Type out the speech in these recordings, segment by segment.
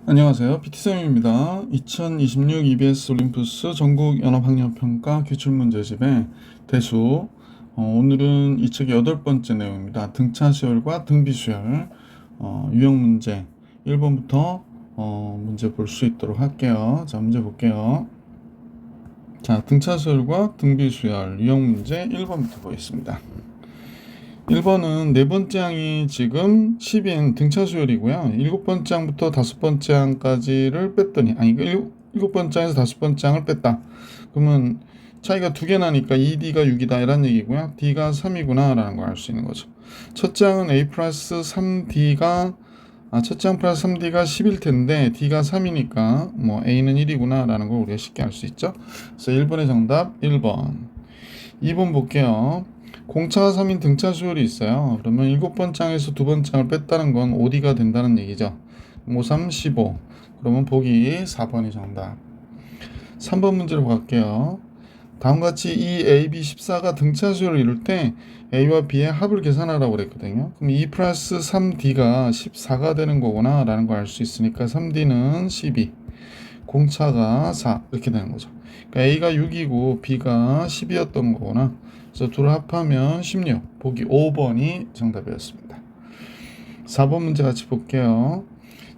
안녕하세요. PT쌤입니다. 2026 EBS 올림푸스 전국 연합학력평가 기출문제집의 대수. 오늘은 이 책의 8번째 내용입니다. 등차 수열과 등비 수열. 유형 문제 1번부터 문제 볼 수 있도록 할게요. 자, 문제 볼게요. 자, 등차 수열과 등비 수열 유형 문제 1번부터 보겠습니다. 1번은 네 번째 항이 지금 10인 등차 수열이고요. 7번째 항부터 5번째 항까지를 뺐더니, 일곱 번째 항에서 5번째 항을 뺐다. 그러면 차이가 2개 나니까 2D가 6이다 이란 얘기고요. D가 3이구나 라는 걸 알 수 있는 거죠. 첫째 항은 A 플러스 3D가 첫째 항 플러스 3D가 10일 텐데 D가 3이니까 뭐 A는 1이구나 라는 걸 우리가 쉽게 알 수 있죠. 그래서 1번의 정답 1번. 2번 볼게요. 공차가 3인 등차 수열이 있어요. 그러면 7번째 항에서 2번째 항을 뺐다는 건 5D가 된다는 얘기죠. 5, 3, 15. 그러면 보기 4번이 정답. 3번 문제로 갈게요. 다음과 같이 이 A, B, 14가 등차 수열을 이룰 때 A와 B의 합을 계산하라고 그랬거든요. 그럼 2 플러스 3D가 14가 되는 거구나 라는 걸 알 수 있으니까 3D는 12, 공차가 4 이렇게 되는 거죠. 그러니까 A가 6이고 B가 10이었던 거구나. 그래서 둘을 합하면 16. 보기 5번이 정답이었습니다. 4번 문제 같이 볼게요.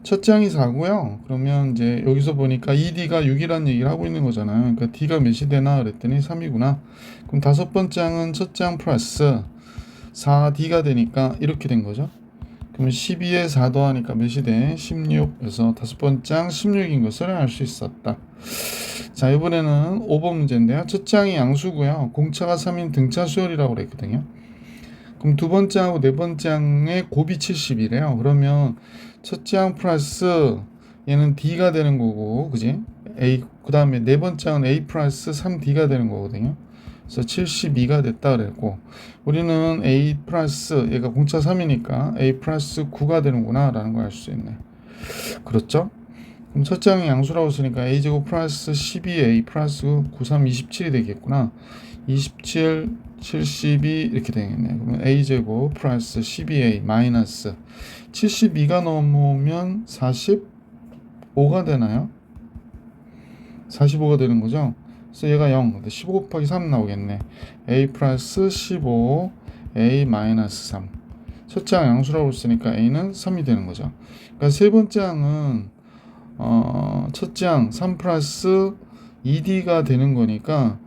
첫째 항이 4고요. 그러면 이제 여기서 보니까 2D가 6이라는 얘기를 하고 있는 거잖아요. 그러니까 D가 몇이 되나 그랬더니 3이구나. 그럼 다섯 번째 항은 첫째 항 플러스 4D가 되니까 이렇게 된 거죠. 그러면 12에 4 더하니까 몇이 돼? 16. 그래서 다섯 번째 항 16인 것을 알 수 있었다. 자, 이번에는 5번 문제인데요. 첫째 항이 양수고요. 공차가 3인 등차 수열이라고 그랬거든요. 그럼 두 번째 항하고 네 번째 항의 곱이 70이래요. 그러면 첫째 항 플러스 얘는 D가 되는 거고, 그지? A, 그 다음에 네 번째 항은 A 플러스 3D가 되는 거거든요. 그래서 72가 됐다 그랬고, 우리는 A 플러스, 얘가 공차 3이니까 A 플러스 9가 되는구나 라는 걸 알 수 있네. 그렇죠? 그럼 첫째 항이 양수라고 쓰니까 a제곱 플러스 12a 플러스 9, 3, 27이 되겠구나. 27, 72 이렇게 되겠네. 그러면 a제곱 플러스 12a 마이너스 72가 넘으면 45가 되나요? 45가 되는 거죠. 그래서 얘가 0, 15 곱하기 3 나오겠네. a 플러스 15, a 마이너스 3. 첫째 항 양수라고 쓰니까 a는 3이 되는 거죠. 그러니까 세 번째 항은 첫째 항 3 플러스 2D가 되는 거니까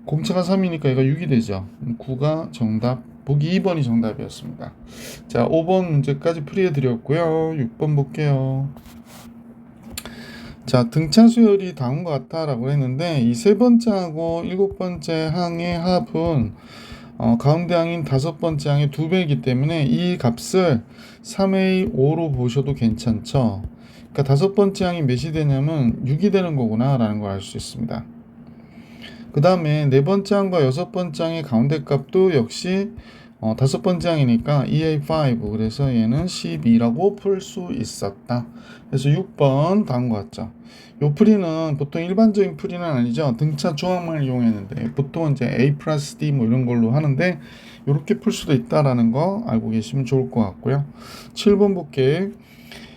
공차가 3이니까 얘가 6이 되죠. 9가 정답, 보기 2번이 정답이었습니다. 자, 5번 문제까지 풀이해 드렸고요. 6번 볼게요. 자, 등차 수열이 다음과 같다 라고 했는데 이 세 번째 항하고 일곱 번째 항의 합은 가운데 항인 다섯 번째 항의 2배이기 때문에 이 값을 3A 5로 보셔도 괜찮죠. 그러니까 다섯 번째 항이 몇이 되냐면 6이 되는 거구나 라는 걸 알 수 있습니다. 그 다음에 네 번째 항과 여섯 번째 항의 가운데 값도 역시 다섯 번째 항이니까 EA5, 그래서 얘는 12라고 풀 수 있었다. 그래서 6번 다음과 같죠. 요 풀이는 보통 일반적인 풀이는 아니죠. 등차 조항만 이용했는데 보통은 이제 A 플러스 D 뭐 이런 걸로 하는데 이렇게 풀 수도 있다라는 거 알고 계시면 좋을 것 같고요. 7번 볼게.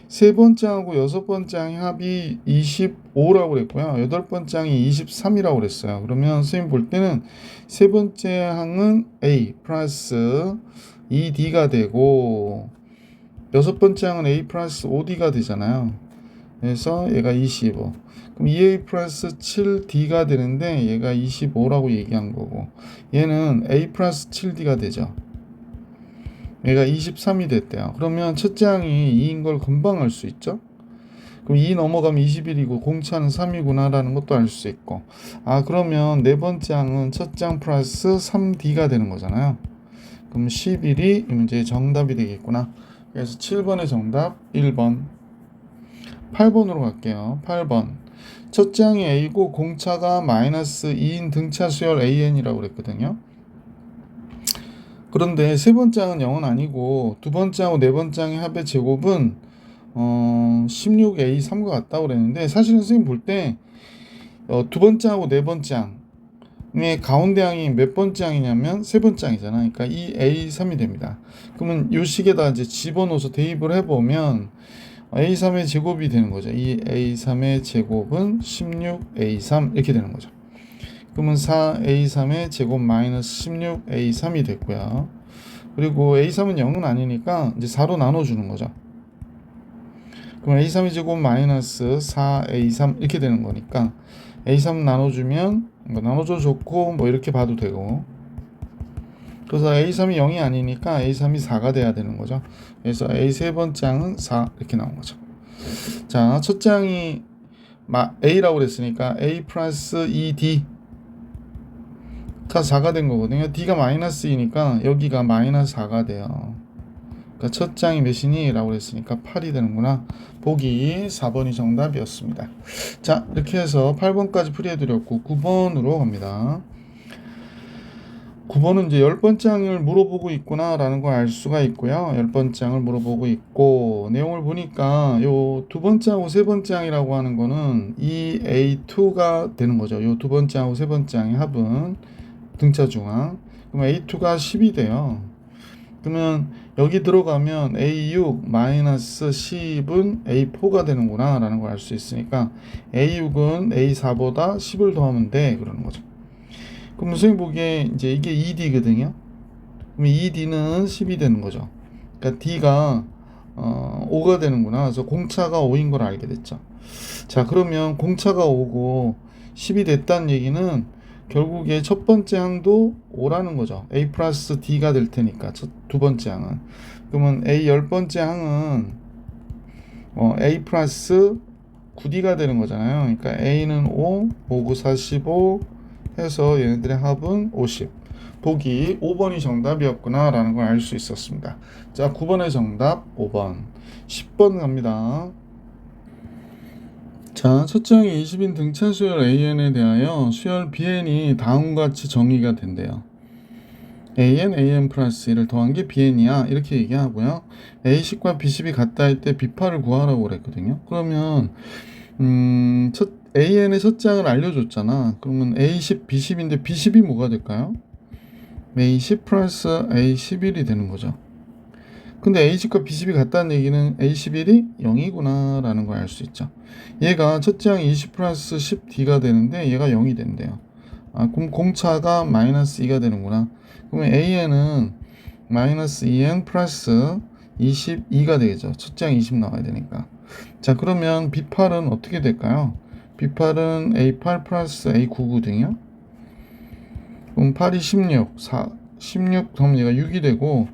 세 번째 항하고 여섯 번째 항의 합이 25라고 그랬고요. 여덟 번째 항이 23이라고 그랬어요. 그러면 선생님 볼 때는 세 번째 항은 A 플러스 2D가 되고 여섯 번째 항은 A 플러스 5D가 되잖아요. 그래서 얘가 25. 그럼 2A 플러스 7D가 되는데 얘가 25라고 얘기한 거고 얘는 A 플러스 7D가 되죠. 얘가 23이 됐대요. 그러면 첫째 항이 2인 걸 금방 알 수 있죠. 그럼 2 넘어가면 21이고 공차는 3이구나 라는 것도 알 수 있고, 그러면 네 번째 항은 첫째 항 플러스 3D가 되는 거잖아요. 그럼 11이 이 문제의 정답이 되겠구나. 그래서 7번의 정답 1번. 8번으로 갈게요. 8번. 첫째 항이 A고 공차가 마이너스 2인 등차 수열 AN이라고 그랬거든요. 그런데 세 번째 항은 0은 아니고 두 번째 항하고 네 번째 항의 합의 제곱은 16A3과 같다고 그랬는데 사실은 선생님 볼 때 두 번째 항하고 네 번째 항의 가운데 항이 몇 번째 항이냐면 세 번째 항이잖아. 그러니까 이 A3이 됩니다. 그러면 이 식에다 이제 집어넣어서 대입을 해보면 A3의 제곱이 되는 거죠. 이 A3의 제곱은 16A3 이렇게 되는 거죠. 그러면 4A3의 제곱 마이너스 16A3이 됐고요. 그리고 A3은 0은 아니니까 이제 4로 나눠주는 거죠. 그럼 A3의 제곱 마이너스 4A3 이렇게 되는 거니까 A3 나눠주면 뭐 나눠줘 좋고 뭐 이렇게 봐도 되고, 그래서 A3이 0이 아니니까 A3이 4가 돼야 되는 거죠. 그래서 A 세 번째 항은 4 이렇게 나온 거죠. 자, 첫째 항이 A라고 그랬으니까 A 플러스 2D가 4가 된 거거든요. D가 마이너스 2니까 여기가 마이너스 4가 돼요. 그러니까 첫 장이 몇이니? 라고 했으니까 8이 되는구나. 보기 4번이 정답이었습니다. 자, 이렇게 해서 8번까지 풀이해드렸고 9번으로 갑니다. 9번은 이제 10번째 항을 물어보고 있구나 라는 걸 알 수가 있고요. 10번째 항을 물어보고 있고, 내용을 보니까 요 두 번째 항하고 세 번째 항이라고 하는 거는 이 A2가 되는 거죠. 요 두 번째 항하고 세 번째 항의 합은 등차 중항. 그러면 A2가 10이 돼요. 그러면 여기 들어가면 A6 마이너스 10은 A4가 되는구나 라는 걸 알 수 있으니까 A6은 A4보다 10을 더하면 돼 그러는 거죠. 그럼 선생님 보기에 이제 이게 2D거든요. 그럼 2D는 10이 되는 거죠. 그러니까 D가 5가 되는구나. 그래서 공차가 5인 걸 알게 됐죠. 자, 그러면 공차가 5고 10이 됐다는 얘기는 결국에 첫 번째 항도 5라는 거죠. A 플러스 D가 될 테니까 두 번째 항은. 그러면 A 10번째 항은 A 플러스 9D가 되는 거잖아요. 그러니까 A는 5, 5, 9, 45 해서 얘네들의 합은 50. 보기 5번이 정답이었구나 라는 걸 알 수 있었습니다. 자, 9번의 정답 5번. 10번 갑니다. 자, 첫째 항이 20인 등차 수열 AN에 대하여 수열 BN이 다음과 같이 정의가 된대요. AN 플러스 1을 더한 게 BN이야 이렇게 얘기하고요. A10과 B10이 같다 할 때 B8을 구하라고 그랬거든요. 그러면 AN의 첫째 항을 알려줬잖아. 그러면 A10, B10인데 B10이 뭐가 될까요? A10 플러스 A11이 되는 거죠. 근데 A10과 B10이 같다는 얘기는 A11이 0이구나 라는 걸 알 수 있죠. 얘가 첫째 항이 20 플러스 10D가 되는데 얘가 0이 된대요. 그럼 공차가 마이너스 2가 되는구나. 그러면 AN은 마이너스 2N 플러스 22가 되겠죠. 첫째 항 20 나와야 되니까. 자, 그러면 B8은 어떻게 될까요? B8은 A8 플러스 A9거든요. 그럼 8이 16 더하면 얘가 6이 되고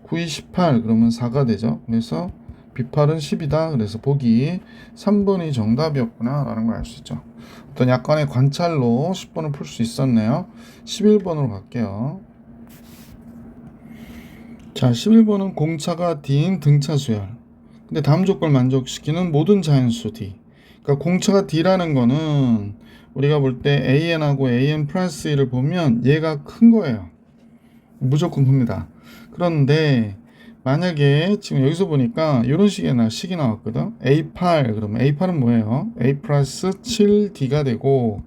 9이 18 그러면 4가 되죠. 그래서 B8은 10이다. 그래서 보기 3번이 정답이었구나 라는 걸 알 수 있죠. 어떤 약간의 관찰로 10번을 풀 수 있었네요. 11번으로 갈게요. 자, 11번은 공차가 D인 등차 수열. 근데 다음 조건을 만족시키는 모든 자연수 D. 그러니까 공차가 D라는 거는 우리가 볼 때 AN하고 AN 플러스 1을 보면 얘가 큰 거예요. 무조건 큽니다. 그런데 만약에 지금 여기서 보니까 이런 식이 나왔거든. A8 그러면 A8은 뭐예요? A 플러스 7D가 되고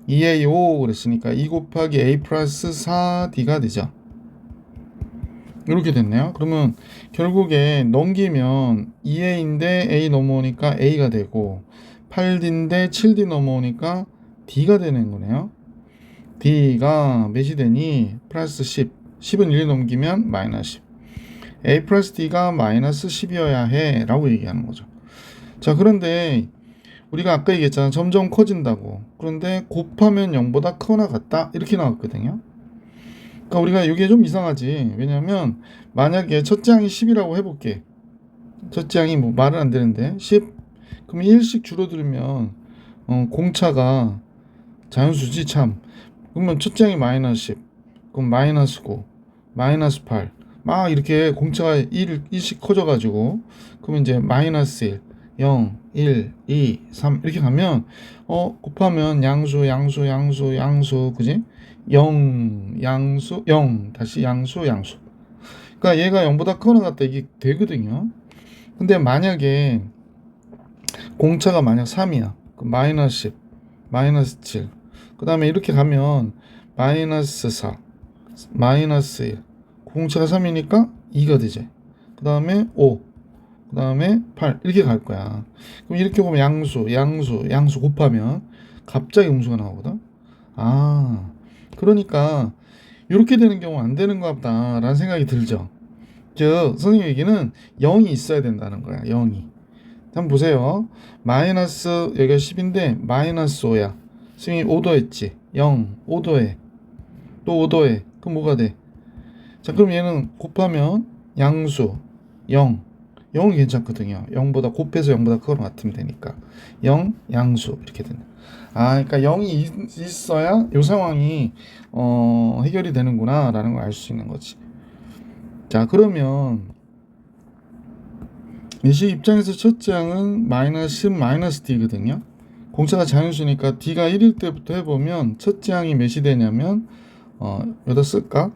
2A5 그랬으니까 2 곱하기 A 플러스 4D가 되죠. 이렇게 됐네요. 그러면 결국에 넘기면 2A인데 A 넘어오니까 A가 되고 8D인데 7D 넘어오니까 D가 되는 거네요. D가 몇이 되니? 플러스 10. 10은 1 넘기면 마이너스 10. A 플러스 D가 마이너스 10이어야 해 라고 얘기하는 거죠. 자, 그런데 우리가 아까 얘기했잖아. 점점 커진다고. 그런데 곱하면 0보다 크거나 같다 이렇게 나왔거든요. 그러니까 우리가 이게 좀 이상하지. 왜냐면 만약에 첫째 항이 10이라고 해볼게. 첫째 항이 뭐 말은 안 되는데 10. 그럼 1씩 줄어들면 공차가 자연수지 참. 그러면 첫째 항이 마이너스 10. 그럼 마이너스 9, 마이너스 8. 막 이렇게 공차가 1씩 커져가지고 그러면 이제 마이너스 1, 0, 1, 2, 3 이렇게 가면 곱하면 양수 그지? 0 양수 0 다시 양수 그러니까 얘가 0보다 크거나 같다 이게 되거든요. 근데 만약에 공차가 만약 3이야 그럼 마이너스 10 마이너스 7 그 다음에 이렇게 가면 마이너스 4 마이너스 1 공차가 3이니까 2가 되지. 그 다음에 5 그 다음에 8 이렇게 갈 거야. 그럼 이렇게 보면 양수 곱하면 갑자기 음수가 나오거든. 아, 그러니까 이렇게 되는 경우 안 되는 것 같다라는 생각이 들죠. 즉 선생님 얘기는 0이 있어야 된다는 거야. 0이. 한번 보세요. 마이너스 여기가 10인데 마이너스 5야. 선생님이 5도 했지. 0, 5도에 또 5도에 그럼 뭐가 돼? 자, 그럼 얘는 곱하면 양수 0. 0은 괜찮거든요. 0보다 곱해서 0보다 크거나 같으면 되니까 0 양수 이렇게 된다. 아, 그러니까 0이 있어야 이 상황이 해결이 되는구나 라는 걸 알 수 있는 거지. 자, 그러면 이식 입장에서 첫째 항은 마이너스 10 마이너스 d거든요. 공차가 자연수니까 d가 1일 때부터 해보면 첫째 항이 몇이 되냐면 여기다 쓸까?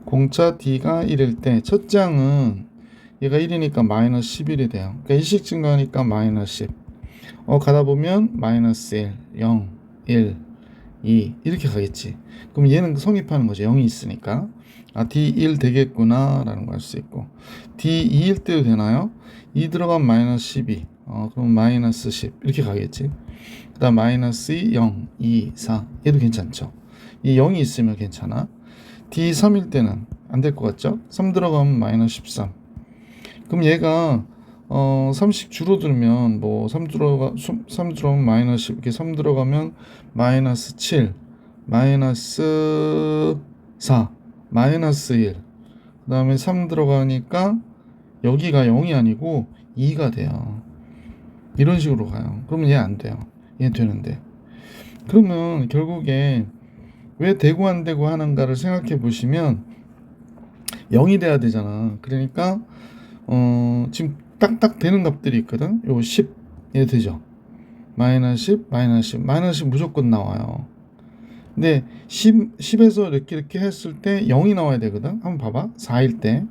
공차 d가 1일 때 첫째 항은 얘가 1이니까 마이너스 11이 돼요. 그러니까 일식 증가하니까 마이너스 10. 가다 보면 마이너스 1, 0, 1, 2 이렇게 가겠지. 그럼 얘는 성립하는 거죠. 0이 있으니까. 아, D1 되겠구나 라는 걸 알 수 있고 D2일 때도 되나요? 2 들어가면 마이너스 12 그럼 마이너스 10 이렇게 가겠지. 그 다음 마이너스 2, 0, 2, 4 얘도 괜찮죠. 이 0이 있으면 괜찮아. D3일 때는 안 될 것 같죠? 3 들어가면 마이너스 13. 그럼 얘가 3씩 줄어들면 뭐 3 들어가면 마이너스 10 이렇게 3 들어가면 마이너스 7 마이너스 4 마이너스 1 그 다음에 3 들어가니까 여기가 0이 아니고 2가 돼요. 이런 식으로 가요. 그러면 얘 안 돼요. 얘 되는데. 그러면 결국에 왜 되고 안 되고 하는가를 생각해 보시면 0이 돼야 되잖아. 그러니까 지금 딱딱 되는 값들이 있거든. 요 10, 얘 되죠. 마이너스 10, 마이너스 10, 마이너스 10 무조건 나와요. 근데 10에서 이렇게 했을 때 0이 나와야 되거든. 한번 봐봐. 4일 때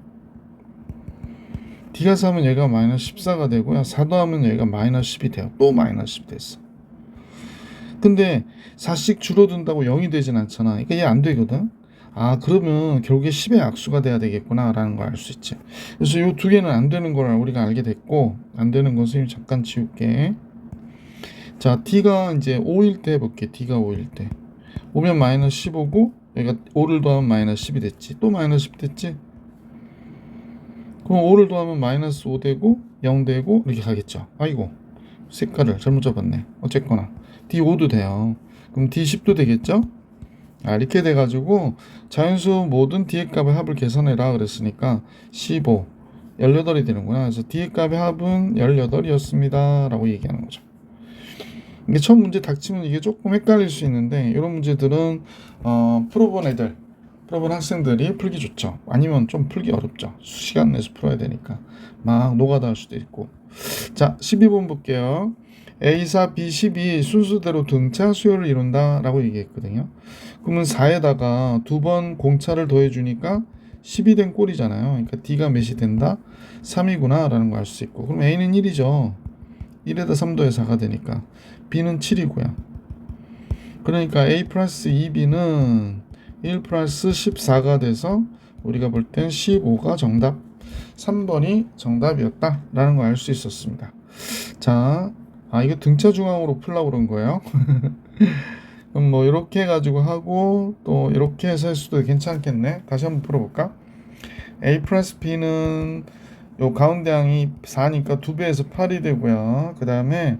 D가 4면 얘가 마이너스 14가 되고요. 4 더하면 얘가 마이너스 10이 돼요. 또 마이너스 10 됐어. 근데 4씩 줄어든다고 0이 되진 않잖아. 그러니까 얘 안 되거든. 아, 그러면 결국에 10의 약수가 돼야 되겠구나 라는 걸 알 수 있지. 그래서 이 두 개는 안 되는 걸 우리가 알게 됐고, 안 되는 건 선생님 잠깐 지울게. 자, D가 이제 5일 때 해볼게. D가 5일 때 오면 마이너스 15고 여기가 5를 더하면 마이너스 10이 됐지. 또 마이너스 10 됐지. 그럼 5를 더하면 마이너스 5 되고 0 되고 이렇게 가겠죠. 아이고, 색깔을 잘못 잡았네. 어쨌거나 D5도 돼요. 그럼 D10도 되겠죠. 아, 이렇게 돼가지고 자연수 모든 D의 값의 합을 계산해라 그랬으니까 15, 18이 되는구나. 그래서 D의 값의 합은 18이었습니다 라고 얘기하는 거죠. 이게 처음 문제 닥치면 이게 조금 헷갈릴 수 있는데 이런 문제들은 풀어본 학생들이 풀기 좋죠. 아니면 좀 풀기 어렵죠. 시간 내서 풀어야 되니까 막 노가다 할 수도 있고. 자, 12번 볼게요. A4, B12 순서대로 등차 수열을 이룬다 라고 얘기했거든요. 그러면 4에다가 두 번 공차를 더해주니까 10이 된 꼴이잖아요. 그러니까 D가 몇이 된다? 3이구나 라는 걸 알 수 있고, 그럼 A는 1이죠. 1에다 3 더해 4가 되니까 B는 7이고요. 그러니까 A 플러스 2B는 1 플러스 14가 돼서 우리가 볼 땐 15가 정답, 3번이 정답이었다 라는 걸 알 수 있었습니다. 자, 이거 등차 중앙으로 풀라고 그런 거예요. 그럼 뭐 이렇게 해가지고 하고 또 이렇게 해서 할 수도 괜찮겠네. 다시 한번 풀어볼까? A 플러스 B는 요 가운데 항이 4니까 2배에서 8이 되고요. 그 다음에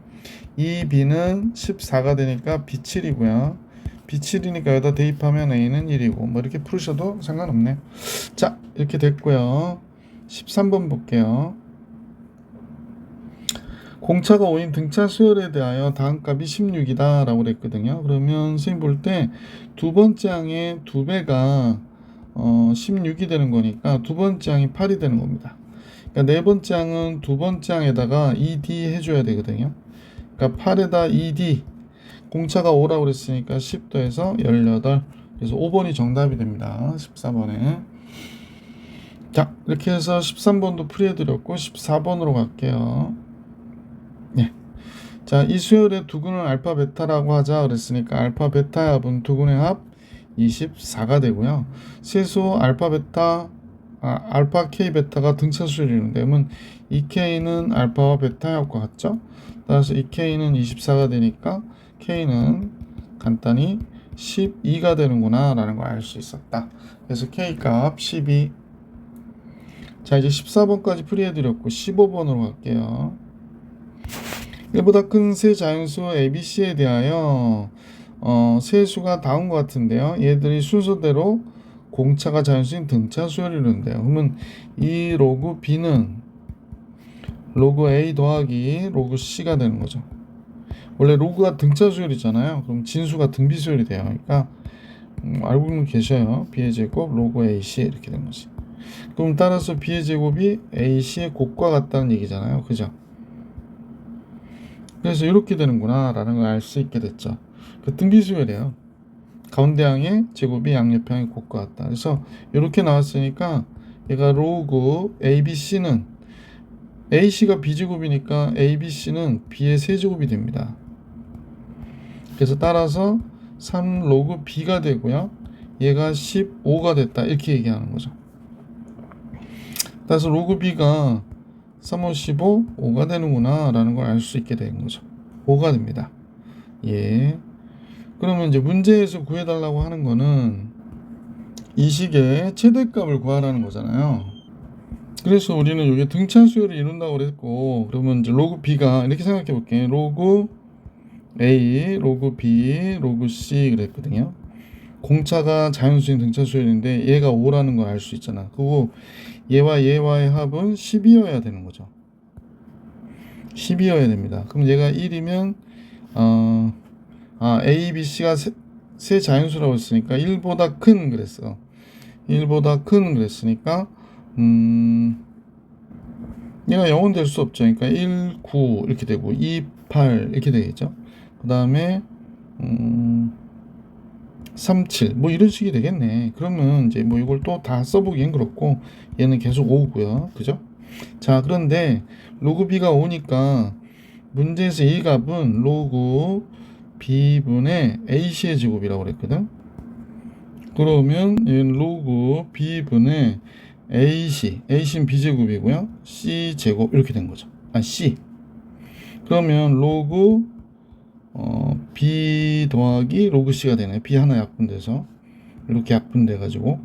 2B는 14가 되니까 B7이고요. B7이니까 여기다 대입하면 A는 1이고 뭐 이렇게 풀으셔도 상관없네. 자, 이렇게 됐고요. 13번 볼게요. 공차가 5인 등차 수열에 대하여 다음 값이 16이다 라고 그랬거든요. 그러면 선생님 볼 때 두 번째 항의 2배가 16이 되는 거니까 두 번째 항이 8이 되는 겁니다. 그러니까 네 번째 항은 두 번째 항에다가 2D 해줘야 되거든요. 그러니까 8에다 2D, 공차가 5라고 그랬으니까 10 더해서 18, 그래서 5번이 정답이 됩니다. 14번에. 자, 이렇게 해서 13번도 풀이해드렸고 14번으로 갈게요. 네. 자, 이 수열의 두근을 알파 베타라고 하자 그랬으니까 알파 베타의 합은 두근의 합 24가 되고요. 세수 알파 베타 알파 K 베타가 등차 수열이는데 그러면 이 K는 알파와 베타의 합과 같죠? 따라서 이 K는 24가 되니까 K는 간단히 12가 되는구나 라는 걸 알 수 있었다. 그래서 K 값 12. 자, 이제 14번까지 풀이해드렸고 15번으로 갈게요. 1보다 큰 세 자연수 ABC에 대하여 세수가 다음과 같은데요. 얘들이 순서대로 공차가 자연수인 등차 수열을 이루는데요. 그러면 이 로그 B는 로그 A 더하기 로그 C가 되는 거죠. 원래 로그가 등차 수열이잖아요. 그럼 진수가 등비 수열이 돼요. 그러니까 알고는 계셔요. B의 제곱 로그 AC 이렇게 된 거지. 그럼 따라서 B의 제곱이 AC의 곱과 같다는 얘기잖아요. 그죠? 그래서 이렇게 되는구나 라는 걸 알 수 있게 됐죠. 그 등비 수열이에요. 가운데 항의 제곱이 양옆항의 곱과 같다. 그래서 이렇게 나왔으니까 얘가 로그 ABC는 AC가 B제곱이니까 ABC는 B의 세제곱이 됩니다. 그래서 따라서 3 로그 B가 되고요. 얘가 15가 됐다. 이렇게 얘기하는 거죠. 따라서 로그 B가 3, 5, 15, 5가 되는구나 라는 걸 알 수 있게 된 거죠. 5가 됩니다. 예. 그러면 이제 문제에서 구해달라고 하는 거는 이 식의 최대값을 구하라는 거잖아요. 그래서 우리는 이게 등차 수열을 이룬다고 그랬고, 그러면 이제 로그 B가 이렇게 생각해 볼게요. 로그 A, 로그 B, 로그 C 그랬거든요. 공차가 자연수인 등차 수열인데 얘가 5라는 걸 알 수 있잖아. 그리고 얘와 얘와의 합은 10이어야 되는 거죠. 10이어야 됩니다. 그럼 얘가 1이면 A, B, C가 세 자연수라고 했으니까 1보다 큰 그랬어. 1보다 큰 그랬으니까 얘가 0은 될 수 없죠. 그러니까 1, 9 이렇게 되고 2, 8 이렇게 되겠죠. 그 다음에 3, 7 뭐 이런 식이 되겠네. 그러면 이제 뭐 이걸 또 다 써보기엔 그렇고 얘는 계속 5고요. 그죠? 자, 그런데 로그 B가 5니까 문제에서 이 값은 로그 B분의 AC의 제곱이라고 그랬거든. 그러면 얘는 로그 B분의 AC는 B제곱이고요. C제곱 이렇게 된 거죠. C. 그러면 로그 B 더하기 로그 C가 되네. B 하나 약분돼서 이렇게 약분돼 가지고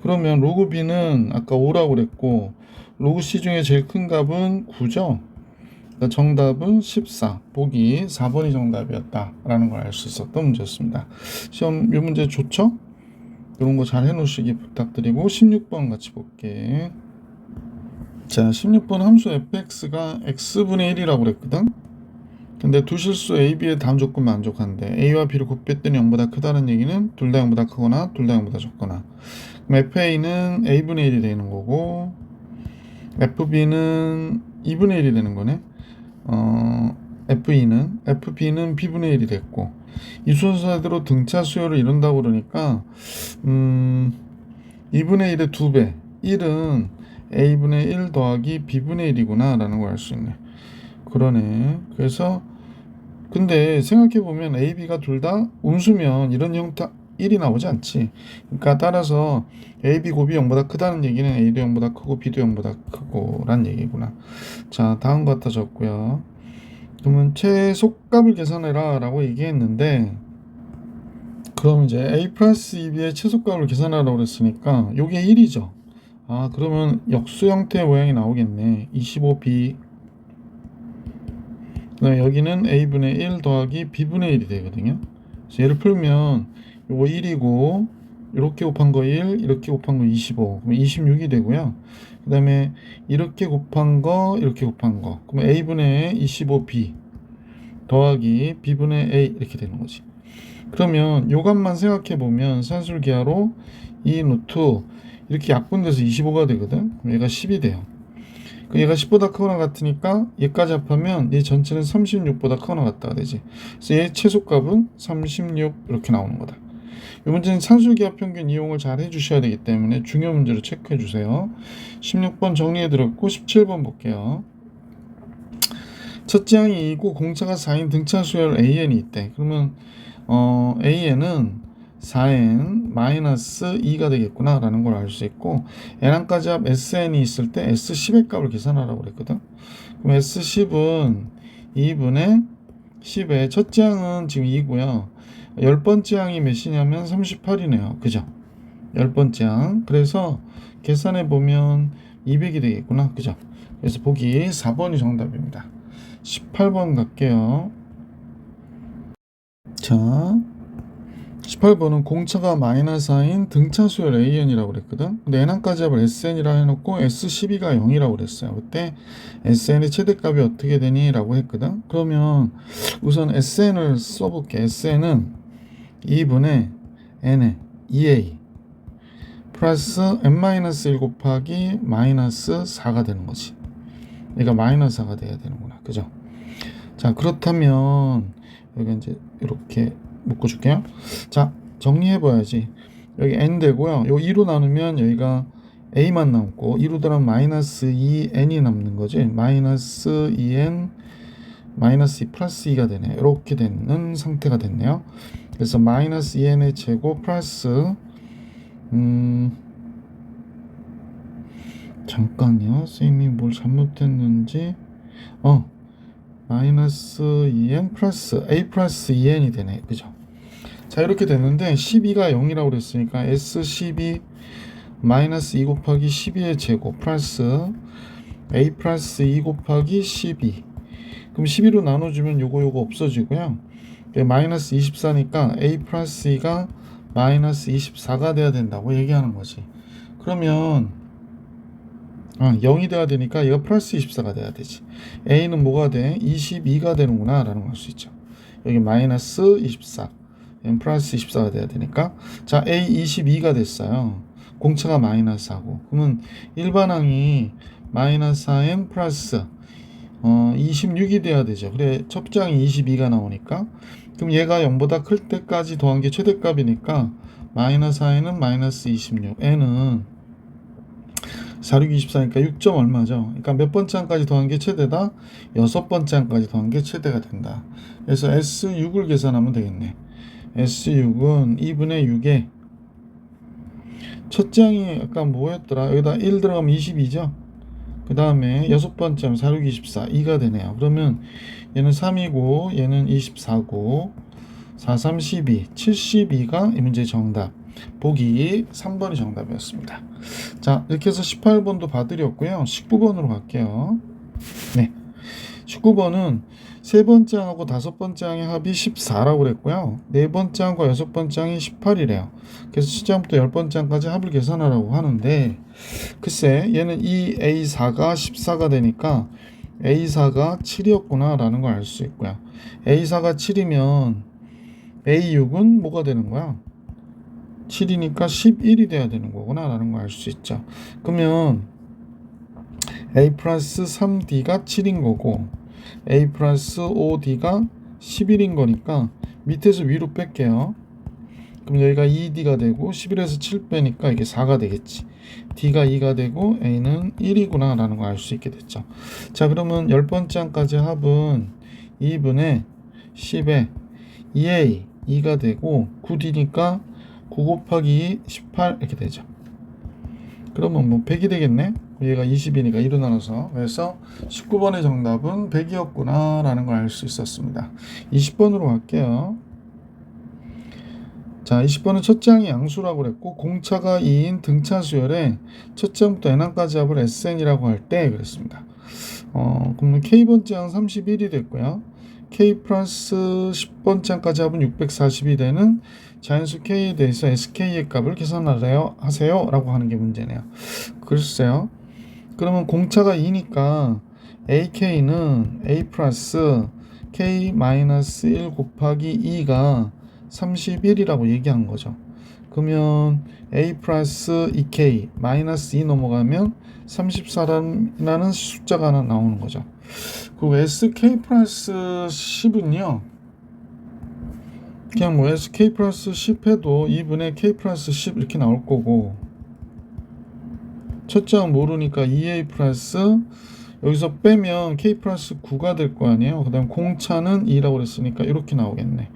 그러면 로그 B는 아까 5라고 그랬고 로그 C 중에 제일 큰 값은 9죠. 그러니까 정답은 14. 보기 4번이 정답이었다라는 걸 알 수 있었던 문제였습니다. 시험 이 문제 좋죠? 이런 거 잘 해놓으시기 부탁드리고 16번 같이 볼게. 자, 16번 함수 fx가 x분의 1이라고 그랬거든. 근데 두 실수 a, b의 다음 조건 만족한데 a와 b를 곱했더니 0보다 크다는 얘기는 둘 다 0보다 크거나 둘 다 0보다 작거나. 그럼 fa는 a분의 1이 되는 거고 fb는 2분의 1이 되는 거네. fb는 b분의 1이 됐고 이 순서대로 등차 수열을 이룬다고 그러니까 2분의 1의 2배 1은 a분의 1 더하기 b분의 1이구나 라는 걸 알 수 있네. 그러네. 그래서 근데 생각해보면 a, b가 둘 다 음수면 이런 형태 1이 나오지 않지. 그러니까 따라서 a, b 곱이 0보다 크다는 얘기는 a도 0보다 크고 b도 0보다 크고 란 얘기구나. 자, 다음 같아 적고요. 그러면 최소값을 계산해라 라고 얘기했는데 그럼 이제 a 플러스 2b의 최소값을 계산하라고 그랬으니까 요게 1이죠. 그러면 역수 형태의 모양이 나오겠네. 25b 그다음에 여기는 a분의 1 더하기 b분의 1이 되거든요. 그래서 얘를 풀면 요거 1이고 이렇게 곱한 거 1, 이렇게 곱한 거 25, 그럼 26이 되고요. 그 다음에 이렇게 곱한 거, 이렇게 곱한 거, 그럼 a분의 25b 더하기 b분의 a 이렇게 되는 거지. 그러면 요 값만 생각해 보면 산술기하로 2 루트 이렇게 약분돼서 25가 되거든. 그럼 얘가 10이 돼요. 얘가 10보다 크거나 같으니까 얘까지 합하면 얘 전체는 36보다 크거나 같다가 되지. 그래서 얘 최소값은 36 이렇게 나오는 거다. 이 문제는 산술기하 평균 이용을 잘 해주셔야 되기 때문에 중요 문제로 체크해 주세요. 16번 정리해 드렸고 17번 볼게요. 첫째 항이 2고 공차가 4인 등차 수열 AN이 있대. 그러면 AN은 4n 마이너스 2가 되겠구나 라는 걸 알 수 있고, n항까지 합 sn이 있을 때 s10의 값을 계산하라고 그랬거든. 그럼 s10은 2분의 10의 첫째 항은 지금 2고요. 10번째 항이 몇이냐면 38이네요. 그죠? 10번째 항. 그래서 계산해 보면 200이 되겠구나. 그죠? 그래서 보기 4번이 정답입니다. 18번 갈게요. 자, 18번은 공차가 마이너스 4인 등차 수열 AN이라고 그랬거든. 근데 n항까지 합을 SN이라 해놓고 S12가 0이라고 그랬어요. 그때 SN의 최대값이 어떻게 되니? 라고 했거든. 그러면 우선 SN을 써볼게. SN은 2분의 n의 2a 플러스 n-1 곱하기 마이너스 4가 되는 거지. 얘가 마이너스 4가 돼야 되는구나. 그죠? 자, 그렇다면 여기 이제 이렇게 묶어줄게요. 자, 정리해봐야지. 여기 n 되고요. 요 2로 나누면 여기가 a만 남고 2로 더하면 마이너스 2n이 남는 거지. 마이너스 2n 마이너스 2 플러스 2가 되네. 이렇게 되는 상태가 됐네요. 그래서 마이너스 2n의 제곱 플러스 잠깐요. 선생님이 뭘 잘못했는지 마이너스 2n 플러스 a 플러스 2n이 되네. 그죠? 자, 이렇게 됐는데 12가 0이라고 그랬으니까 S12 마이너스 2 곱하기 12의 제곱 플러스 a 플러스 2 곱하기 12. 그럼 12로 나눠주면 요거 없어지고요. 마이너스 24니까 a 플러스 2가 마이너스 24가 돼야 된다고 얘기하는 거지. 그러면 0이 돼야 되니까 얘가 플러스 24가 돼야 되지. a는 뭐가 돼? 22가 되는구나 라는 걸 알 수 있죠. 여기 마이너스 24 플러스 24가 돼야 되니까, 자, a 22가 됐어요. 공차가 마이너스 4고, 그러면 일반항이 마이너스 4n 플러스 26이 돼야 되죠. 그래, 첫째 항이 22가 나오니까, 그럼 얘가 0보다 클 때까지 더한 게 최대값이니까 마이너스 4n은 마이너스 26, n은 4, 6, 24니까 6점 얼마죠? 그러니까 몇 번째 항까지 더한 게 최대다? 6번째 항까지 더한 게 최대가 된다. 그래서 S6을 계산하면 되겠네. S6은 2분의 6에 첫째 항이 아까 뭐였더라? 여기다 1 들어가면 22죠? 그 다음에 6번째 4, 6, 24 2가 되네요. 그러면 얘는 3이고 얘는 24고 4, 3, 12 72가 이 문제의 정답. 보기 3번이 정답이었습니다. 자, 이렇게 해서 18번도 봐드렸고요. 19번으로 갈게요. 네, 19번은 세 번째 항하고 다섯 번째 항의 합이 14라고 그랬고요. 네 번째 항과 여섯 번째 항이 18이래요. 그래서 시작부터 열 번째 항까지 합을 계산하라고 하는데, 글쎄 얘는 이 A4가 14가 되니까 A4가 7이었구나 라는 걸 알 수 있고요. A4가 7이면 A6은 뭐가 되는 거야? 7이니까 11이 돼야 되는 거구나 라는 걸 알 수 있죠. 그러면 A 플러스 3D가 7인 거고 A 플러스 5D가 11인 거니까 밑에서 위로 뺄게요. 그럼 여기가 2D가 되고 11에서 7 빼니까 이게 4가 되겠지. D가 2가 되고 A는 1이구나 라는 걸 알 수 있게 됐죠. 자, 그러면 10번째 항까지 합은 2분의 10에 2A 2가 되고 9D니까 9 곱하기 18 이렇게 되죠. 그러면 뭐 100이 되겠네. 얘가 20이니까 2로 나눠서. 그래서 19번의 정답은 100이었구나 라는 걸 알 수 있었습니다. 20번으로 갈게요. 자, 20번은 첫째 항이 양수라고 그랬고 공차가 2인 등차 수열에 첫째 항부터 n항까지 합을 SN이라고 할 때 그랬습니다. 그러면 K번째 항 31이 됐고요. K 플러스 10번째 항까지 합은 640이 되는 자연수 K에 대해서 SK의 값을 계산하세요 라고 하는 게 문제네요. 글쎄요. 그러면 공차가 2니까 AK는 A 플러스 K 마이너스 1 곱하기 2가 31이라고 얘기한 거죠. 그러면 A 플러스 2K 마이너스 2 넘어가면 34라는 숫자가 하나 나오는 거죠. 그 SK 플러스 10은요. 그냥 뭐 SK 플러스 10 해도 2분의 K 플러스 10 이렇게 나올 거고, 첫째 항 모르니까 2A 플러스 여기서 빼면 k 플러스 9가 될 거 아니에요. 그 다음 공차는 2라고 그랬으니까 이렇게 나오겠네.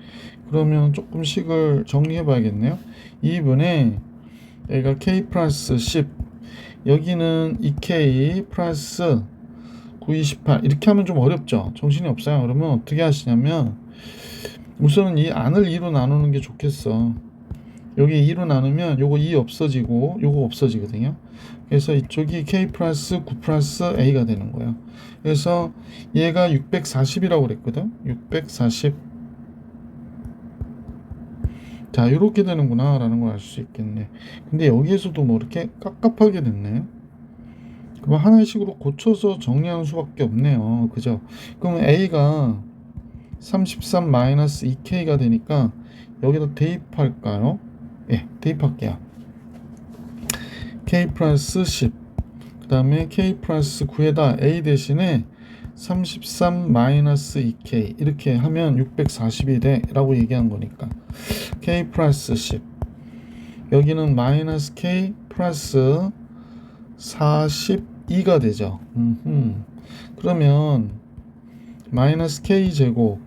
그러면 조금 식을 정리해 봐야겠네요. 2분의 여기가 k 플러스 10, 여기는 2k 플러스 9, 28 이렇게 하면 좀 어렵죠. 정신이 없어요. 그러면 어떻게 하시냐면 우선은 이 안을 2로 나누는 게 좋겠어. 여기 2로 나누면 요거 2 없어지고 요거 없어지거든요. 그래서 이쪽이 k 플러스 9 플러스 a가 되는 거예요. 그래서 얘가 640이라고 그랬거든. 640. 자, 이렇게 되는구나 라는 걸 알 수 있겠네. 근데 여기에서도 뭐 이렇게 깝깝하게 됐네. 그럼 하나의 식으로 고쳐서 정리하는 수밖에 없네요. 그죠? 그러면 a가 33-2k가 되니까 여기다 대입할까요? 예, 대입할게요. k 플러스 10, 그 다음에 k 플러스 9에다 a 대신에 33-2k 이렇게 하면 640이 돼 라고 얘기한 거니까 k 플러스 10, 여기는 마이너스 k 플러스 42가 되죠. 그러면 마이너스 k 제곱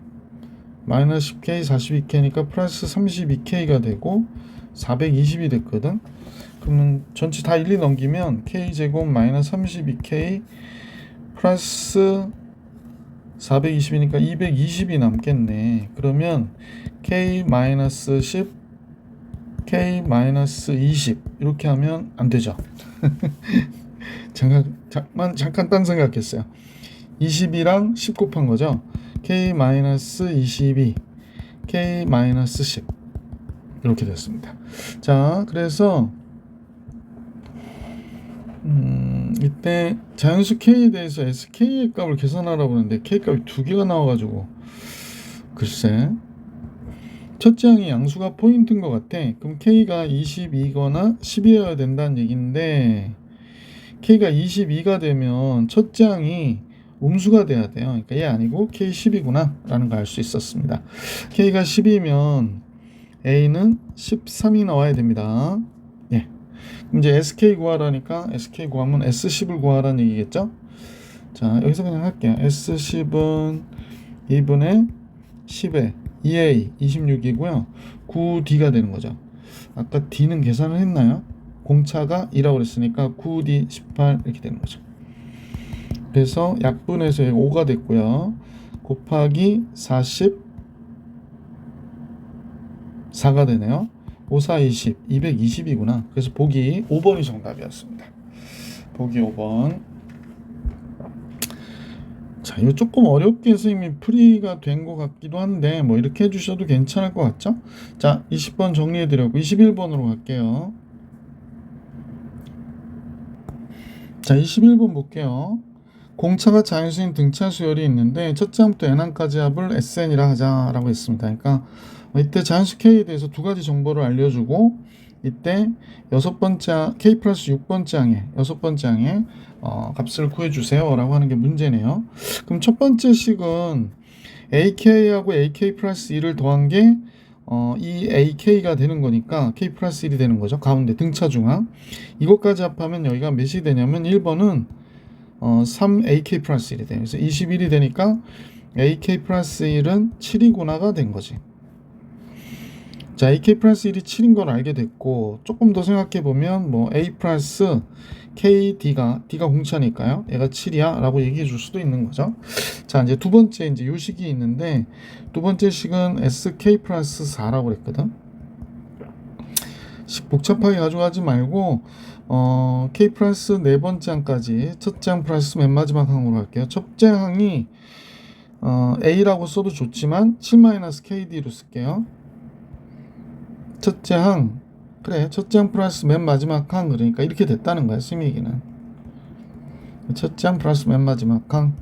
마이너스 10k 42k니까 플러스 32k가 되고 420이 됐거든. 그러면 전체 다 1, 2 넘기면 k 제곱 마이너스 32k 플러스 420이니까 220이 남겠네. 그러면 k 마이너스 10, k 마이너스 20 이렇게 하면 안 되죠. 잠깐 딴 생각했어요. 20이랑 10 곱한 거죠. k 마이너스 22, k 마이너스 10 이렇게 됐습니다. 자, 그래서 이때 자연수 k에 대해서 sk의 값을 계산하라고 하는데 k 값이 두 개가 나와가지고 글쎄, 첫째 항이 양수가 포인트인 것 같아. 그럼 k가 22거나 10이어야 된다는 얘기인데 k가 22가 되면 첫째 항이 음수가 돼야 돼요. 그러니까 얘 아니고 k10이구나 라는 걸 알 수 있었습니다. k가 10이면 a는 13이 나와야 됩니다. 예. 이제 SK 구하라니까 SK 구하면 S10을 구하라는 얘기겠죠? 자, 여기서 그냥 할게요. S10은 2분의 10에 2A 26이고요. 9D가 되는 거죠. 아까 D는 계산을 했나요? 공차가 2라고 그랬으니까 9D 18 이렇게 되는 거죠. 그래서 약분해서 5가 됐고요. 곱하기 44가 되네요. 5, 4, 20, 220이구나. 그래서 보기 5번이 정답이었습니다. 보기 5번. 자, 이거 조금 어렵게 선생님이 풀이가 된 것 같기도 한데 뭐 이렇게 해주셔도 괜찮을 것 같죠? 자, 20번 정리해드렸고 21번으로 갈게요. 자, 21번 볼게요. 공차가 자연수인 등차 수열이 있는데 첫째 항부터 n항까지 합을 SN이라 하자라고 했습니다. 그러니까 이때 자연수 K에 대해서 두 가지 정보를 알려주고 이때 여섯 번째 K 플러스 6번째 항에 여섯 번째 항에 값을 구해주세요 라고 하는 게 문제네요. 그럼 첫 번째 식은 AK하고 AK 플러스 1을 더한 게 이 AK가 되는 거니까 K 플러스 1이 되는 거죠. 가운데 등차 중항 이것까지 합하면 여기가 몇이 되냐면 1번은 3AK 플러스 1이 돼요. 그래서 21이 되니까 AK 플러스 1은 7이구나가 된 거지. 자, AK 플러스 1이 7인 걸 알게 됐고 조금 더 생각해 보면 뭐 A 플러스 KD가 D가 공차니까요. 얘가 7이야 라고 얘기해 줄 수도 있는 거죠. 자, 이제 두 번째 이제 요 식이 있는데 두 번째 식은 SK 플러스 4라고 그랬거든. 식 복잡하게 가져가지 말고 K 플러스 네 번째 항까지 첫째 항 플러스 맨 마지막 항으로 할게요. 첫째 항이 A라고 써도 좋지만 7-KD로 쓸게요. 첫째 항, 그래, 첫째 항 플러스 맨 마지막 항, 그러니까 이렇게 됐다는 거야, 심 얘기는. 첫째 항 플러스 맨 마지막 항.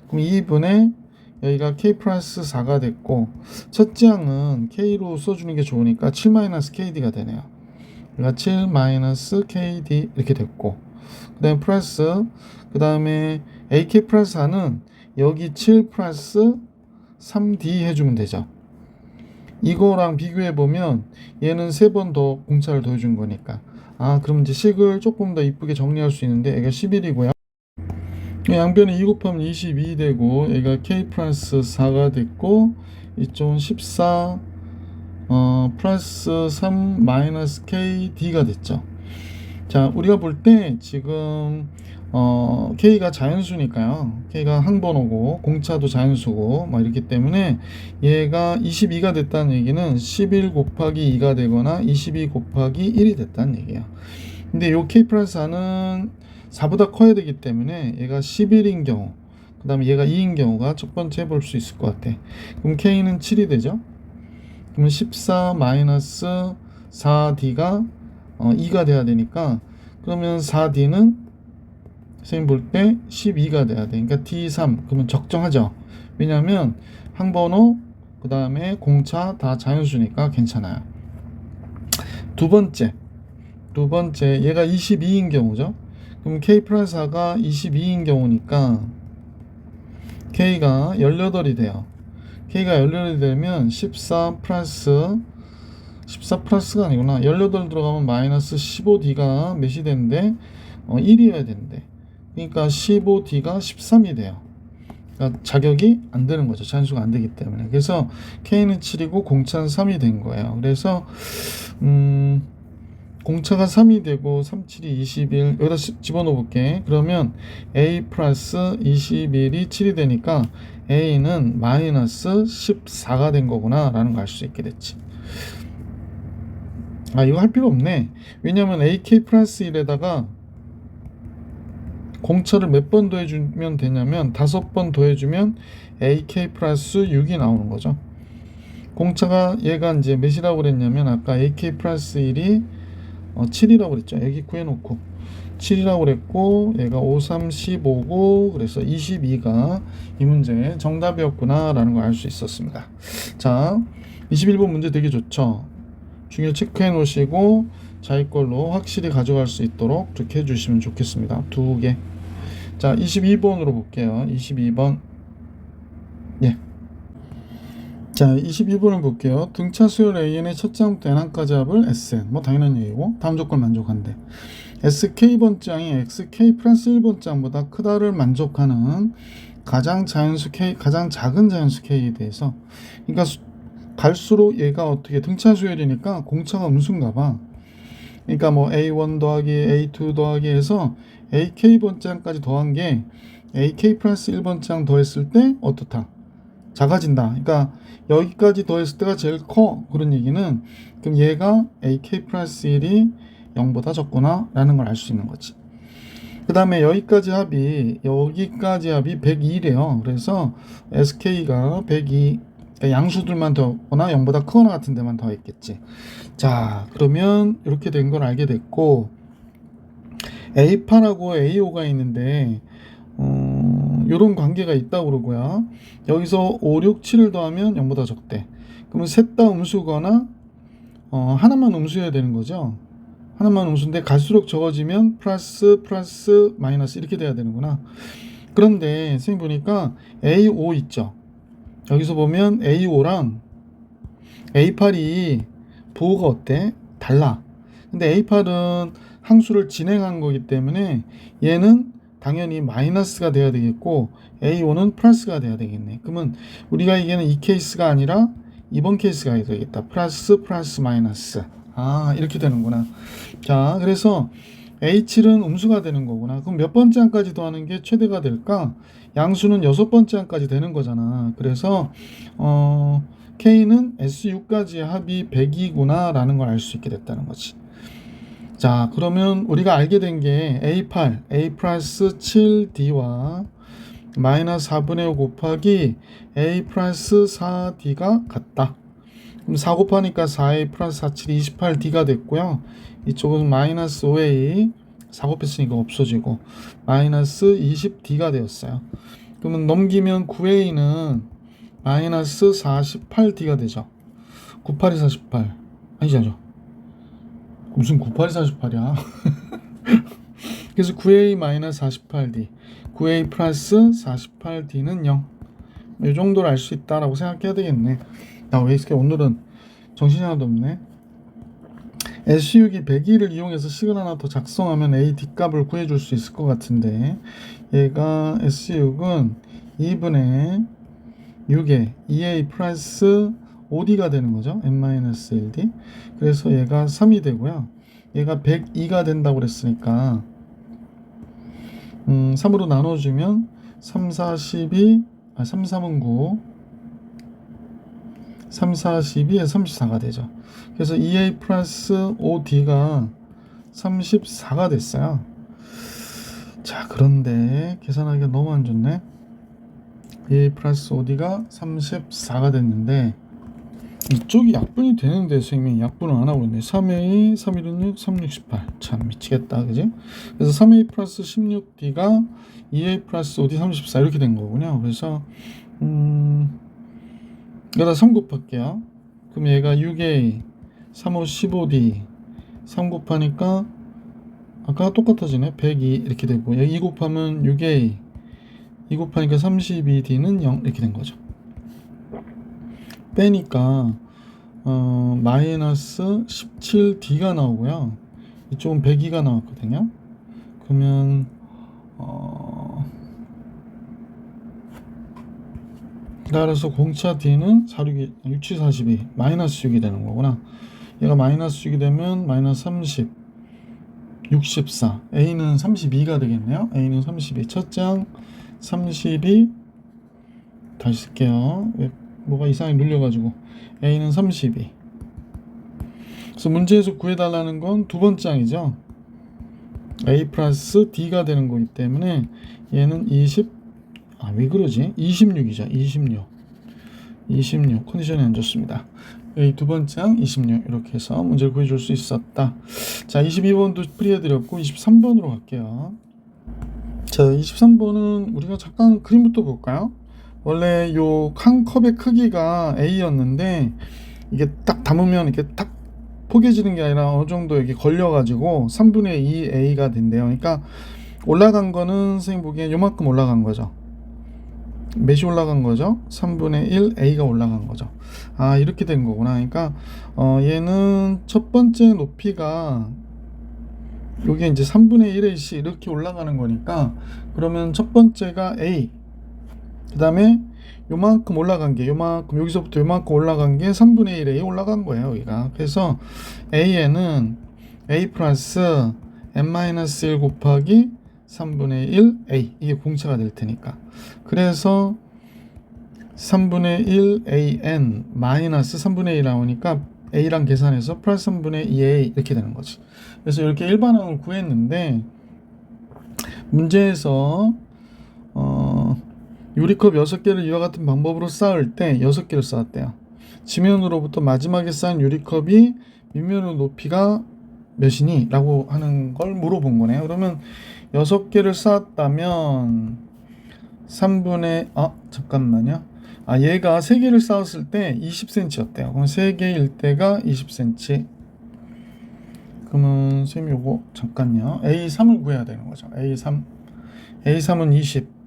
그럼 2분의 여기가 K 플러스 4가 됐고 첫째 항은 K로 써주는 게 좋으니까 7-KD가 되네요. 그러니까 7-KD 이렇게 됐고 그 다음에 플러스 그 다음에 AK 플러스 4는 여기 7 플러스 3D 해주면 되죠. 이거랑 비교해보면 얘는 3번 더 공차를 더해준 거니까 그럼 이제 식을 조금 더 이쁘게 정리할 수 있는데 얘가 11이고요. 양변에 2 곱하면 22 되고 얘가 k 플러스 4가 됐고 이쪽은 14 플러스 3 마이너스 k d가 됐죠. 자, 우리가 볼 때 지금 k가 자연수니까요. k가 항번호고 공차도 자연수고 뭐 이렇기 때문에 얘가 22가 됐다는 얘기는 11 곱하기 2가 되거나 22 곱하기 1이 됐다는 얘기예요. 근데 요 k 플러스 4는 4보다 커야 되기 때문에 얘가 11인 경우, 그 다음에 얘가 2인 경우가 첫 번째 볼 수 있을 것 같아. 그럼 k는 7이 되죠. 그러면 14 마이너스 4d가 2가 돼야 되니까, 그러면 4d는 선생님 볼 때 12가 돼야 돼. 그러니까 d3 그러면 적정하죠. 왜냐하면 항번호 그 다음에 공차 다 자연수니까 괜찮아요. 두 번째 얘가 22인 경우죠. 그럼 k 플러스 4가 22인 경우니까 k가 18이 돼요. k가 18이 되면 14 플러스가 아니구나. 18 들어가면 마이너스 15d가 몇이 되는데 1이어야 되는데, 그러니까 15d가 13이 돼요. 그러니까 자격이 안 되는 거죠. 자연수가 안 되기 때문에. 그래서 k는 7이고 공차는 3이 된 거예요. 그래서 공차가 3이 되고 3, 7이 21 여기다 집어넣어 볼게. 그러면 a 플러스 21이 7이 되니까 a는 마이너스 14가 된 거구나 라는 걸 알 수 있게 됐지. 아, 이거 할 필요 없네. 왜냐면 ak 플러스 1에다가 공차를 몇 번 더해주면 되냐면 5번 더해주면 ak 플러스 6이 나오는 거죠. 공차가 얘가 이제 몇이라고 그랬냐면 아까 ak 플러스 1이 7이라고 그랬죠. 여기 구해놓고 7이라고 그랬고 얘가 5, 3, 15고 그래서 22가 이 문제의 정답이었구나 라는 걸 알 수 있었습니다. 자, 21번 문제 되게 좋죠. 중요 체크해 놓으시고 자기 걸로 확실히 가져갈 수 있도록 그렇게 해주시면 좋겠습니다. 2개. 자, 22번으로 볼게요. 22번. 예. 자, 22번을 볼게요. 등차 수열 AN의 첫 장부터 n항까지 합을 SN. 뭐 당연한 얘기고 다음 조건 만족한대. SK번장이 XK 플러스 1번장보다 크다를 만족하는 가장 작은 자연수 K에 대해서, 그러니까 갈수록 얘가 어떻게 등차 수열이니까 공차가 음수인가 봐. 그러니까 뭐 A1 더하기 A2 더하기 해서 AK번장까지 더한 게 AK 플러스 1번장 더했을 때 어떻다? 작아진다. 그러니까 여기까지 더했을 때가 제일 커. 그런 얘기는 그럼 얘가 AK 플러스 1이 0보다 적구나 라는 걸 알 수 있는 거지. 그 다음에 여기까지 합이 102래요. 그래서 SK가 102, 그러니까 양수들만 더거나 0보다 크거나 같은 데만 더했겠지. 자, 그러면 이렇게 된 걸 알게 됐고, A8하고 A5가 있는데 요런 관계가 있다고 그러고요. 여기서 5, 6, 7을 더하면 0보다 적대. 그러면 셋 다 음수거나 하나만 음수여야 되는 거죠. 하나만 음수인데 갈수록 적어지면 플러스 마이너스 이렇게 돼야 되는구나. 그런데 선생님 보니까 A5 있죠. 여기서 보면 A5랑 A8이 부호가 어때? 달라. 근데 A8은 항수를 진행한 거기 때문에 얘는 당연히 마이너스가 돼야 되겠고 A5는 플러스가 돼야 되겠네. 그러면 우리가 얘기하는 이 케이스가 아니라 이번 케이스가 되겠다. 플러스 마이너스. 아, 이렇게 되는구나. 자, 그래서 A7은 음수가 되는 거구나. 그럼 몇 번째 항까지 더하는 게 최대가 될까? 양수는 6번째 항까지 되는 거잖아. 그래서 K는 S6까지 합이 100이구나 라는 걸 알 수 있게 됐다는 거지. 자, 그러면 우리가 알게 된 게 A8, A 플러스 7D와 마이너스 4분의 5 곱하기 A 플러스 4D가 같다. 그럼 4 곱하니까 4A 플러스 4, 7, 28D가 됐고요. 이쪽은 마이너스 5A, 4 곱했으니까 없어지고 마이너스 20D가 되었어요. 그러면 넘기면 9A는 마이너스 48D가 되죠. 98이 48. 아니죠. 무슨 98이 48이야. 그래서 9A 마이너스 48D, 9A 플러스 48D는 0. 이 정도를 알 수 있다라고 생각해야 되겠네. 나 왜 이렇게 오늘은 정신이 하나도 없네. SU기 102를 이용해서 식을 하나 더 작성하면 AD 값을 구해줄 수 있을 것 같은데 얘가 S6은 2분의 6에 2a 플러스 5d가 되는 거죠. n-1d. 그래서 얘가 3이 되고요. 얘가 102가 된다고 그랬으니까 3으로 나눠주면 3, 4, 12, 3, 3은 9, 3, 4, 12에 34가 되죠. 그래서 2a 플러스 5d가 34가 됐어요. 자, 그런데 계산하기가 너무 안 좋네. 2a 플러스 5d가 34가 됐는데 이쪽이 약분이 되는데 선생님이 약분을 안 하고 있네. 3a, 316, 368. 참 미치겠다, 그지? 그래서 3a 플러스 16d가 2a 플러스 5d 34 이렇게 된 거군요. 그래서 여기다 3 곱할게요. 그럼 얘가 6a, 3, 5, 15d 3 곱하니까 아까 똑같아지네. 102 이렇게 되고 여기 2 곱하면 6a, 2 곱하니까 32d는 0 이렇게 된 거죠. 빼니까 마이너스 17d가 나오고요. 이쪽은 102가 나왔거든요. 그러면 따라서 공차 d는 67, 42 마이너스 6이 되는 거구나. 얘가 마이너스 6이 되면 마이너스 30, 64 a는 32가 되겠네요. a는 32 첫장 32 다시 쓸게요. 뭐가 이상하게 눌려가지고 a는 32. 그래서 문제에서 구해달라는 건 두 번째 항이죠. a 플러스 d가 되는 거기 때문에 얘는 왜 그러지? 26이죠. 26 컨디션이 안 좋습니다. a 두 번째 항 26 이렇게 해서 문제를 구해줄 수 있었다. 자, 22번도 풀이해드렸고 23번으로 갈게요. 자, 23번은 우리가 잠깐 그림부터 볼까요? 원래 요 한 컵의 크기가 A였는데 이게 딱 담으면 이렇게 딱 포개지는 게 아니라 어느 정도 이렇게 걸려가지고 3분의 2 A가 된대요. 그러니까 올라간 거는 선생님 보기엔 요만큼 올라간 거죠. 몇이 올라간 거죠? 3분의 1 A가 올라간 거죠. 아, 이렇게 된 거구나. 그러니까 얘는 첫 번째 높이가 요게 이제 3분의 1AC 이렇게 올라가는 거니까 그러면 첫 번째가 A, 그 다음에 요만큼 올라간 게 여기서부터 요만큼 올라간 게 3분의 1A 올라간 거예요, 여기가. 그래서 A에는 A 플러스 n-1 곱하기 3분의 1A 이게 공차가 될 테니까. 그래서 3분의 1AN 마이너스 3분의 1 나오니까 A랑 계산해서 플러스 3분의 2A 이렇게 되는 거지. 그래서 이렇게 일반항을 구했는데 문제에서 유리컵 6개를 이와 같은 방법으로 쌓을 때 6개를 쌓았대요. 지면으로부터 마지막에 쌓은 유리컵이 밑면의 높이가 몇이니? 라고 하는 걸 물어본 거네요. 그러면 6개를 쌓았다면 3분의 잠깐만요. 얘가 3개를 쌓았을 때 20cm였대요. 그럼 3개일 때가 20cm. 그러면 선생님 요거 잠깐요. A3을 구해야 되는 거죠. A3은 20.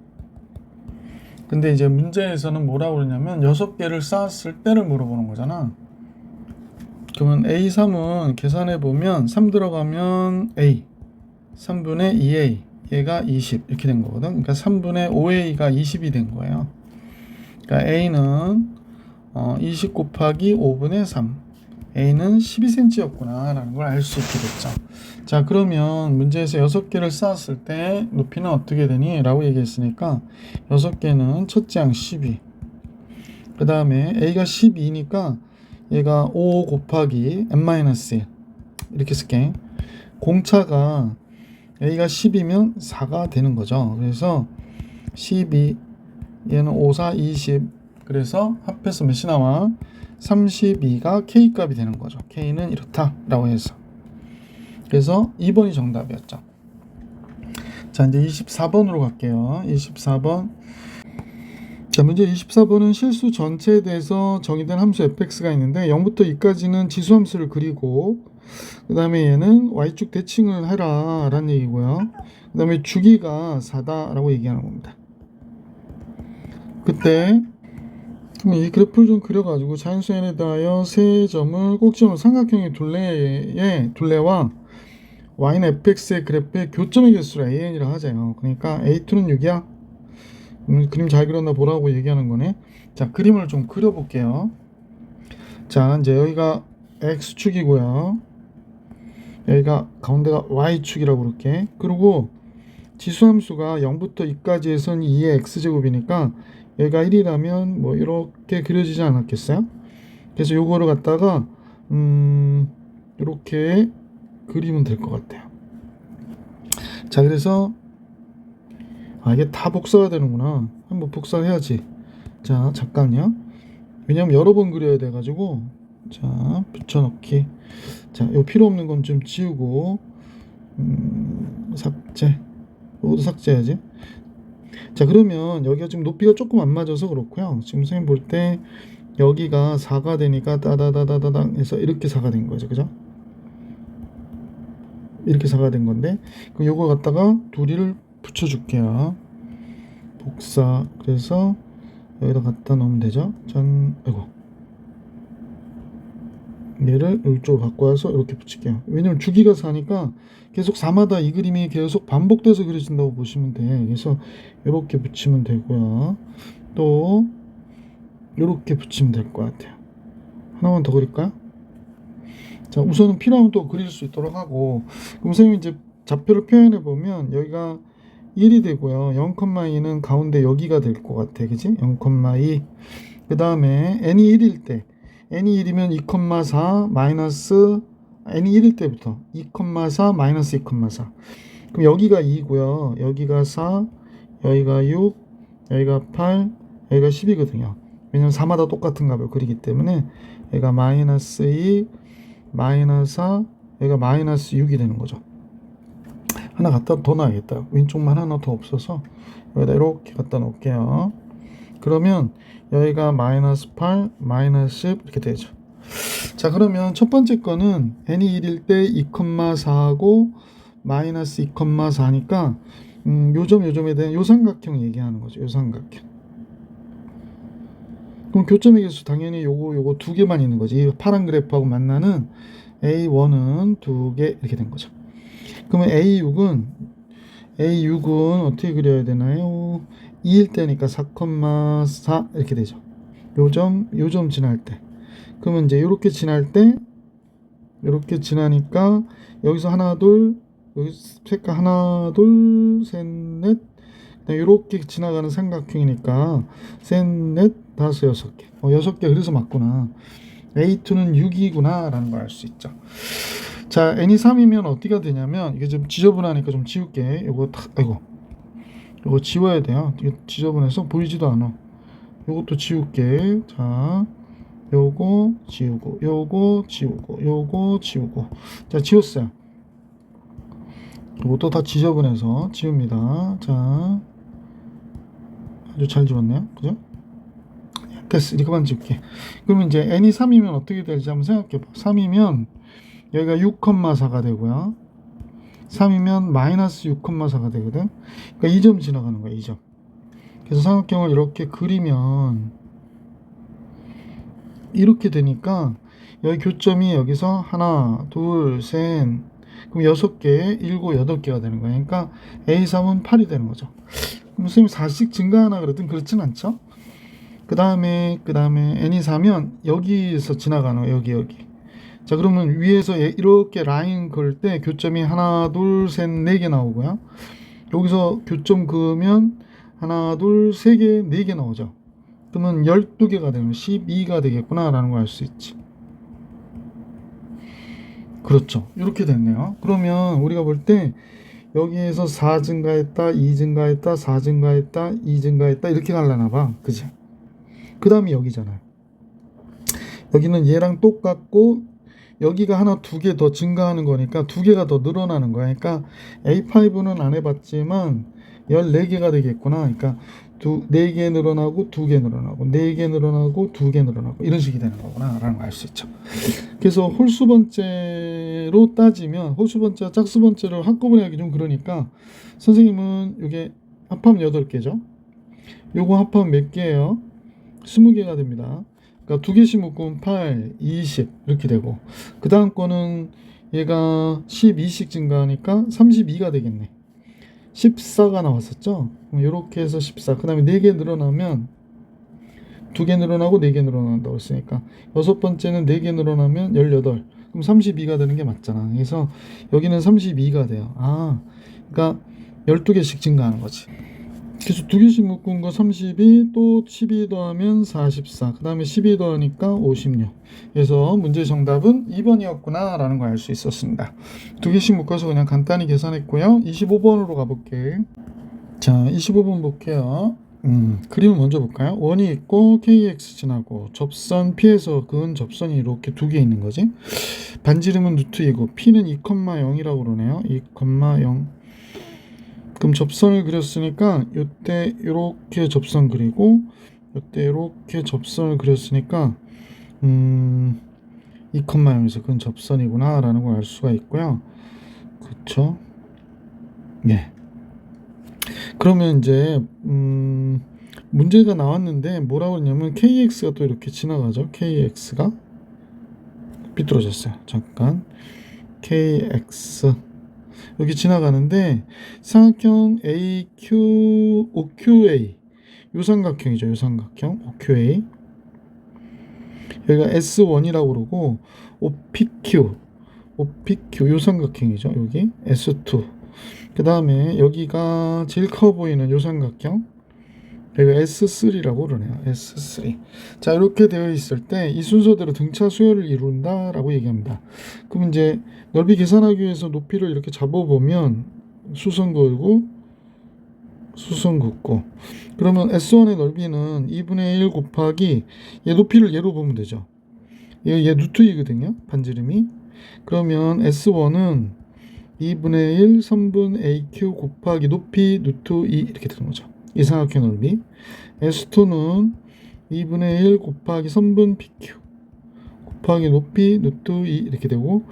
근데 이제 문제에서는 뭐라고 그러냐면 6개를 쌓았을 때를 물어보는 거잖아. 그러면 A3은 계산해 보면 3 들어가면 A 3분의 2A 얘가 20 이렇게 된 거거든. 그러니까 3분의 5A가 20이 된 거예요. 그러니까 A는 20 곱하기 5분의 3 A는 12cm였구나 라는 걸 알 수 있게 됐죠. 자, 그러면 문제에서 6개를 쌓았을 때 높이는 어떻게 되니? 라고 얘기했으니까 6개는 첫째 항 12, 그 다음에 A가 12니까 얘가 5 곱하기 n-1 이렇게 쓸게. 공차가 A가 10이면 4가 되는 거죠. 그래서 12 얘는 5, 4, 20 그래서 합해서 몇이 나와? 32가 K값이 되는 거죠. K는 이렇다 라고 해서. 그래서 2번이 정답이었죠. 자, 이제 24번으로 갈게요. 24번. 자, 문제 24번은 실수 전체에 대해서 정의된 함수 fx가 있는데 0부터 2까지는 지수함수를 그리고 그 다음에 얘는 y축 대칭을 해라 라는 얘기고요. 그 다음에 주기가 4다 라고 얘기하는 겁니다. 그때 이 그래프를 좀 그려가지고 자연수에 대하여 세 점을 꼭지점을 삼각형의 둘레와 y는 fx의 그래프의 교점의 개수를 an이라 하자요. 그러니까 a2는 6이야. 그림 잘 그렸나 보라고 얘기하는 거네. 자, 그림을 좀 그려볼게요. 자, 이제 여기가 x축이고요. 여기가 가운데가 y축이라고 그럴게. 그리고 지수함수가 0부터 2까지 해선 2의 x제곱이니까 여기가 1이라면 뭐 이렇게 그려지지 않았겠어요? 그래서 요거를 갖다가 이렇게 그리면 될 것 같아요. 자, 그래서 이게 다 복사가 되는구나. 한번 복사를 해야지. 자, 잠깐요. 왜냐면 여러 번 그려야 돼가지고. 자, 붙여넣기. 자, 요 필요 없는 건 좀 지우고 삭제. 이것도 삭제해야지. 자, 그러면 여기가 지금 높이가 조금 안 맞아서 그렇고요. 지금 선생님 볼 때 여기가 4가 되니까 따다다다다당 해서 이렇게 4가 된 거죠. 그죠? 이렇게 4가 된 건데, 그럼 요거 갖다가 둘이를 붙여줄게요. 복사. 그래서 여기다 갖다 놓으면 되죠. 아이고. 얘를 이쪽으로 갖고 와서 이렇게 붙일게요. 왜냐면 주기가 4니까 계속 4마다 이 그림이 계속 반복돼서 그려진다고 보시면 돼. 그래서 이렇게 붙이면 되고요. 또 이렇게 붙이면 될 것 같아요. 하나만 더 그릴까요? 자, 우선은 필요하면 또 그릴 수 있도록 하고, 그럼 선생님이 이제 좌표를 표현해 보면 여기가 1이 되고요. 0,2는 가운데 여기가 될 것 같아. 그지? 0,2. 그 다음에 n이 1일 때, n이 1이면 2,4 마이너스, n이 1일 때부터 2,4 마이너스 2,4. 그럼 여기가 2고요. 여기가 4, 여기가 6, 여기가 8, 여기가 10이거든요. 왜냐면 4마다 똑같은 값을 그리기 때문에 여기가 마이너스 2, 마이너스 4, 여기가 마이너스 6이 되는 거죠. 하나 갖다 더 놔야겠다. 왼쪽만 하나 더 없어서 여기다 이렇게 갖다 놓을게요. 그러면 여기가 마이너스 8, 마이너스 10 이렇게 되죠. 자, 그러면 첫 번째 거는 n이 1일 때 2,4하고 마이너스 2,4니까 요점에 대한 요삼각형 얘기하는 거죠. 요삼각형. 그럼 교점의 개수 당연히 요거 두 개만 있는 거지. 이 파란 그래프하고 만나는 A1은 두 개 이렇게 된 거죠. 그러면 A6은 어떻게 그려야 되나요? 2일 때니까 4,4 이렇게 되죠. 요점 지날 때. 그러면 이제 이렇게 지날 때 이렇게 지나니까 여기서 하나 둘 여기 색깔 하나 둘 셋 넷 이렇게 지나가는 삼각형이니까 셋 넷 다섯 여섯 개. 여섯 개 그래서 맞구나. A2는 6이구나 라는 걸 알 수 있죠. 자, n이 3이면 어디가 되냐면 이게 좀 지저분하니까 좀 지울게. 이거 지워야 돼요. 이게 지저분해서 보이지도 않아. 요것도 지울게. 자, 요거 지우고 요거 지우고 요거 지우고. 자, 지웠어요. 요것도 다 지저분해서 지웁니다. 자, 아주 잘 지웠네요. 그죠? 됐어. 이거만 지울게. 그러면 이제 n이 3이면 어떻게 될지 한번 생각해 봐. 3이면 여기가 6,4가 되고요. 3이면 마이너스 6,4가 되거든. 그러니까 2점 지나가는 거야. 2점. 그래서 삼각형을 이렇게 그리면 이렇게 되니까 여기 교점이 여기서 하나, 둘, 셋, 그럼 6개, 7, 8개가 되는 거야. 그러니까 A3은 8이 되는 거죠. 그럼 선생님 4씩 증가하나 그러든 그렇진 않죠. 그 다음에 n이 4면 여기서 지나가는 거야. 여기. 자, 그러면 위에서 이렇게 라인 그을 때 교점이 하나, 둘, 셋, 4개 나오고요. 여기서 교점 그으면 하나, 둘, 3개, 4개 나오죠. 그러면 12개가 되면 12가 되겠구나 라는 걸 알 수 있지. 그렇죠. 이렇게 됐네요. 그러면 우리가 볼 때 여기에서 4 증가했다, 2 증가했다, 4 증가했다, 2 증가했다 이렇게 가려나 봐. 그치? 그 다음이 여기잖아요. 여기는 얘랑 똑같고 여기가 하나, 2개 더 증가하는 거니까 2개가 더 늘어나는 거야. 그러니까 A5는 안 해봤지만 14개가 되겠구나. 그러니까 4개 늘어나고 2개 늘어나고 4개 늘어나고 2개 늘어나고 이런 식이 되는 거구나 라는 걸 알 수 있죠. 그래서 홀수 번째로 따지면 홀수 번째와 짝수 번째를 한꺼번에 하기 좀 그러니까 선생님은 이게 합하면 8개죠. 요거 합하면 몇 개예요? 20개가 됩니다. 그러니까 2개씩 묶으면 8, 20 이렇게 되고 그 다음 거는 얘가 12씩 증가하니까 32가 되겠네. 14가 나왔었죠. 이렇게 해서 14. 그 다음에 4개 늘어나면 2개 늘어나고 4개 늘어난다고 했으니까 여섯 번째는 4개 늘어나면 18. 그럼 32가 되는 게 맞잖아. 그래서 여기는 32가 돼요. 그러니까 12개씩 증가하는 거지. 그래서 2개씩 묶은 거 32, 또 12 더하면 44, 그 다음에 12 더하니까 56. 그래서 문제 정답은 2번이었구나 라는 걸 알 수 있었습니다. 2개씩 묶어서 그냥 간단히 계산했고요. 25번으로 가볼게. 자, 25번 볼게요. 그림을 먼저 볼까요? 원이 있고 KX 지나고 접선 P에서 그은 접선이 이렇게 2개 있는 거지. 반지름은 루트이고 P는 2,0이라고 그러네요. 2,0. 그럼 접선을 그렸으니까 이때 이렇게 접선 그리고 이때 이렇게 접선을 그렸으니까 2,0에서 그건 접선이구나 라는 걸 알 수가 있고요. 그쵸? 네. 그러면 이제 문제가 나왔는데 뭐라고 했냐면 KX가 또 이렇게 지나가죠. KX가 삐뚤어졌어요. 잠깐. KX 여기 지나가는데 삼각형 AQ, OQA 요 삼각형이죠. 요 삼각형 OQA 여기가 S1이라고 그러고 OPQ 요 삼각형이죠. 여기 S2 그 다음에 여기가 제일 커 보이는 요 삼각형 여기가 S3라고 그러네요. S3. 자, 이렇게 되어 있을 때 이 순서대로 등차 수열을 이룬다 라고 얘기합니다. 그럼 이제 넓이 계산하기 위해서 높이를 이렇게 잡아보면 수선 그을고 수선 긋고 그러면 S1의 넓이는 2분의 1 곱하기 얘 높이를 얘로 보면 되죠. 얘 루트이거든요. 반지름이. 그러면 S1은 2분의 1 3분 AQ 곱하기 높이 루트 2 이렇게 되는 거죠. 이 삼각형 넓이. S2는 2분의 1 곱하기 3분 PQ 곱하기 높이 루트 2 이렇게 되고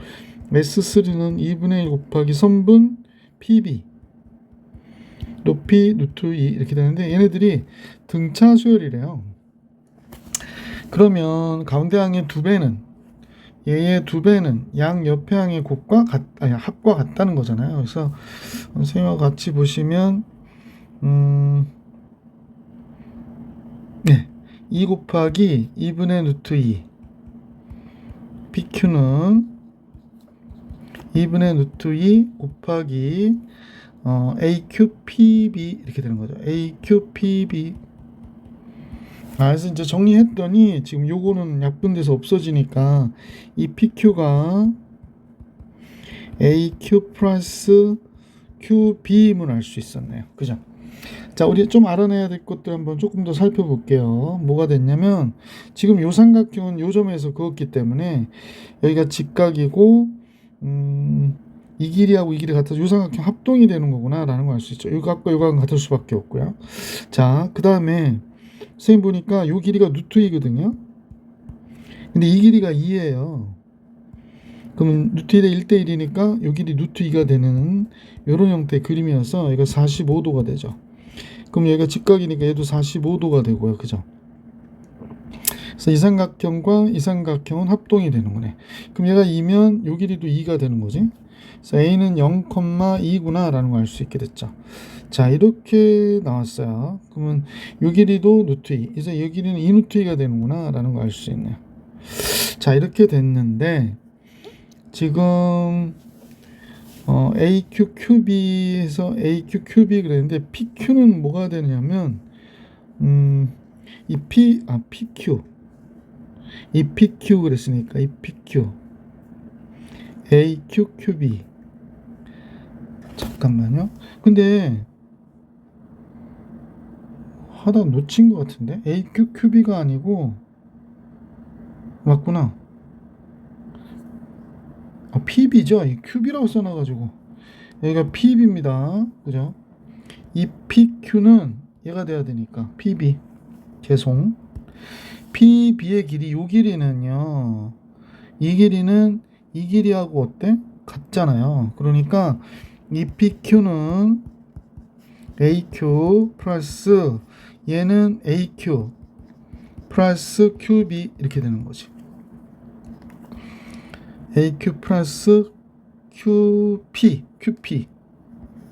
S3는 2분의 1 곱하기 3분 PB 높이 루트 2 이렇게 되는데 얘네들이 등차 수열이래요. 그러면 가운데 항의 2배는 얘의 2배는 양 옆에 항의 합과 같다는 거잖아요. 그래서 선생님과 같이 보시면 네, 2 곱하기 2분의 루트 2 PQ는 2분의 루트 2 곱하기 AQPB 이렇게 되는 거죠. AQPB. 그래서 이제 정리했더니 지금 요거는 약분돼서 없어지니까 이 PQ가 AQ 플러스 QB임을 알 수 있었네요. 그죠? 자, 우리 좀 알아내야 될 것들 한번 조금 더 살펴볼게요. 뭐가 됐냐면 지금 요 삼각형은 요 점에서 그었기 때문에 여기가 직각이고 이 길이하고 이 길이 같아서 요 삼각형 합동이 되는 거구나 라는 걸 알 수 있죠. 요각과 요각은 같을 수밖에 없고요. 자, 그 다음에 선생님 보니까 요 길이가 루트 2거든요. 근데 이 길이가 2예요. 그러면 루트 2대 1대 1이니까 요 길이 루트 2가 되는 요런 형태의 그림이어서 얘가 45도가 되죠. 그럼 얘가 직각이니까 얘도 45도가 되고요. 그죠? 그래서 이 삼각형과 이 삼각형은 합동이 되는 거네. 그럼 얘가 2면 요 길이도 2가 되는 거지. 그래서 A는 0,2구나 라는 걸 알 수 있게 됐죠. 자, 이렇게 나왔어요. 그러면 요 길이도 루트 2. 그래서 이 길이는 2 루트 2가 되는구나 라는 걸 알 수 있네요. 자, 이렇게 됐는데 지금 AQQB에서 AQQB 그랬는데 PQ는 뭐가 되냐면 PQ 이 PQ 그랬으니까 이 PQ AQQB 잠깐만요. 근데 하다 놓친 것 같은데 AQQB가 아니고 맞구나. PB죠. 이 QB라고 써놔가지고 여기가 PB입니다. 그죠? 이 PQ는 얘가 돼야 되니까 PB 죄송. PB의 길이 요 길이는요. 이 길이는 이 길이하고 어때? 같잖아요. 그러니까 이 PQ는 AQ 플러스 얘는 AQ 플러스 QB 이렇게 되는 거지. AQ 플러스 QP, QP,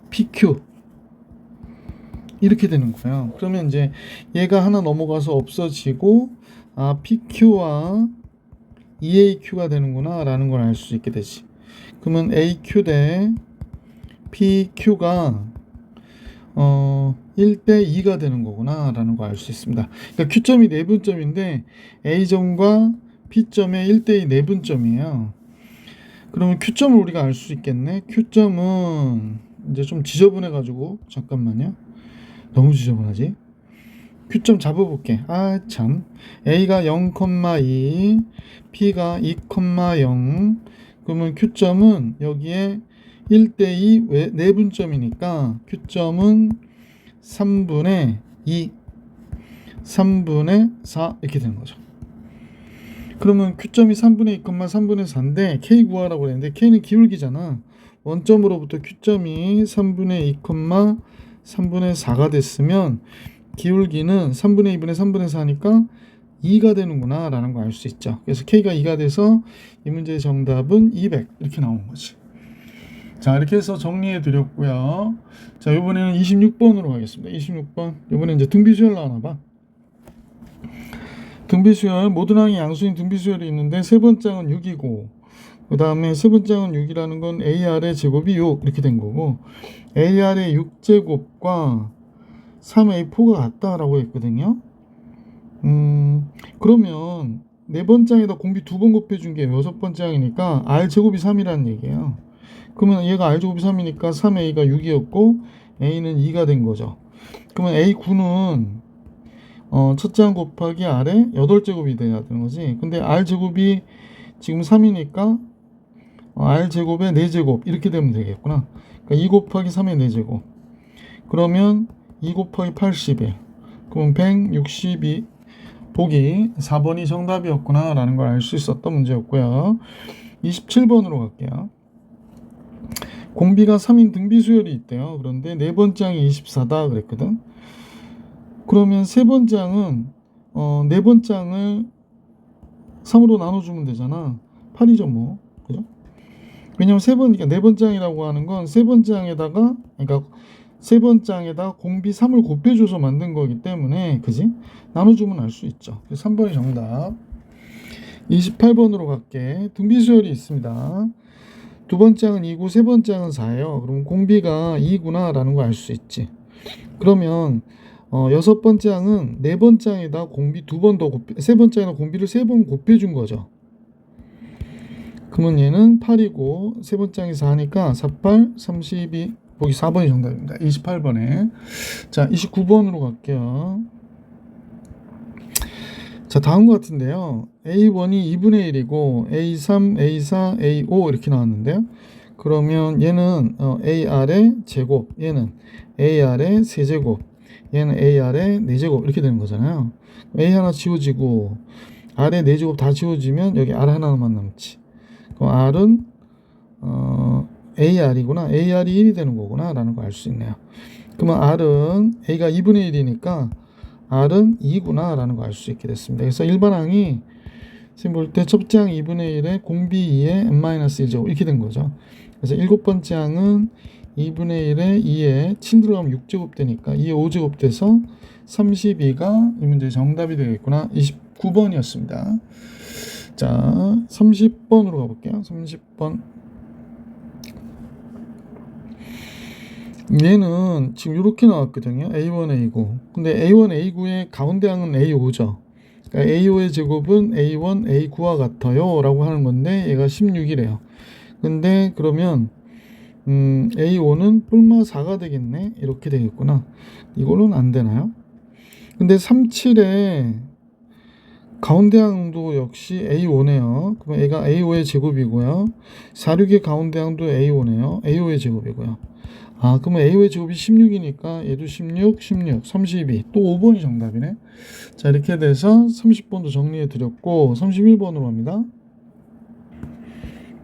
PQ 이렇게 되는 거예요. 그러면 이제 얘가 하나 넘어가서 없어지고 PQ와 EAQ가 되는구나 라는 걸 알 수 있게 되지. 그러면 AQ 대 PQ가 1대 2가 되는 거구나 라는 걸 알 수 있습니다. 그러니까 Q점이 내분점인데 A점과 P점의 1대 2 내분점이에요. 그러면 Q점을 우리가 알 수 있겠네. Q점은 이제 좀 지저분해 가지고 잠깐만요. 너무 지저분하지? Q점 잡아볼게. 참. A가 0,2, P가 2,0. 그러면 Q점은 여기에 1대2 내분점이니까 Q점은 3분의 2, 3분의 4 이렇게 되는 거죠. 그러면 Q점이 3분의 2, 3분의 4인데 K 구하라고 그랬는데 K는 기울기잖아. 원점으로부터 Q점이 3분의 2, 3분의 4가 됐으면 기울기는 3분의 2분의 3분의 4니까 2가 되는구나 라는 걸 알 수 있죠. 그래서 K가 2가 돼서 이 문제의 정답은 200 이렇게 나오는 거지. 자, 이렇게 해서 정리해 드렸고요. 자, 이번에는 26번으로 가겠습니다. 26번. 이번에 이제 등비수열 나오나 봐. 등비수열, 모든 항이 양수인 등비수열이 있는데 세 번째 항은 6이고 그 다음에 세 번째 항은 6이라는 건 AR의 제곱이 6 이렇게 된 거고 AR의 6제곱과 3A4가 같다라고 했거든요. 그러면 네 번째 항에다 공비 2번 곱해준 게 여섯 번째 항이니까 R제곱이 3이라는 얘기예요. 그러면 얘가 R제곱이 3이니까 3A가 6이었고 A는 2가 된 거죠. 그러면 A9는 첫째 항 곱하기 R의 8제곱이 돼야 되는 거지. 근데 R제곱이 지금 3이니까 R제곱의 4제곱 이렇게 되면 되겠구나. 그러니까 2 곱하기 3의 4제곱. 그러면 2 곱하기 81. 그럼 162. 보기 4번이 정답이었구나 라는 걸 알 수 있었던 문제였고요. 27번으로 갈게요. 공비가 3인 등비수열이 있대요. 그런데 네 번째 항이 24다 그랬거든. 그러면 세 번째 항은 네 번째 항을 3으로 나눠주면 되잖아. 8이죠 뭐. 그죠? 왜냐면 그러니까 네 번째 항이라고 하는 건 세 번째 항에다가 그러니까 세 번째 항에다 공비 3을 곱해줘서 만든 거기 때문에 그지? 나눠주면 알 수 있죠. 3번이 정답. 28번으로 갈게. 등비수열이 있습니다. 두 번째 항은 2고 세 번째 항은 4예요. 그럼 공비가 2구나 라는 걸 알 수 있지. 그러면 여섯 번째 항은 네 번째 항에다 공비 2번 더 세 번째 항에다 공비를 3번 곱해준 거죠. 그러면 얘는 8이고 세 번째 항이 4니까 4, 8, 32 보기 4번이 정답입니다. 28번에. 자, 29번으로 갈게요. 자, 다음과 같은데요. A1이 2분의 1이고 A3, A4, A5 이렇게 나왔는데요. 그러면 얘는 AR의 제곱, 얘는 AR의 세제곱, 얘는 AR의 4제곱 이렇게 되는 거잖아요. A 하나 지워지고 R의 4제곱 다 지워지면 여기 R 하나만 남지. 그럼 R은 AR이구나. AR이 1이 되는 거구나 라는 걸 알 수 있네요. 그러면 R은 A가 2분의 1이니까 R은 2구나 라는 걸 알 수 있게 됐습니다. 그래서 일반항이 지금 볼 때 첫째 항 2분의 1에 공비 2에 n-1제곱 이렇게 된 거죠. 그래서 일곱 번째 항은 2분의 1에 2에 7 들어가면 6제곱 되니까 2에 5제곱 돼서 32가 이 문제의 정답이 되겠구나. 29번이었습니다. 자, 30번으로 가볼게요. 30번. 얘는 지금 이렇게 나왔거든요. A1, A9. 근데 A1, A9의 가운데 항은 A5죠. 그러니까 A5의 제곱은 A1, A9와 같아요 라고 하는 건데 얘가 16이래요. 근데 그러면 A5는 뿔마 4가 되겠네. 이렇게 되겠구나. 이걸로는 안 되나요? 근데 37에 가운데 항도 역시 A5네요. 그럼 얘가 A5의 제곱이고요. 46의 가운데 항도 A5네요. A5의 제곱이고요. 그러면 A5의 제곱이 16이니까 얘도 16, 16, 32. 또 5번이 정답이네. 자, 이렇게 돼서 30번도 정리해 드렸고 31번으로 갑니다.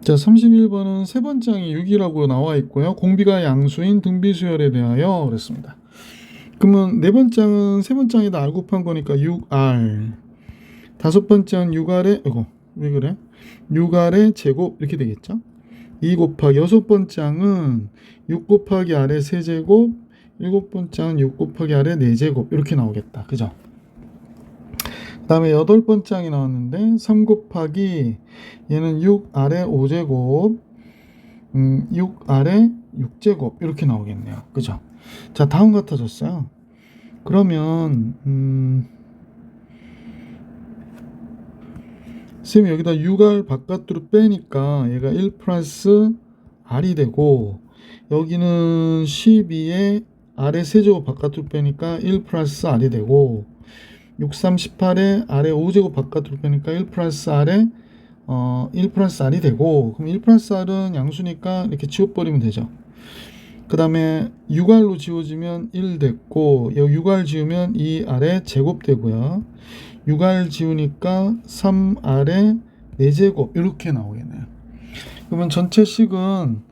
자, 31번은 세 번째 항이 6이라고 나와 있고요. 공비가 양수인 등비수열에 대하여 그랬습니다. 그러면 네 번째 항은 세 번째 항에다 R 곱한 거니까 6R. 다섯 번째 항은 6R의 왜 그래? 6R의 제곱 이렇게 되겠죠. 2 곱하기 여섯 번째 항은 6 곱하기 아래 세제곱, 일곱 번째 항은 6 곱하기 아래 4제곱 이렇게 나오겠다. 그죠? 그 다음에 여덟 번째 항이 나왔는데 3 곱하기 얘는 6 아래 5제곱, 6 아래 6제곱 이렇게 나오겠네요. 그죠? 자, 다음 같아졌어요. 그러면 쌤이 여기다 6R 바깥으로 빼니까 얘가 1 플러스 R이 되고, 여기는 12에 아래 세제곱 바깥으로 빼니까 1 플러스 R이 되고, 6, 3, 18에 아래 5제곱 바깥으로 빼니까 1 플러스 R에 1 플러스 R이 되고, 그럼 1 플러스 R은 양수니까 이렇게 지워버리면 되죠. 그 다음에 6R로 지워지면 1 됐고, 여기 6R 지우면 2R에 제곱 되고요. 6R 지우니까 3R에 4제곱 이렇게 나오겠네요. 그러면 전체식은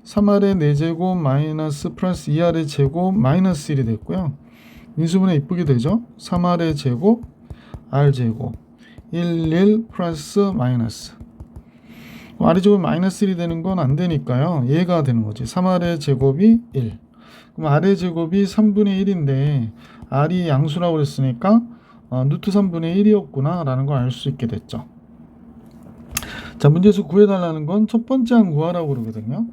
3R에 4제곱 마이너스 플러스 2R의 제곱 마이너스 1이 됐고요. 인수분해 이쁘게 되죠. 3R의 제곱 R제곱 1 플러스 마이너스, R제곱이 마이너스 1이 되는 건 안 되니까요. 얘가 되는 거지. 3R의 제곱이 1. 그럼 R의 제곱이 3분의 1인데 R이 양수라고 그랬으니까 루트 3분의 1이었구나 라는 걸 알 수 있게 됐죠. 자, 문제에서 구해달라는 건 첫 번째 항 구하라고 그러거든요.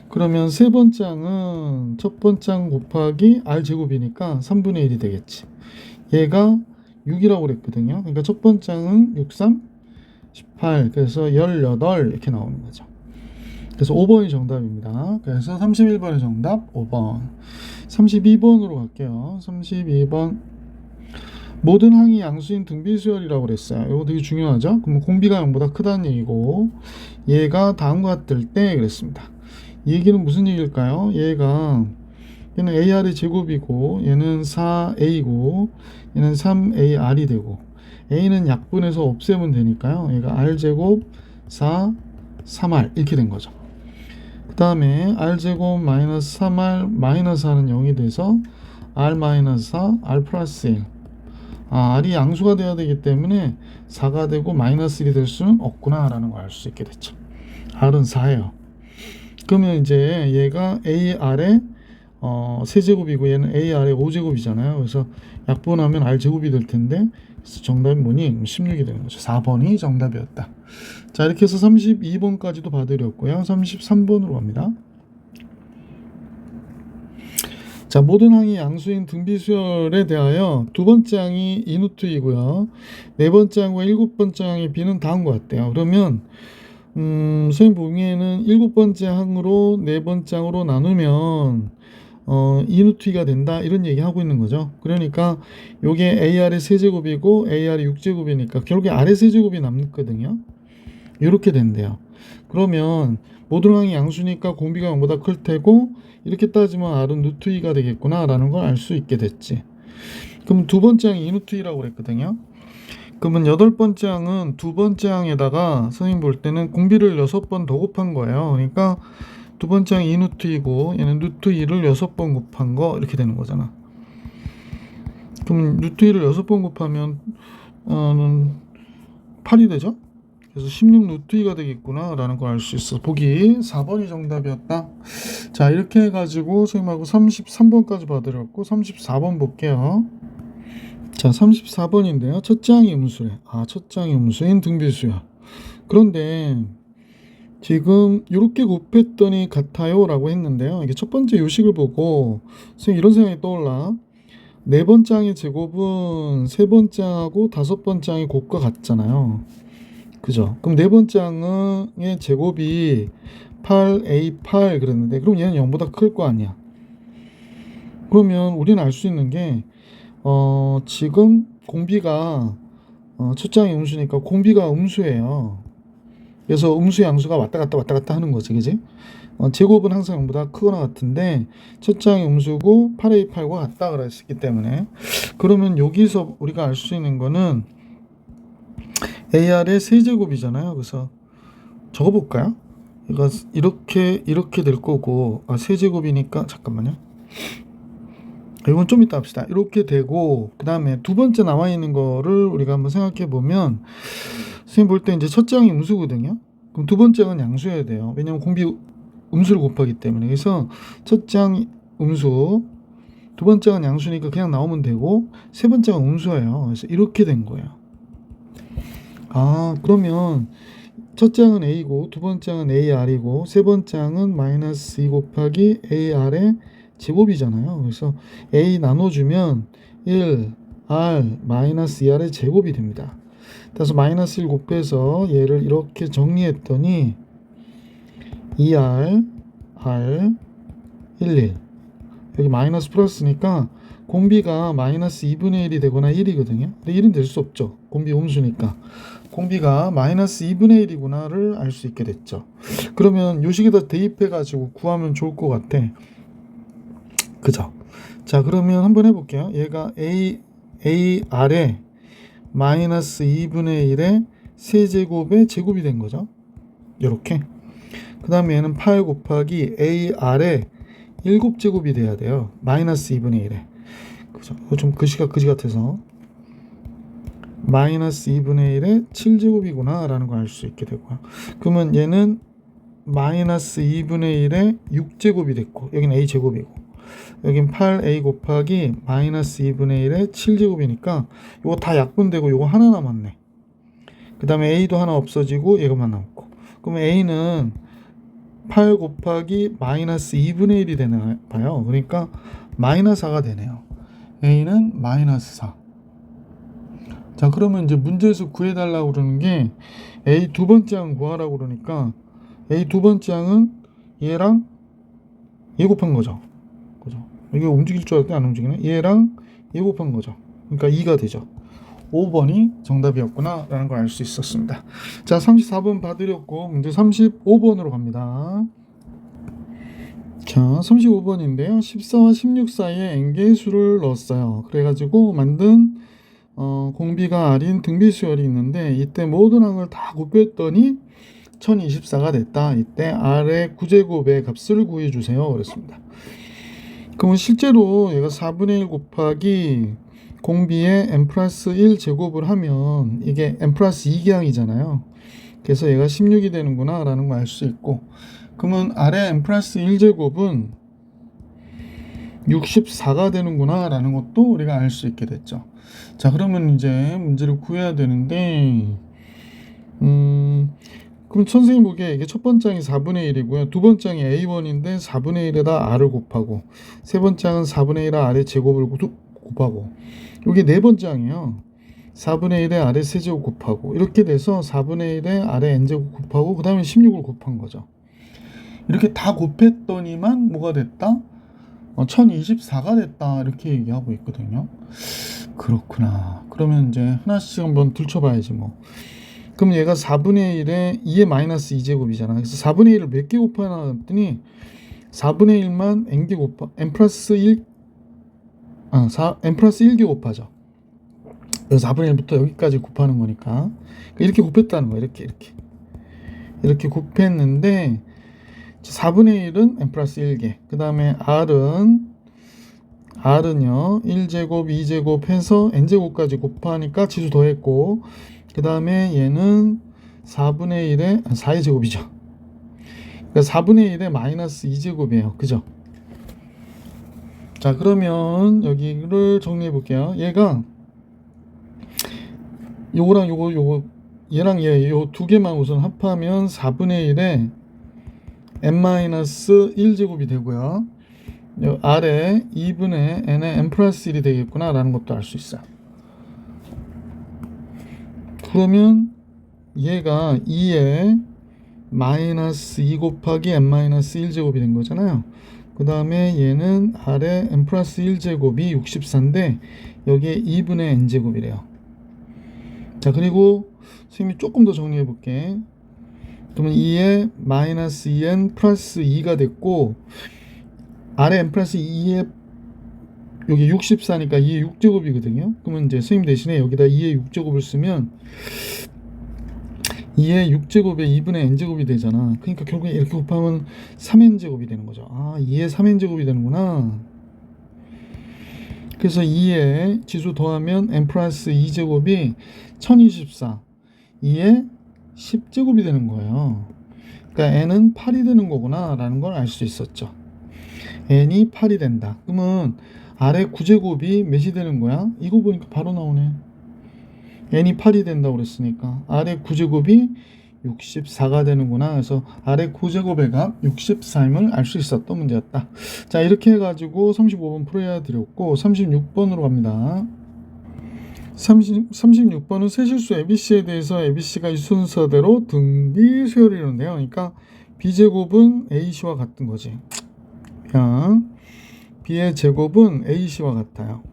그러면 세 번째 항은 첫 번째 항 곱하기 R제곱이니까 3분의 1이 되겠지. 얘가 6이라고 그랬거든요. 그러니까 첫 번째 항은 6, 3, 18, 그래서 18 이렇게 나오는 거죠. 그래서 5번이 정답입니다. 그래서 31번의 정답 5번. 32번으로 갈게요. 32번. 모든 항이 양수인 등비수열이라고 그랬어요. 이거 되게 중요하죠. 그럼 공비가 0보다 크다는 얘기고, 얘가 다음과 같을 때 그랬습니다. 이 얘기는 무슨 얘기일까요? 얘는 AR의 제곱이고, 얘는 4A고, 얘는 3AR이 되고, A는 약분해서 없애면 되니까요. 얘가 R제곱 4, 3R 이렇게 된 거죠. 그 다음에 R제곱 마이너스 3R 마이너스 R은 0이 돼서 R 마이너스 4, R 플러스 1. R이 양수가 돼야 되기 때문에 4가 되고 마이너스 1이 될 수는 없구나 라는 걸 알 수 있게 됐죠. R은 4예요. 그러면 이제 얘가 AR의 세제곱이고 얘는 AR의 5제곱이잖아요. 그래서 약분하면 R제곱이 될 텐데, 그래서 정답이 뭐니? 16이 되는 거죠. 4번이 정답이었다. 자, 이렇게 해서 32번까지도 봐드렸고요. 33번으로 갑니다. 자, 모든 항이 양수인 등비수열에 대하여 두 번째 항이 이누트이고요. 네 번째 항과 일곱 번째 항의 비는 다음과 같대요. 그러면 선생님 보기에는 일곱 번째 항으로 네 번째 항으로 나누면 이누트이가 된다 이런 얘기 하고 있는 거죠. 그러니까 요게 AR의 세제곱이고 AR의 6제곱이니까 결국에 R의 세제곱이 남거든요. 이렇게 된대요. 그러면 모든 항이 양수니까 공비가 0보다 클 테고, 이렇게 따지면 R은 루트 2가 되겠구나 라는 걸 알 수 있게 됐지. 그럼 두 번째 항이 이누트 2라고 그랬거든요. 그러면 여덟 번째 항은 두 번째 항에다가 선생님 볼 때는 공비를 6번 더 곱한 거예요. 그러니까 두 번째 항이 이누트 2고 얘는 루트 2를 6번 곱한 거 이렇게 되는 거잖아. 그럼 루트 2를 6번 곱하면 8이 되죠? 그래서 16 루트 2가 되겠구나 라는 걸 알 수 있어. 보기 4번이 정답이었다. 자, 이렇게 해가지고 선생님하고 33번까지 봐드렸고 34번 볼게요. 자, 34번인데요. 첫째 항이 음수래. 첫째 항이 음수인 등비수야. 그런데 지금 이렇게 곱했더니 같아요 라고 했는데요. 이게 첫 번째 요식을 보고 선생님 이런 생각이 떠올라. 네 번째 항의 제곱은 세 번째 항하고 다섯 번째 항의 곱과 같잖아요. 그죠? 그럼 네 번째 항의 제곱이 8A8 그랬는데, 그럼 얘는 0보다 클 거 아니야. 그러면 우리는 알 수 있는 게 지금 공비가 첫째 항이 음수니까 공비가 음수예요. 그래서 음수 양수가 왔다 갔다 하는 거지, 그지? 제곱은 항상 0보다 크거나 같은데 첫째 항이 음수고 8A8과 같다 그랬기 때문에, 그러면 여기서 우리가 알 수 있는 거는 AR의 세제곱이잖아요. 그래서 적어볼까요? 이거 이렇게 될 거고, 세제곱이니까 잠깐만요. 이건 좀 이따 합시다. 이렇게 되고, 그 다음에 두 번째 남아 있는 거를 우리가 한번 생각해 보면, 선생님 볼 때 이제 첫째 항이 음수거든요. 그럼 두 번째 항은 양수여야 돼요. 왜냐면 공비 음수를 곱하기 때문에. 그래서 첫째 항 음수, 두 번째 항은 양수니까 그냥 나오면 되고, 세 번째 항은 음수예요. 그래서 이렇게 된 거예요. 아, 그러면 첫째 항은 a고, 두 번째 항은 ar이고, 세 번째 항은 마이너스 2 곱하기 ar의 제곱이잖아요. 그래서 a 나눠주면 1 r 마이너스 2r의 제곱이 됩니다. 그래서 마이너스 1 곱해서 얘를 이렇게 정리했더니 2r, r, 1 여기 마이너스 플러스니까 공비가 마이너스 2분의 1이 되거나 1이거든요. 근데 1은 될 수 없죠. 공비 음수니까. 공비가 마이너스 2분의 1이구나를 알 수 있게 됐죠. 그러면 요식에다 대입해가지고 구하면 좋을 것 같아. 그죠? 자, 그러면 한번 해볼게요. 얘가 ar에 마이너스 2분의 1의 세제곱의 제곱이 된 거죠. 요렇게. 그 다음에 얘는 8 곱하기 ar의 7제곱이 돼야 돼요. 마이너스 2분의 1에. 그죠? 좀 글씨가 그지 같아서. 마이너스 2분의 1의 7제곱이구나 라는 걸 알 수 있게 되고요. 그러면 얘는 마이너스 2분의 1의 6제곱이 됐고, 여기는 a제곱이고, 여긴 8a 곱하기 마이너스 2분의 1의 7제곱이니까 이거 다 약분되고 이거 하나 남았네. 그 다음에 a도 하나 없어지고 얘가만 남고, 그러면 a는 8 곱하기 마이너스 2분의 1이 되나 봐요. 그러니까 마이너스 4가 되네요. a는 마이너스 4. 자, 그러면 이제 문제에서 구해달라고 그러는 게 a 두 번째 항 구하라고 그러니까 a 두 번째 항은 얘랑 얘 곱한 거죠. 그죠? 이게 움직일 줄 알았더니 안 움직이네. 얘랑 얘 곱한 거죠. 그러니까 2가 되죠. 5번이 정답이었구나 라는 걸 알 수 있었습니다. 자, 34번 봐드렸고 문제 35번으로 갑니다. 자, 35번인데요. 14와 16 사이에 n개의 수를 넣었어요. 그래가지고 만든 공비가 r인 등비수열이 있는데 이때 모든 항을 다 곱했더니 1024가 됐다. 이때 r의 9제곱의 값을 구해주세요. 그랬습니다. 그러면 실제로 얘가 4분의 1 곱하기 공비의 n 플러스 1 제곱을 하면 이게 n 플러스 2기항이잖아요. 그래서 얘가 16이 되는구나 라는 걸 알 수 있고, 그러면 r의 n 플러스 1제곱은 64가 되는구나 라는 것도 우리가 알 수 있게 됐죠. 자, 그러면 이제 문제를 구해야 되는데 그럼 선생님 보기에 이게 첫 번째 항이 4분의 1이고요. 두 번째 항이 a1인데 4분의 1에다 r을 곱하고, 세 번째 항은 4분의 1에 r의 제곱을 곱하고, 이게 네 번째 항이에요. 4분의 1에 r의 세제곱 곱하고, 이렇게 돼서 4분의 1에 r의 n제곱 곱하고 그 다음에 16을 곱한 거죠. 이렇게 다 곱했더니만 뭐가 됐다? 1024가 됐다 이렇게 얘기하고 있거든요. 그렇구나. 그러면 이제 하나씩 한번 들춰봐야지 뭐. 그럼 얘가 4분의 1에 2의 마이너스 2제곱이잖아. 그래서 4분의 1을 몇 개 곱하나 했더니 4분의 1만 n개 곱하 n 플러스 1 n 플러스 1개 곱하죠. 그래서 4분의 1부터 여기까지 곱하는 거니까 이렇게 곱했다는 거야. 이렇게 곱했는데 4분의 1은 n 플러스 1개, 그 다음에 r은요 1제곱 2제곱 해서 n제곱까지 곱하니까 지수 더했고, 그 다음에 얘는 4분의 1에 4의 제곱이죠. 그러니까 4분의 1에 마이너스 2제곱이에요. 그죠? 자, 그러면 여기를 정리해 볼게요. 얘가 요거랑 요거 얘랑 얘 요 두 개만 우선 합하면 4분의 1에 n-1제곱이 되고요. 아래 2분의 n의 n 플러스 1이 되겠구나 라는 것도 알 수 있어요. 그러면 얘가 2에 마이너스 2 곱하기 n-1제곱이 된 거잖아요. 그 다음에 얘는 아래 n 플러스 1제곱이 64인데 여기에 2분의 n제곱이래요. 자, 그리고 선생님이 조금 더 정리해 볼게. 그러면 2에 마이너스 2n 플러스 2가 됐고, 아래 n 플러스 2에 여기 64니까 2의 6제곱이거든요. 그러면 이제 선생님 대신에 여기다 2의 6제곱을 쓰면 2의 6제곱에 2분의 n제곱이 되잖아. 그러니까 결국에 이렇게 곱하면 3n제곱이 되는 거죠. 아, 2의 3n제곱이 되는구나. 그래서 2에 지수 더하면 n 플러스 2제곱이 1024, 2에 10제곱이 되는 거예요. 그러니까 n은 8이 되는 거구나 라는 걸 알 수 있었죠. n이 8이 된다. 그러면 아래 9제곱이 몇이 되는 거야? 이거 보니까 바로 나오네. n이 8이 된다고 그랬으니까 아래 9제곱이 64가 되는구나. 그래서 아래 9제곱의 값 64임을 알 수 있었던 문제였다. 자, 이렇게 해가지고 35번 풀어야 드렸고 36번으로 갑니다. 36번은 세실수 ABC에 대해서 ABC가 이 순서대로 등비 수열이는데요. 그러니까 B제곱은 AC와 같은 거지. 그냥 B의 제곱은 AC와 같아요.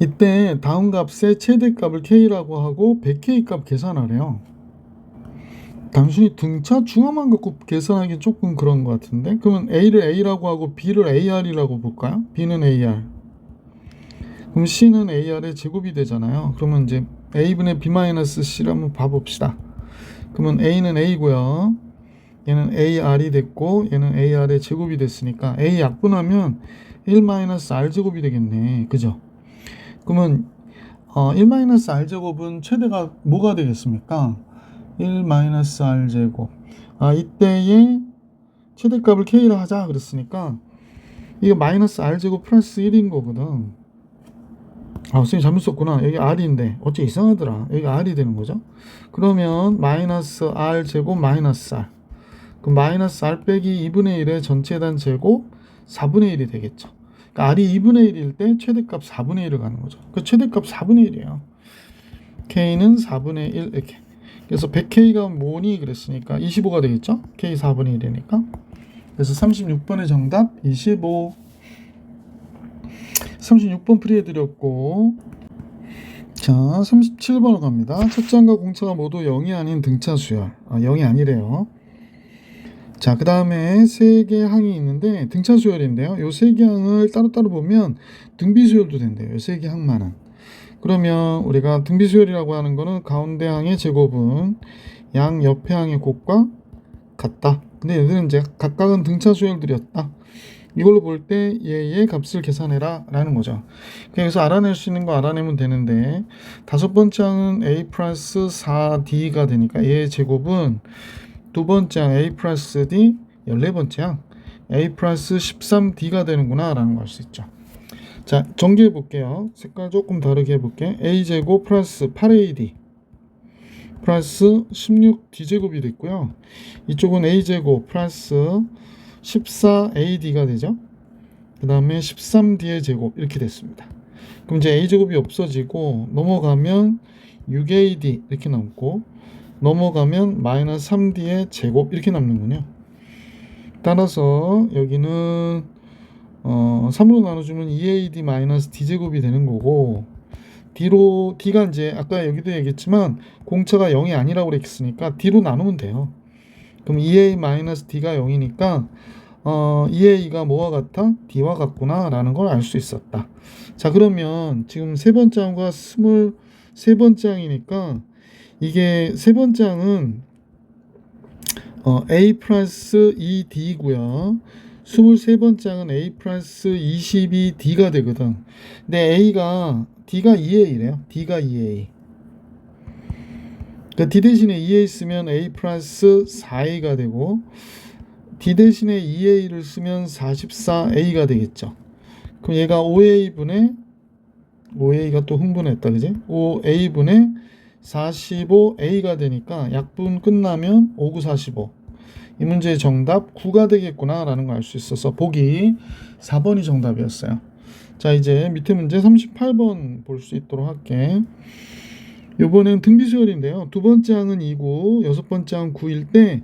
이때 다음 값의 최대값을 K라고 하고 100K 값 계산하래요. 단순히 등차 중함만 갖고 계산하기 조금 그런 것 같은데, 그러면 A를 A라고 하고 B를 AR이라고 볼까요? B는 AR, 그럼 C는 AR의 제곱이 되잖아요. 그러면 이제 A분의 B-C를 한번 봐봅시다. 그러면 A는 A고요, 얘는 AR이 됐고 얘는 AR의 제곱이 됐으니까 A 약분하면 1-R 제곱이 되겠네. 그죠? 그러면 1-R 제곱은 최대가 뭐가 되겠습니까? 1-R 제곱. 이때의 최대값을 K라 하자 그랬으니까 이거 -R 제곱 플러스 1인 거거든. 선생님 잘못 썼구나. 여기 R인데 어째 이상하더라. 여기 R이 되는 거죠. 그러면 -R 제곱 -R, 그럼 -R 빼기 2분의 1의 전체단 제곱 4분의 1이 되겠죠. 그러니까 R이 2분의 1일 때 최대값 4분의 1을 가는 거죠. 그 최대값 4분의 1이에요. K는 4분의 1 이렇게. 그래서 100K가 뭐니 그랬으니까 25가 되겠죠. K 4분의 1이니까. 그래서 36번의 정답 25. 36번 풀이해드렸고, 자 37번으로 갑니다. 첫장과 공차가 모두 0이 아닌 등차 수열. 0이 아니래요. 자, 그 다음에 세 개 항이 있는데 등차 수열인데요. 요 세 개 항을 따로따로 보면 등비 수열도 된대요. 요 세 개 항만은. 그러면 우리가 등비 수열이라고 하는 거는 가운데 항의 제곱은 양 옆에 항의 곱과 같다. 근데 얘들은 이제 각각은 등차 수열들이었다. 이걸로 볼 때 얘의 값을 계산해라 라는 거죠. 그래서 알아낼 수 있는 거 알아내면 되는데, 다섯 번째 항은 A 플러스 4D가 되니까 얘의 제곱은 두 번째 항 A 플러스 D, 14번째 항 A 플러스 13D가 되는구나 라는 걸 알 수 있죠. 자, 정리해 볼게요. 색깔 조금 다르게 해볼게. A제곱 플러스 8AD 플러스 16D제곱이 됐고요. 이쪽은 A제곱 플러스 14AD가 되죠. 그 다음에 13D의 제곱 이렇게 됐습니다. 그럼 이제 A제곱이 없어지고 넘어가면 6AD 이렇게 남고, 넘어가면 마이너스 3D의 제곱 이렇게 남는군요. 따라서 여기는 3으로 나눠주면 2AD 마이너스 D제곱이 되는 거고, D가 이제 아까 여기도 얘기했지만 공차가 0이 아니라고 그랬으니까 D로 나누면 돼요. 그럼 2A 마이너스 D가 0이니까 2A가 뭐와 같아? D와 같구나 라는 걸 알 수 있었다. 자, 그러면 지금 세 번째 항과 23번째 항이니까 이게 세 번째 항은 A 플러스 2D고요. 23번째 항은 A 플러스 22D가 되거든. 근데 D가 2A래요. D가 2A. 그러니까 D 대신에 2A 쓰면 A 플러스 4A가 되고, D 대신에 2A를 쓰면 44A가 되겠죠. 그럼 얘가 5A가 또 흥분했다, 그지? 5A분의 45A가 되니까 약분 끝나면 5, 9, 45. 이 문제의 정답 9가 되겠구나 라는 걸 알 수 있어서 보기 4번이 정답이었어요. 자, 이제 밑에 문제 38번 볼 수 있도록 할게. 이번엔 등비수열인데요. 두 번째 항은 2고 여섯 번째 항 9일 때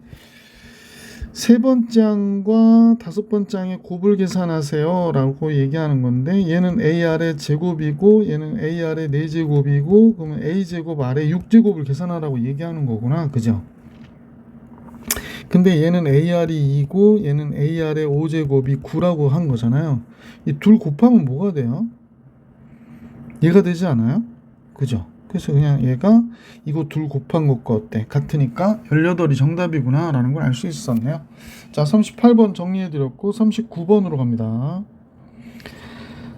세 번째 항과 다섯 번째 항의 곱을 계산하세요 라고 얘기하는 건데, 얘는 AR의 제곱이고 얘는 AR의 4제곱이고, 그러면 A제곱 아래 6제곱을 계산하라고 얘기하는 거구나. 그죠? 근데 얘는 AR이 2고 얘는 AR의 5제곱이 9라고 한 거잖아요. 이 둘 곱하면 뭐가 돼요? 얘가 되지 않아요? 그죠? 그래서 그냥 얘가 이거 둘 곱한 것과 어때? 같으니까 18이 정답이구나 라는 걸 알 수 있었네요. 자, 38번 정리해 드렸고 39번으로 갑니다.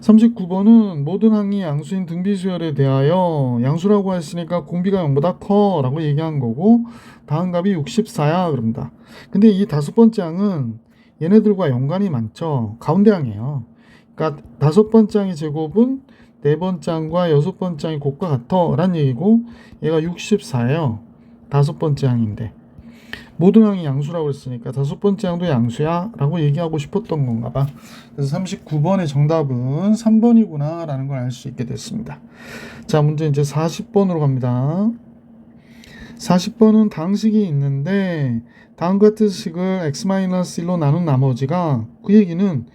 39번은 모든 항이 양수인 등비수열에 대하여 양수라고 했으니까 공비가 0보다 커 라고 얘기한 거고 다음 값이 64야 그럽니다. 근데 이 다섯 번째 항은 얘네들과 연관이 많죠. 가운데 항이에요. 그러니까 다섯 번째 항의 제곱은 네 번째 항과 여섯 번째 항이 곱과 같아 라는 얘기고 얘가 64예요. 다섯 번째 항인데 모든 항이 양수라고 했으니까 다섯 번째 항도 양수야 라고 얘기하고 싶었던 건가 봐. 그래서 39번의 정답은 3번이구나 라는 걸 알 수 있게 됐습니다. 자, 문제 이제 40번으로 갑니다. 40번은 다항식이 있는데 다음과 같은 식을 x-1로 나눈 나머지가 그 얘기는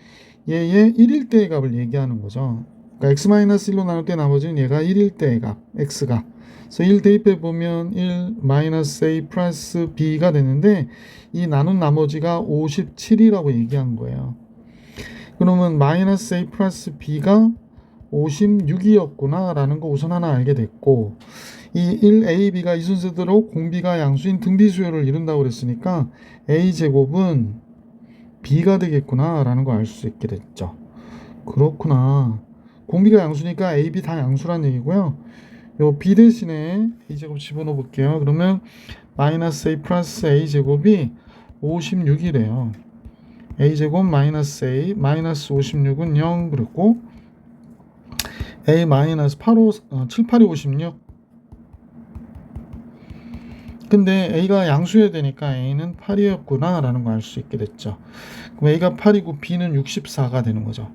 얘의 1일 때의 값을 얘기하는 거죠. 그러니까 x-1로 나눌 때 나머지는 얘가 1일 때의 값, x가. 그래서 1 대입해 보면 1 마이너스 a 플러스 b가 되는데 이 나눈 나머지가 57이라고 얘기한 거예요. 그러면 마이너스 a 플러스 b가 56이었구나 라는 거 우선 하나 알게 됐고 이 1ab가 이 순서대로 공비가 양수인 등비수열을 이룬다고 그랬으니까 a제곱은 b가 되겠구나 라는 거 알 수 있게 됐죠. 그렇구나. 공비가 양수니까 ab 다 양수란 얘기고요. 요 b 대신에 a제곱 집어넣어 볼게요. 그러면 마이너스 a 플러스 a제곱이 56이래요. a제곱 마이너스 a 마이너스 56은 0 그랬고 a 마이너스 7, 8이 56. 근데 a가 양수여야 되니까 a는 8이었구나 라는 거 알 수 있게 됐죠. 그럼 a가 8이고 b는 64가 되는 거죠.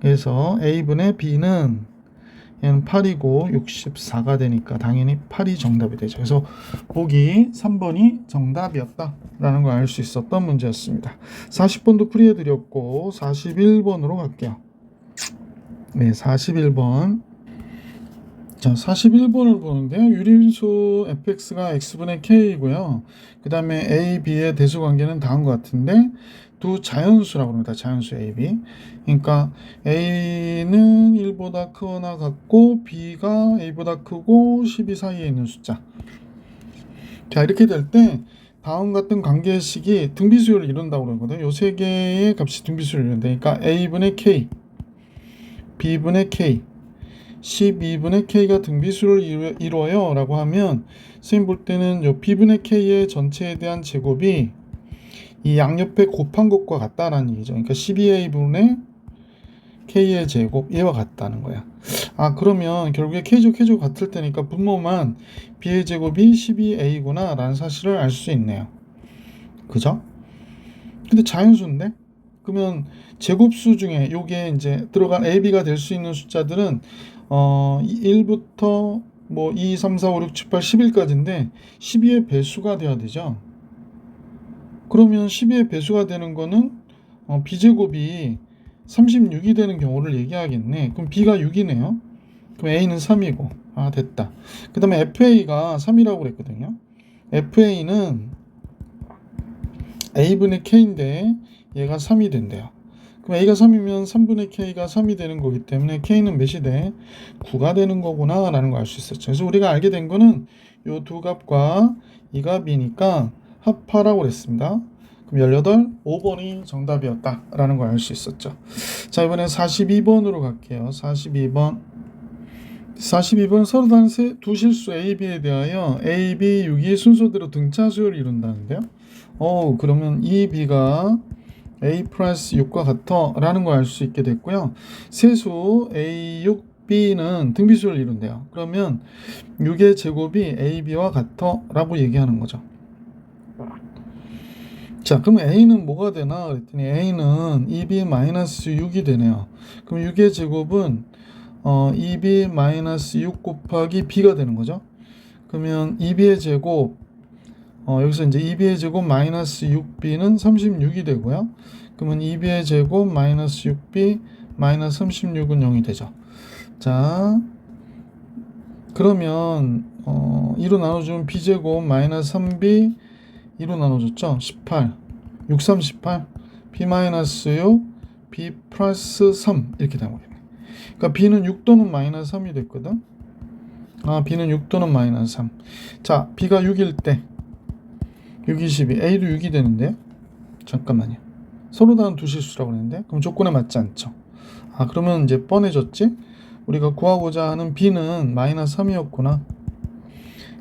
그래서 a분의 b는 얘는 8이고 64가 되니까 당연히 8이 정답이 되죠. 그래서 보기 3번이 정답이었다 라는 걸 알 수 있었던 문제였습니다. 40번도 풀이해 드렸고 41번으로 갈게요. 네, 41번. 자, 41번을 보는데요. 유리수 fx가 x분의 k이고요. 그 다음에 a, b의 대수 관계는 다음과 같은데 두 자연수라고 합니다. 자연수 a, b. 그러니까 a는 1보다 크거나 같고 b가 a보다 크고 12 사이에 있는 숫자. 자, 이렇게 될 때 다음 같은 관계식이 등비수열을 이룬다고 그러거든요. 요 세 개의 값이 등비수열을 이룬다. 그러니까 a분의 k, b분의 k, 12분의 k가 등비수를 이루어요 라고 하면 선생님 볼 때는 요 b분의 k의 전체에 대한 제곱이 이 양옆에 곱한 것과 같다라는 얘기죠. 그러니까 12a분의 k의 제곱 얘와 같다는 거야. 아, 그러면 결국에 k제곱 같을 테니까 분모만 b의 제곱이 12a구나 라는 사실을 알 수 있네요. 그죠? 근데 자연수인데? 그러면 제곱수 중에 요게 이제 들어간 ab가 될 수 있는 숫자들은 1부터 뭐 2, 3, 4, 5, 6, 7, 8, 11까지인데 12의 배수가 돼야 되죠. 그러면 12의 배수가 되는 거는 b제곱이 36이 되는 경우를 얘기하겠네. 그럼 b가 6이네요. 그럼 a는 3이고. 아, 됐다. 그 다음에 fa가 3이라고 그랬거든요. fa는 a분의 k인데 얘가 3이 된대요. 그럼 a가 3이면 3분의 k가 3이 되는 거기 때문에 k는 몇이 돼? 9가 되는 거구나 라는 걸 알 수 있었죠. 그래서 우리가 알게 된 거는 요 두 값과 이 값이니까 합하라고 그랬습니다. 그럼 18, 5번이 정답이었다 라는 걸 알 수 있었죠. 자, 이번엔 42번으로 갈게요. 42번 서로 다른 두 실수 A, B에 대하여 A, B, 6이 순서대로 등차수열을 이룬다는데요. 그러면 이 B가 A 플러스 6과 같아 라는 걸 알 수 있게 됐고요. 세수 A6, B는 등비수열을 이룬대요. 그러면 6의 제곱이 A, B와 같아 라고 얘기하는 거죠. 자, 그럼 A는 뭐가 되나 그랬더니 A는 2B-6이 되네요. 그럼 6의 제곱은 2B-6 곱하기 B가 되는 거죠. 그러면 2B의 제곱 여기서 이제 2B의 제곱 마이너스 6B는 36이 되고요. 그러면 2B의 제곱 마이너스 6B 마이너스 36은 0이 되죠. 자, 그러면 2로 나눠주면 B제곱 마이너스 3B 2로 나눠줬죠. 18 6, 3, 18 B 마이너스 6 B 플러스 3 이렇게 되는 거예요. 그러니까 B는 6 또는 마이너스 3이 됐거든. B는 6 또는 마이너스 3. 자, B가 6일 때 6, 22 A도 6이 되는데요. 잠깐만요. 서로 다른 두 실수라고 했는데 그럼 조건에 맞지 않죠. 그러면 이제 뻔해졌지? 우리가 구하고자 하는 b는 마이너스 3이었구나.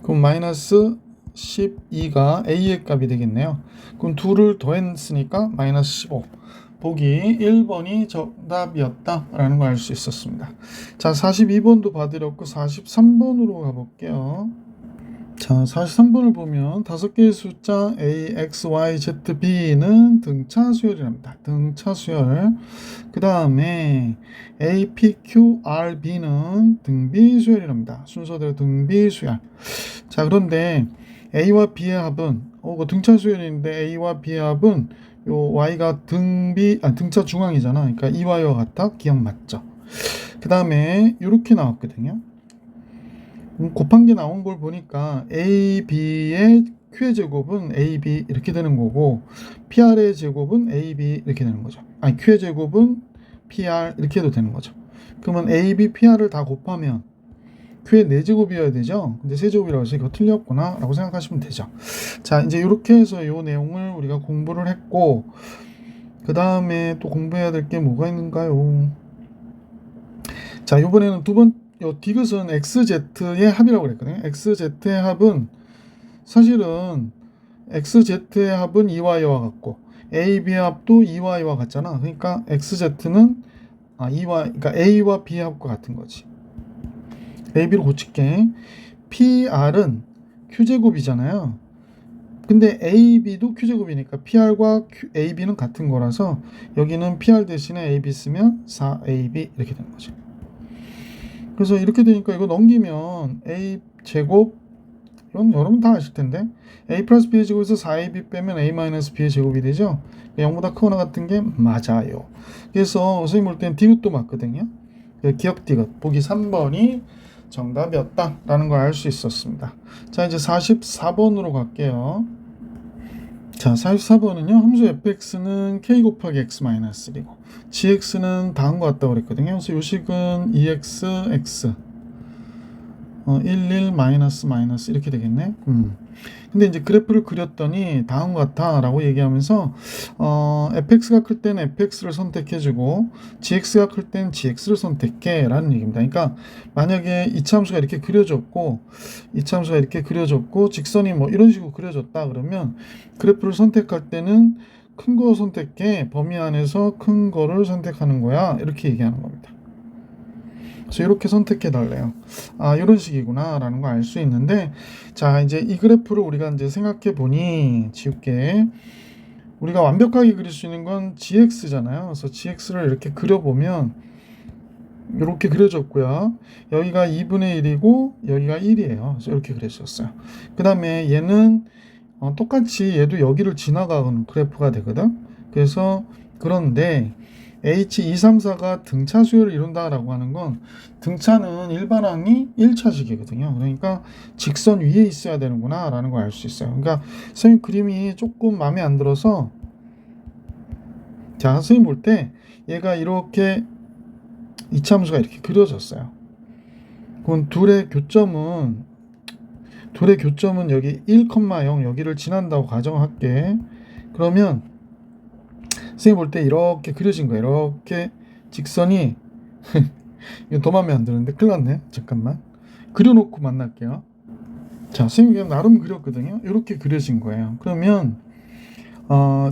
그럼 마이너스 12가 a의 값이 되겠네요. 그럼 2를 더했으니까 마이너스 15. 보기 1번이 정답이었다 라는 걸 알 수 있었습니다. 자, 42번도 봐드렸고 43번으로 가볼게요. 자, 43번을 보면 5개의 숫자 a, x, y, z, b는 등차 수열이랍니다. 등차 수열. 그 다음에 a, p, q, r, b는 등비 수열이랍니다. 순서대로 등비 수열. 자, 그런데 a와 b의 합은 등차 수열인데 a와 b의 합은 요 y가 등차 중앙이잖아. 그러니까 이 y와 같아. 기억 맞죠? 그 다음에 이렇게 나왔거든요. 곱한 게 나온 걸 보니까 AB의 Q의 제곱은 AB 이렇게 되는 거고 PR의 제곱은 AB 이렇게 되는 거죠. 아니 Q의 제곱은 PR 이렇게 해도 되는 거죠. 그러면 AB, PR을 다 곱하면 Q의 4제곱이어야 되죠. 근데 3제곱이라고 해서 이거 틀렸구나 라고 생각하시면 되죠. 자, 이제 이렇게 해서 이 내용을 우리가 공부를 했고 그 다음에 또 공부해야 될 게 뭐가 있는가요? 자, 이번에는 요 디귿은 XZ의 합이라고 그랬거든요. XZ의 합은 사실은 XZ의 합은 2Y와 같고 AB의 합도 2Y와 같잖아. 그러니까 XZ는 그러니까 A와 B의 합과 같은 거지. AB를 고칠게. PR은 Q제곱이잖아요. 근데 AB도 Q제곱이니까 PR과 AB는 같은 거라서 여기는 PR 대신에 AB 쓰면 4AB 이렇게 되는 거죠. 그래서 이렇게 되니까 이거 넘기면 a 제곱 이건 여러분 다 아실 텐데 a 플러스 b의 제곱에서 4ab 빼면 a 마이너스 b의 제곱이 되죠. 0보다 크거나 같은 게 맞아요. 그래서 선생님 볼 때는 디귿도 맞거든요. 기억 디귿 보기 3번이 정답이었다 라는 걸 알 수 있었습니다. 자, 이제 44번으로 갈게요. 자, 44번은요. 함수 fx는 k 곱하기 x 마이너스 1이고 gx는 다음과 같다고 그랬거든요. 그래서 요식은 2x, x 1, 1, 마이너스 마이너스 이렇게 되겠네. 근데 이제 그래프를 그렸더니 다음과 같아 라고 얘기하면서 fx가 클 때는 fx를 선택해주고 gx가 클 때는 gx를 선택해 라는 얘기입니다. 그러니까 만약에 이차함수가 이렇게 그려졌고 이차함수가 이렇게 그려졌고 직선이 뭐 이런 식으로 그려졌다 그러면 그래프를 선택할 때는 큰 거 선택해, 범위 안에서 큰 거를 선택하는 거야 이렇게 얘기하는 겁니다. 그래서 이렇게 선택해 달래요. 이런 식이구나 라는 거 알 수 있는데, 자, 이제 이 그래프를 우리가 이제 생각해 보니 지울게. 우리가 완벽하게 그릴 수 있는 건 gx잖아요. 그래서 gx를 이렇게 그려보면 이렇게 그려졌고요. 여기가 2분의 1이고 여기가 1이에요. 그래서 이렇게 그려졌어요. 그 다음에 얘는 똑같이 얘도 여기를 지나가는 그래프가 되거든. 그래서 그런데 H234가 등차 수열을 이룬다라고 하는 건 등차는 일반항이 1차식이거든요. 그러니까 직선 위에 있어야 되는구나 라는 걸 알 수 있어요. 그러니까 선생님 그림이 조금 마음에 안 들어서 자, 선생님 볼 때 얘가 이렇게 이차함수가 이렇게 그려졌어요. 그럼 둘의 교점은 여기 1,0 여기를 지난다고 가정할게. 그러면 선생님 볼 때 이렇게 그려진 거예요. 이렇게 직선이 이거 더 마음에 안 드는데 큰일 났네. 잠깐만 그려놓고 만날게요. 자, 선생님이 그냥 나름 그렸거든요. 이렇게 그려진 거예요. 그러면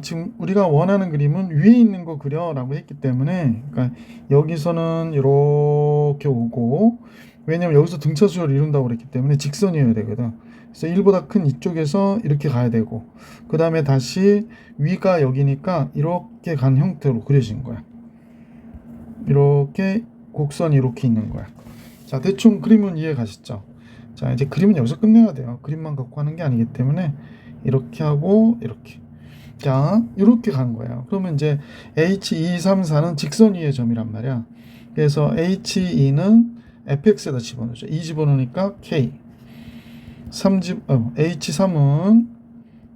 지금 우리가 원하는 그림은 위에 있는 거 그려 라고 했기 때문에 그러니까 여기서는 이렇게 오고, 왜냐면 여기서 등차 수열을 이룬다고 그랬기 때문에 직선이어야 되거든. 그래서 1보다 큰 이쪽에서 이렇게 가야 되고, 그 다음에 다시 위가 여기니까 이렇게 간 형태로 그려진 거야. 이렇게 곡선이 이렇게 있는 거야. 자, 대충 그림은 이해 가시죠? 자, 이제 그림은 여기서 끝내야 돼요. 그림만 갖고 하는 게 아니기 때문에 이렇게 하고 이렇게. 자, 이렇게 간 거예요. 그러면 이제 H234는 직선 위의 점이란 말이야. 그래서 H2는 fx에다 집어넣죠. 2 집어넣으니까 k. H3은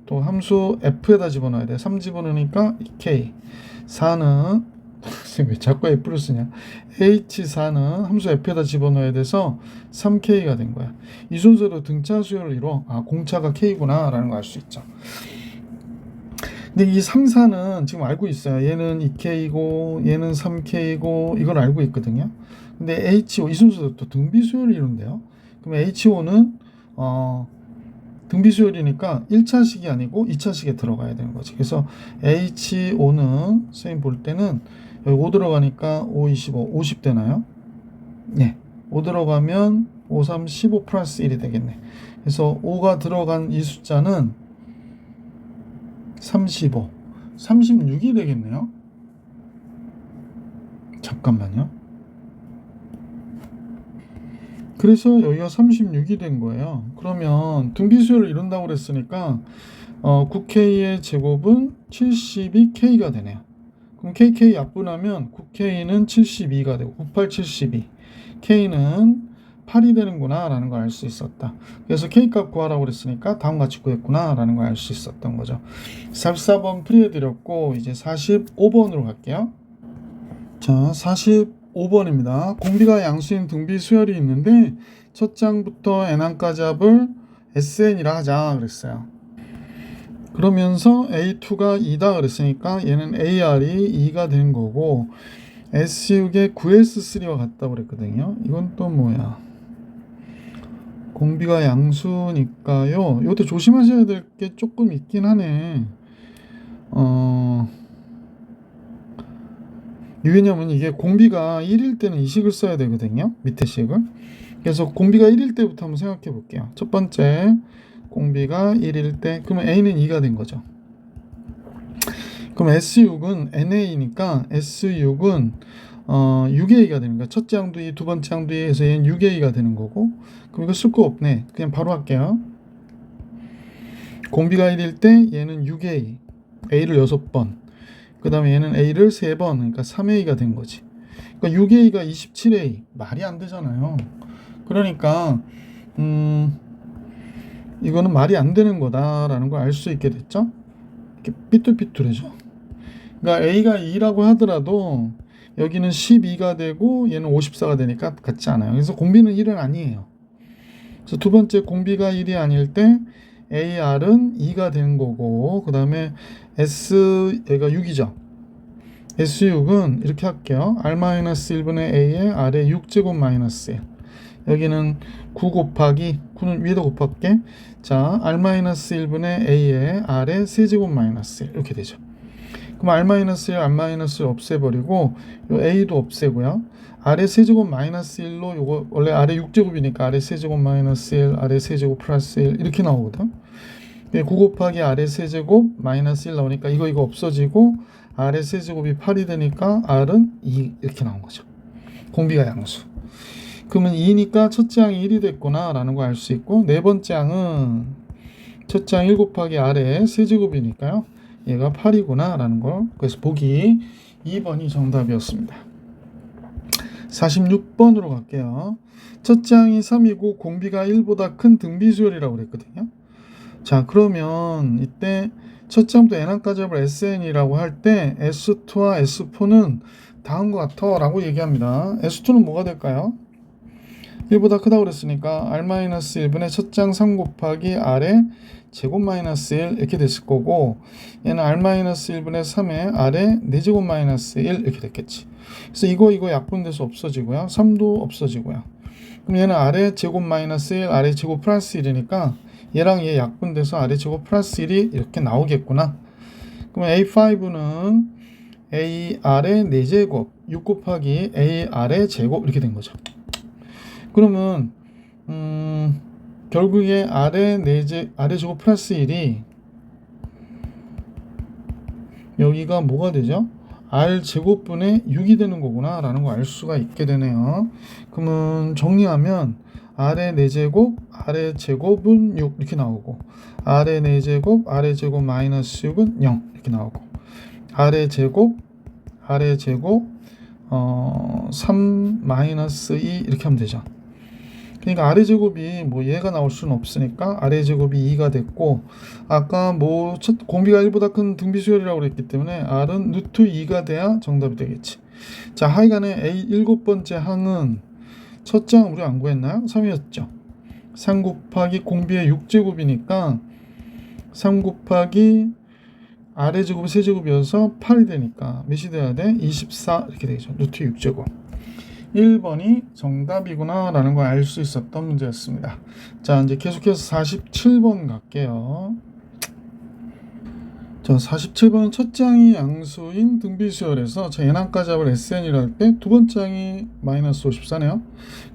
또 함수 f에다 집어넣어야 돼. 3 집어넣으니까 k. 4는 왜 자꾸 f를 쓰냐. H4는 함수 f에다 집어넣어야 돼서 3k가 된 거야. 이 순서로 등차 수열을 이뤄 공차가 k구나 라는 걸 알 수 있죠. 근데 이 3, 4는 지금 알고 있어요. 얘는 2K이고 얘는 3K이고 이걸 알고 있거든요. 근데 HO 이 순서도 또 등비수열 이론인데요. 그러면 HO는 등비수열이니까 1차식이 아니고 2차식에 들어가야 되는 거지. 그래서 HO는 선생님 볼 때는 여기 5 들어가니까 5, 25, 50 되나요? 네. 5 들어가면 5, 3, 15 플러스 1이 되겠네. 그래서 5가 들어간 이 숫자는 35, 36이 되겠네요. 잠깐만요. 그래서 여기가 36이 된 거예요. 그러면 등비수열을 이룬다고 그랬으니까 9K의 제곱은 72K가 되네요. 그럼 KK 약분하면 9K는 72가 되고 98, 72 K는 8이 되는구나 라는 걸 알 수 있었다. 그래서 K값 구하라고 그랬으니까 다음과 같이 구했구나 라는 걸 알 수 있었던 거죠. 44번 풀이해드렸고 이제 45번으로 갈게요. 자, 45번입니다. 공비가 양수인 등비 수열이 있는데 첫 장부터 n항까지 합을 SN이라 하자 그랬어요. 그러면서 A2가 2다 그랬으니까 얘는 AR이 2가 된 거고 S6의 9S3와 같다고 그랬거든요. 이건 또 뭐야? 공비가 양수니까요. 이것도 조심하셔야 될 게 조금 있긴 하네. 왜냐면 이게 공비가 1일 때는 이 식을 써야 되거든요. 밑에 식을. 그래서 공비가 1일 때부터 한번 생각해 볼게요. 첫 번째 공비가 1일 때 그러면 A는 2가 된 거죠. 그럼 S6은 NA니까 S6은 6A가 되는 거야. 첫째 항도 2, 두 번째 항도 2 해서 얘는 6A가 되는 거고 그럼 이거 쓸 거 없네. 그냥 바로 할게요. 공비가 1일 때 얘는 6A A를 6번 그 다음에 얘는 A를 3번 그러니까 3A가 된 거지. 그러니까 6A가 27A 말이 안 되잖아요. 그러니까 이거는 말이 안 되는 거다라는 걸 알 수 있게 됐죠. 이렇게 삐뚤삐뚤해져. 그러니까 A가 2라고 하더라도 여기는 12가 되고 얘는 54가 되니까 같지 않아요. 그래서 공비는 1은 아니에요. 그래서 두 번째 공비가 1이 아닐 때 AR은 2가 되는 거고 그 다음에 S 얘가 6이죠. S6은 이렇게 할게요. R-1분의 A에 R의 6제곱 마이너스 1 여기는 9 곱하기 9는 위에다 곱할게. 자, R-1분의 A에 R의 세제곱 마이너스 1 이렇게 되죠. 그럼 R-1, R-1 없애버리고 요 A도 없애고요. R의 세제곱 마이너스 1로 요거 원래 R의 6제곱이니까 R의 세제곱 마이너스 1, R의 세제곱 플러스 1 이렇게 나오거든. 9 곱하기 R의 세제곱 마이너스 1 나오니까 이거 없어지고 R의 세제곱이 8이 되니까 R은 2 이렇게 나온 거죠. 공비가 양수. 그러면 2니까 첫째 항이 1이 됐구나 라는 걸 알 수 있고 네 번째 항은 첫째 항 1 곱하기 R의 세제곱이니까요. 얘가 8이구나 라는 걸 그래서 보기 2번이 정답이었습니다. 46번으로 갈게요. 첫째 항이 3이고 공비가 1보다 큰 등비수열이라고 그랬거든요. 자, 그러면 이때 첫째 항부터 n항까지 합을 SN이라고 할 때 S2와 S4는 다음과 같아 라고 얘기합니다. S2는 뭐가 될까요? 1보다 크다고 그랬으니까 R-1분의 첫째 항 3 곱하기 R의 제곱 마이너스 1 이렇게 됐을 거고 얘는 R-1분의 3에 R의 4제곱 마이너스 1 이렇게 됐겠지. 그래서 이거 약분돼서 없어지고요. 3도 없어지고요. 그럼 얘는 R의 제곱 마이너스 1, R의 제곱 플러스 1이니까 얘랑 얘 약분돼서 R의 제곱 플러스 1이 이렇게 나오겠구나. 그러면 A5는 AR의 4제곱 6 곱하기 AR의 제곱 이렇게 된 거죠. 그러면 결국에 R의 제곱 플러스 1이 여기가 뭐가 되죠? R 제곱분의 6이 되는 거구나 라는 거 알 수가 있게 되네요. 그러면 정리하면 R의 4제곱, R의 제곱은 6 이렇게 나오고 R의 4제곱, R의 제곱 마이너스 6은 0 이렇게 나오고 R의 제곱 3 마이너스 2 이렇게 하면 되죠. 그러니까 R의 제곱이 뭐 얘가 나올 수는 없으니까 R의 제곱이 2가 됐고 아까 뭐 공비가 1보다 큰 등비수열이라고 그랬기 때문에 R은 루트 2가 돼야 정답이 되겠지. 자, 하여간에 A 7번째 항은 첫째 항 우리 안 구했나요? 3이었죠. 3 곱하기 공비의 6제곱이니까 3 곱하기 아래 제곱이 세제곱이어서 8이 되니까 몇이 돼야 돼? 24 이렇게 되겠죠. 루트 6제곱. 1번이 정답이구나 라는 걸 알 수 있었던 문제였습니다. 자, 이제 계속해서 47번 갈게요. 자, 47번은 첫 장이 양수인 등비수열에서 자, n항까지 합을 SN이라 할 때 두 번째 장이 마이너스 54네요.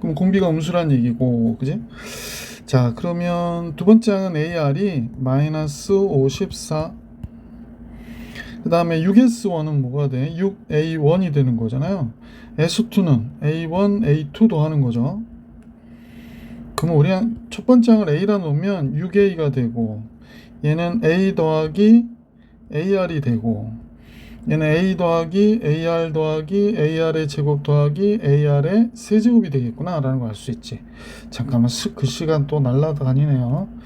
그럼 공비가 음수란 얘기고, 그지? 자, 그러면 두 번째 장은 AR이 마이너스 54. 그 다음에 6S1은 뭐가 돼? 6A1이 되는 거잖아요. S2는 A1, A2 더하는 거죠. 그러면 우리 첫 번째 항을 A라 놓으면 6A가 되고, 얘는 A 더하기 AR이 되고, 얘는 A 더하기 AR 더하기 AR의 제곱 더하기 AR의 세제곱이 되겠구나 라는 걸 알 수 있지. 잠깐만, 그 시간 또 날라다니네요.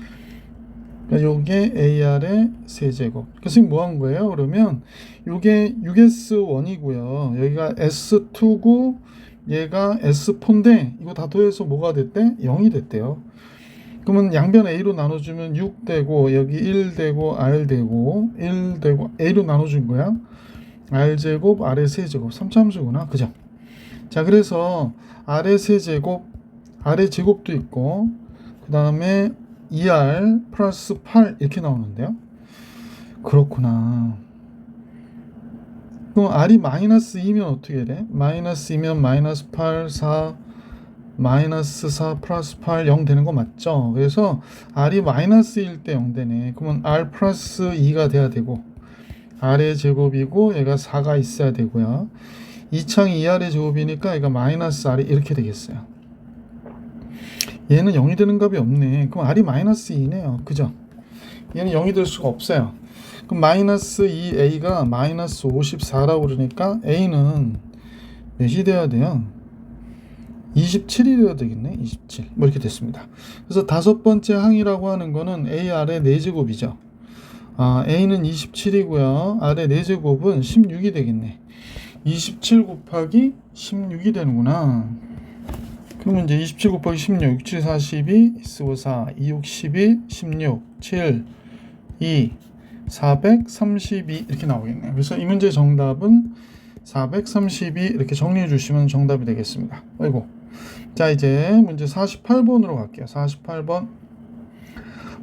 그러니까 요게 AR의 세제곱. 그래서 뭐 한 거예요? 그러면 요게 6S1이고요. 여기가 S2고 얘가 S4인데 이거 다 더해서 뭐가 됐대? 0이 됐대요. 그러면 양변 A로 나눠주면 6 되고 여기 1 되고 R 되고 1 되고 A로 나눠준 거야. R제곱 R의 세제곱 3차함수구나. 그죠? 자, 그래서 R의 세제곱 R의 제곱도 있고 그 다음에 2R 플러스 8 이렇게 나오는데요. 그렇구나. 그럼 R이 마이너스 2면 어떻게 돼? 마이너스 2면 마이너스 8, 4, 마이너스 4 플러스 8, 0 되는 거 맞죠? 그래서 R이 마이너스 1 때 0 되네. 그러면 R 플러스 2가 돼야 되고 R의 제곱이고 얘가 4가 있어야 되고요. 2창이 2R의 제곱이니까 얘가 마이너스 R이 이렇게 되겠어요. 얘는 0이 되는 값이 없네. 그럼 R이 마이너스 2네요. 그죠? 얘는 0이 될 수가 없어요. 그럼 마이너스 2A가 마이너스 54라고 그러니까 A는 몇이 돼야 돼요? 27이 되어야 되겠네. 27. 뭐 이렇게 됐습니다. 그래서 다섯 번째 항이라고 하는 거는 AR의 4제곱이죠. A는 27이고요. R의 4제곱은 16이 되겠네. 27 곱하기 16이 되는구나. 그러면 이제 27 곱하기 16, 6, 7, 42, 15, 4, 2, 6, 12, 16, 7, 2, 432 이렇게 나오겠네요. 그래서 이 문제 정답은 432 이렇게 정리해 주시면 정답이 되겠습니다. 아이고. 자, 이제 문제 48번으로 갈게요. 48번.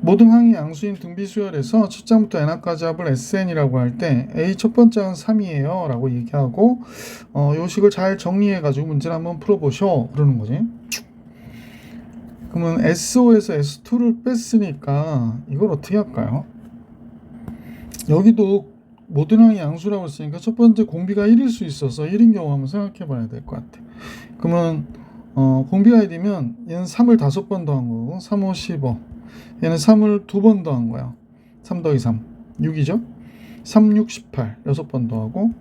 모든 항이 양수인 등비수열에서 첫 장부터 n까지 합을 SN이라고 할 때 A 첫 번째 항은 3이에요 라고 얘기하고 요 식을 잘 정리해 가지고 문제를 한번 풀어보셔 그러는 거지. 그러면 S5에서 S2를 뺐으니까 이걸 어떻게 할까요? 여기도 모든 항이 양수라고 했으니까 첫 번째 공비가 1일 수 있어서 1인 경우 한번 생각해 봐야 될 것 같아. 그러면 공비가 1이면 얘는 3을 5번 더한 거고 3, 5, 15 얘는 3을 2번 더한 거야. 3 더하기 3 6이죠. 3, 6, 18 6번 더하고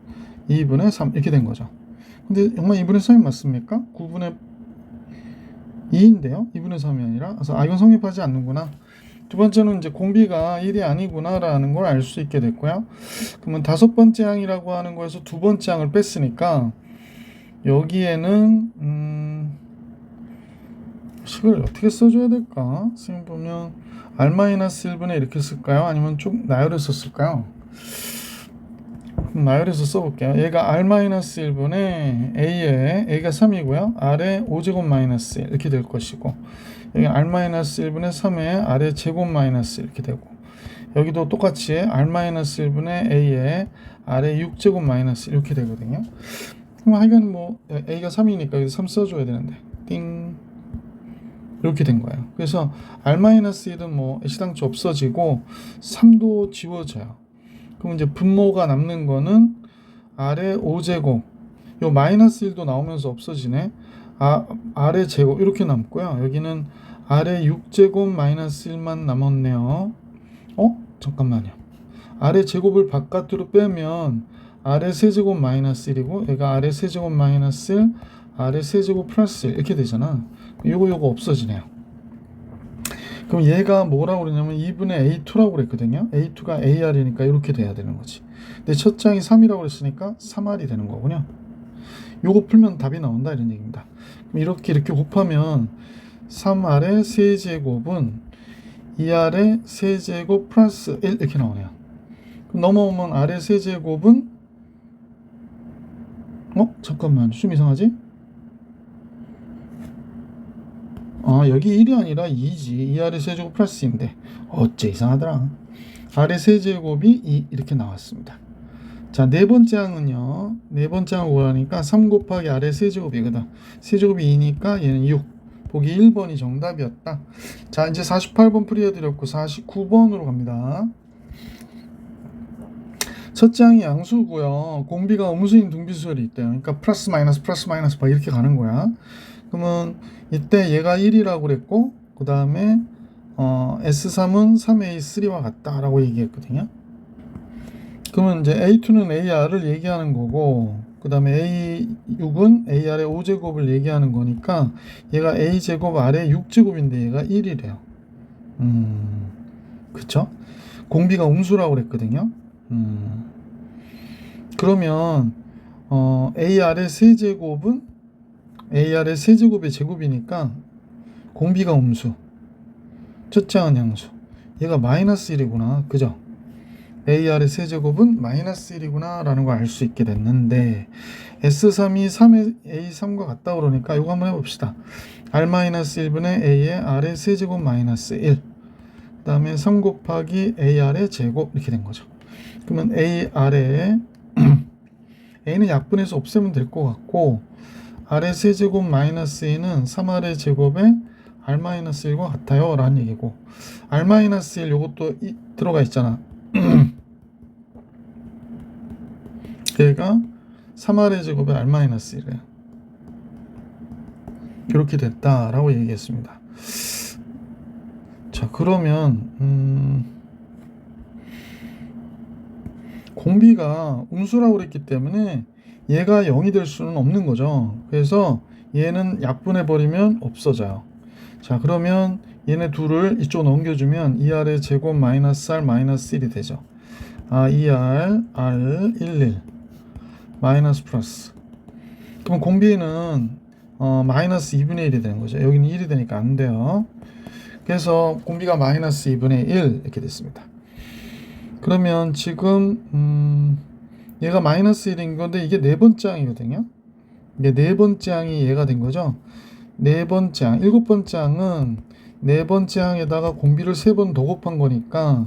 2분의 3 이렇게 된 거죠. 근데 정말 2분의 3이 맞습니까? 9분의 2인데요. 2분의 3이 아니라. 그래서 이건 성립하지 않는구나. 두 번째는 이제 공비가 1이 아니구나 라는 걸 알 수 있게 됐고요. 그러면 다섯 번째 항이라고 하는 거에서 두 번째 항을 뺐으니까 여기에는 식을 어떻게 써줘야 될까? 선생님 보면 R-1분의 이렇게 쓸까요? 아니면 좀 나열해서 쓸까요? 나열해서 써볼게요. 얘가 R-1분의 A에 A가 3이고요. R에 5제곱 마이너스 1 이렇게 될 것이고 여기 R-1분의 3에 R의 제곱 마이너스 이렇게 되고 여기도 똑같이 R-1분의 A에 R의 6제곱 마이너스 이렇게 되거든요. 그럼 하여간 뭐 A가 3이니까 여기 3 써줘야 되는데 띵 이렇게 된 거예요. 그래서 R-1은 뭐 애시당초 없어지고 3도 지워져요. 그럼 이제 분모가 남는 거는 R의 5제곱 요 마이너스 1도 나오면서 없어지네. R의 제곱 이렇게 남고요. 여기는 R의 6제곱 마이너스 1만 남았네요. 잠깐만요. R의 제곱을 바깥으로 빼면 R의 세제곱 마이너스 1이고 얘가 R의 세제곱 마이너스 1 R의 세제곱 플러스 1 이렇게 되잖아. 요거 없어지네요. 그럼 얘가 뭐라고 그러냐면 2분의 A2라고 그랬거든요. A2가 AR이니까 이렇게 돼야 되는 거지. 근데 첫 장이 3이라고 그랬으니까 3R이 되는 거군요. 요거 풀면 답이 나온다 이런 얘기입니다. 그럼 이렇게 곱하면 3R의 세제곱은 2R의 세제곱 플러스 1 이렇게 나오네요. 넘어오면 아래 세제곱은 잠깐만 좀 이상하지? 여기 1이 아니라 2지. 2 아래 세제곱 플러스 2인데 어째 이상하더라. 아래 세제곱이 2 이렇게 나왔습니다. 자, 네 번째 항은요. 네 번째 항을 구하니까 3 곱하기 아래 세제곱이거든. 세제곱이 2니까 얘는 6. 보기 1번이 정답이었다. 자, 이제 48번 풀이해드렸고 49번으로 갑니다. 첫째 항이 양수고요. 공비가 음수인 등비수열이 있대요. 그러니까 플러스 마이너스 막 이렇게 가는 거야. 그러면 이때 얘가 1이라고 그랬고 그 다음에 S3은 3A3와 같다라고 얘기했거든요. 그러면 이제 A2는 AR을 얘기하는 거고 그 다음에 A6은 AR의 5제곱을 얘기하는 거니까 얘가 A제곱 아래 6제곱인데 얘가 1이래요. 그쵸? 공비가 음수라고 그랬거든요. 그러면 AR의 세제곱은 AR의 세제곱의 제곱이니까 공비가 음수, 첫째 항은 양수, 얘가 마이너스 1이구나. 그죠? AR의 세제곱은 마이너스 1이구나 라는 걸 알 수 있게 됐는데 S3이 3A3과 같다 그러니까 이거 한번 해봅시다. R-1분의 A의 R의 세제곱 마이너스 1, 그 다음에 3 곱하기 AR의 제곱 이렇게 된 거죠. 그러면 AR의 A는 약분해서 없애면 될 것 같고 R의 세제곱 마이너스 2는 3R의 제곱에 R-1과 같아요 라는 얘기고 R-1 요것도 들어가 있잖아. 얘가 3R의 제곱에 R-1이래요. 이렇게 됐다라고 얘기했습니다. 자, 그러면 공비가 음수라고 그랬기 때문에 얘가 0이 될 수는 없는 거죠. 그래서 얘는 약분해버리면 없어져요. 자, 그러면 얘네 둘을 이쪽으로 넘겨주면 2R의 제곱 마이너스 R 마이너스 1이 되죠. 2R, R, 11 마이너스 플러스. 그럼 공비는 마이너스 2분의 1이 되는 거죠. 여기는 1이 되니까 안 돼요. 그래서 공비가 마이너스 2분의 1 이렇게 됐습니다. 그러면 지금 얘가 마이너스 1인 건데 이게 네 번째 항이거든요. 이게 네 번째 항이 얘가 된 거죠. 네 번째 항, 일곱 번째 항은 네 번째 항에다가 공비를 3번 더 곱한 거니까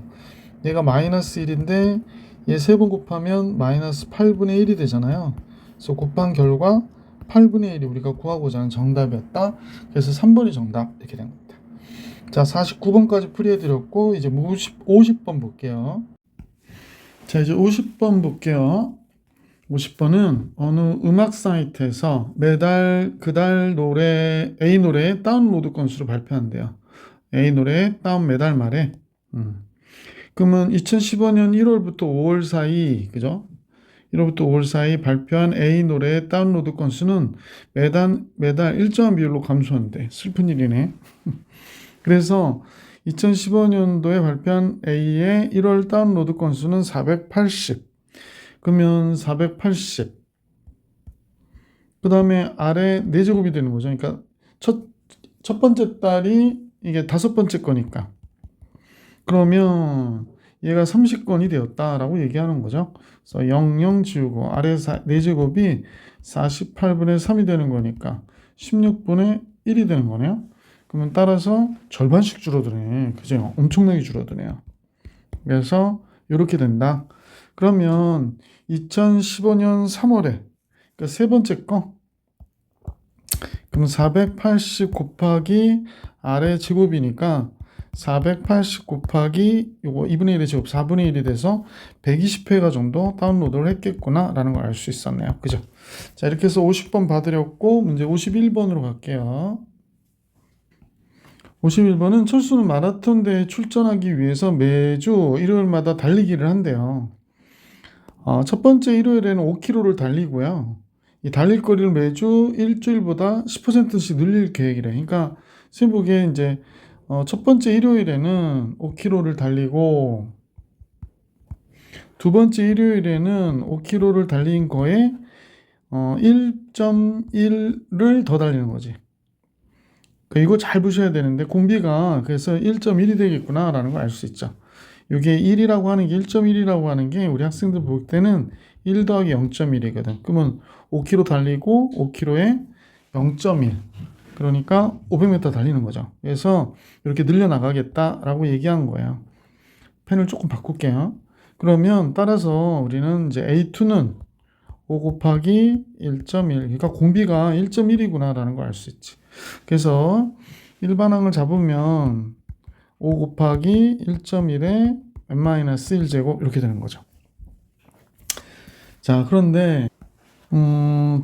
얘가 마이너스 1인데 얘 3번 곱하면 마이너스 8분의 1이 되잖아요. 그래서 곱한 결과 8분의 1이 우리가 구하고자 하는 정답이었다. 그래서 3번이 정답 이렇게 된 겁니다. 자, 49번까지 풀이해드렸고 이제 50번 볼게요. 자, 이제 50번 볼게요. 50번은 어느 음악 사이트에서 매달 그달 노래 A 노래 다운로드 건수를 발표한대요. A 노래 다운 매달 말에. 그러면 2015년 1월부터 5월 사이, 그죠? 1월부터 5월 사이 발표한 A 노래의 다운로드 건수는 매달 일정한 비율로 감소한대. 슬픈 일이네. 그래서 2015년도에 발표한 A의 1월 다운로드 건수는 480. 그러면 480. 그 다음에 아래 4제곱이 되는 거죠. 그러니까 첫 번째 달이 이게 5번째 거니까. 그러면 얘가 30건이 되었다라고 얘기하는 거죠. 그래서 00 지우고 아래 4제곱이 48분의 3이 되는 거니까 16분의 1이 되는 거네요. 그러면 따라서 절반씩 줄어드네. 그죠? 엄청나게 줄어드네요. 그래서 이렇게 된다. 그러면 2015년 3월에 그러니까 세 번째 거 그럼 480 곱하기 아래 제곱이니까 480 곱하기 요거 2분의 1의 제곱 4분의 1이 돼서 120회가 정도 다운로드를 했겠구나 라는 걸 알 수 있었네요. 그죠? 자, 이렇게 해서 50번 봐드렸고 문제 51번으로 갈게요. 51번은 철수는 마라톤 대회에 출전하기 위해서 매주 일요일마다 달리기를 한대요. 첫 번째 일요일에는 5km를 달리고요. 이 달릴 거리를 매주 일주일보다 10%씩 늘릴 계획이래. 그러니까 세보기에 이제 첫 번째 일요일에는 5km를 달리고 두 번째 일요일에는 5km를 달린 거에 1.1을 더 달리는 거지. 이거 잘 보셔야 되는데 공비가 그래서 1.1이 되겠구나 라는 걸 알 수 있죠. 이게 1이라고 하는 게 1.1이라고 하는 게 우리 학생들 볼 때는 1 더하기 0.1이거든. 그러면 5km 달리고 5km에 0.1. 그러니까 500m 달리는 거죠. 그래서 이렇게 늘려나가겠다라고 얘기한 거예요. 펜을 조금 바꿀게요. 그러면 따라서 우리는 이제 A2는 5 곱하기 1.1. 그러니까 공비가 1.1이구나 라는 걸 알 수 있지. 그래서 일반항을 잡으면 5 곱하기 1.1에 n-1제곱 이렇게 되는 거죠. 자, 그런데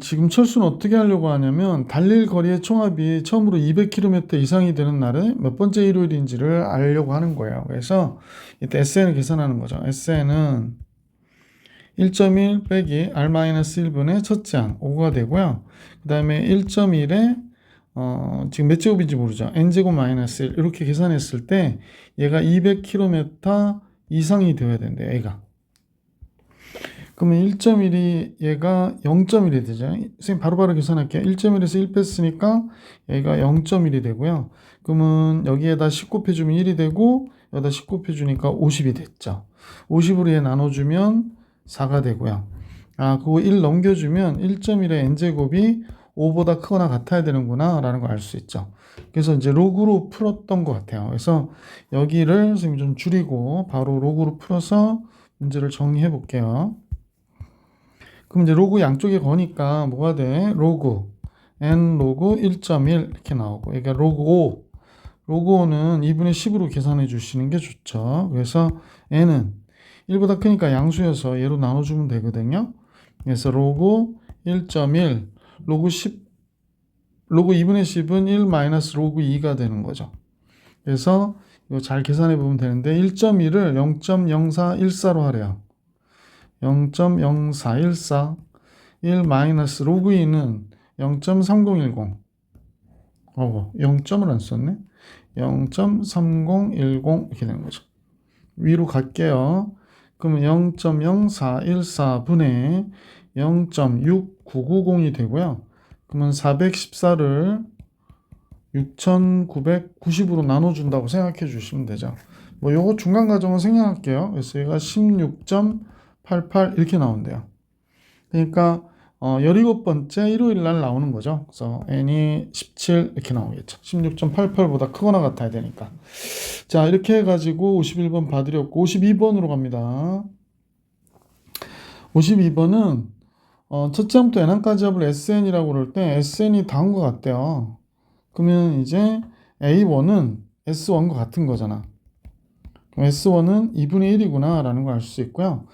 지금 철수는 어떻게 하려고 하냐면 달릴 거리의 총합이 처음으로 200km 이상이 되는 날은 몇 번째 일요일인지를 알려고 하는 거예요. 그래서 이때 SN을 계산하는 거죠. SN은 1.1 빼기 R-1분의 첫째 항 5가 되고요. 그 다음에 1.1에 지금 몇 제곱인지 모르죠. n제곱 마이너스 1 이렇게 계산했을 때 얘가 200km 이상이 되어야 된대요. 얘가. 그러면 1.1이 얘가 0.1이 되죠. 선생님 바로바로 계산할게요. 1.1에서 1 뺐으니까 얘가 0.1이 되고요. 그러면 여기에다 10 곱해주면 1이 되고 여기다 10 곱해주니까 50이 됐죠. 50으로 얘 나눠주면 4가 되고요. 그거 1 넘겨주면 1.1의 n제곱이 5보다 크거나 같아야 되는구나 라는 걸 알 수 있죠. 그래서 이제 로그로 풀었던 것 같아요. 그래서 여기를 선생님 좀 줄이고 바로 로그로 풀어서 문제를 정리해 볼게요. 그럼 이제 로그 양쪽에 거니까 뭐가 돼? 로그 n 로그 1.1 이렇게 나오고 그러니까 로그 5 로그 5는 2분의 10으로 계산해 주시는 게 좋죠. 그래서 n은 1보다 크니까 양수여서 얘로 나눠주면 되거든요. 그래서 로그 1.1 로그 10 로그 2분의 10은 1 마이너스 로그 2가 되는 거죠. 그래서 이거 잘 계산해 보면 되는데 1.1을 0.0414로 하래요. 0.0414 1 마이너스 로그 2는 0.3010 0점을 안 썼네. 0.3010 이렇게 되는 거죠. 위로 갈게요. 그러면 0.0414분의 0.6990이 되고요. 그러면 414를 6990으로 나눠준다고 생각해 주시면 되죠. 뭐 요거 중간 과정은 생략할게요. 그래서 얘가 16.88 이렇게 나온대요. 그러니까 17번째 일요일 날 나오는 거죠. 그래서 n이 17 이렇게 나오겠죠. 16.88보다 크거나 같아야 되니까. 자, 이렇게 해가지고 51번 봐드렸고 52번으로 갑니다. 52번은 첫째 항부터 n항까지 합을 SN이라고 그럴 때 SN이 다운 것 같대요. 그러면 이제 A1은 S1과 같은 거잖아. 그럼 S1은 2분의 1이구나 라는 걸 알 수 있고요.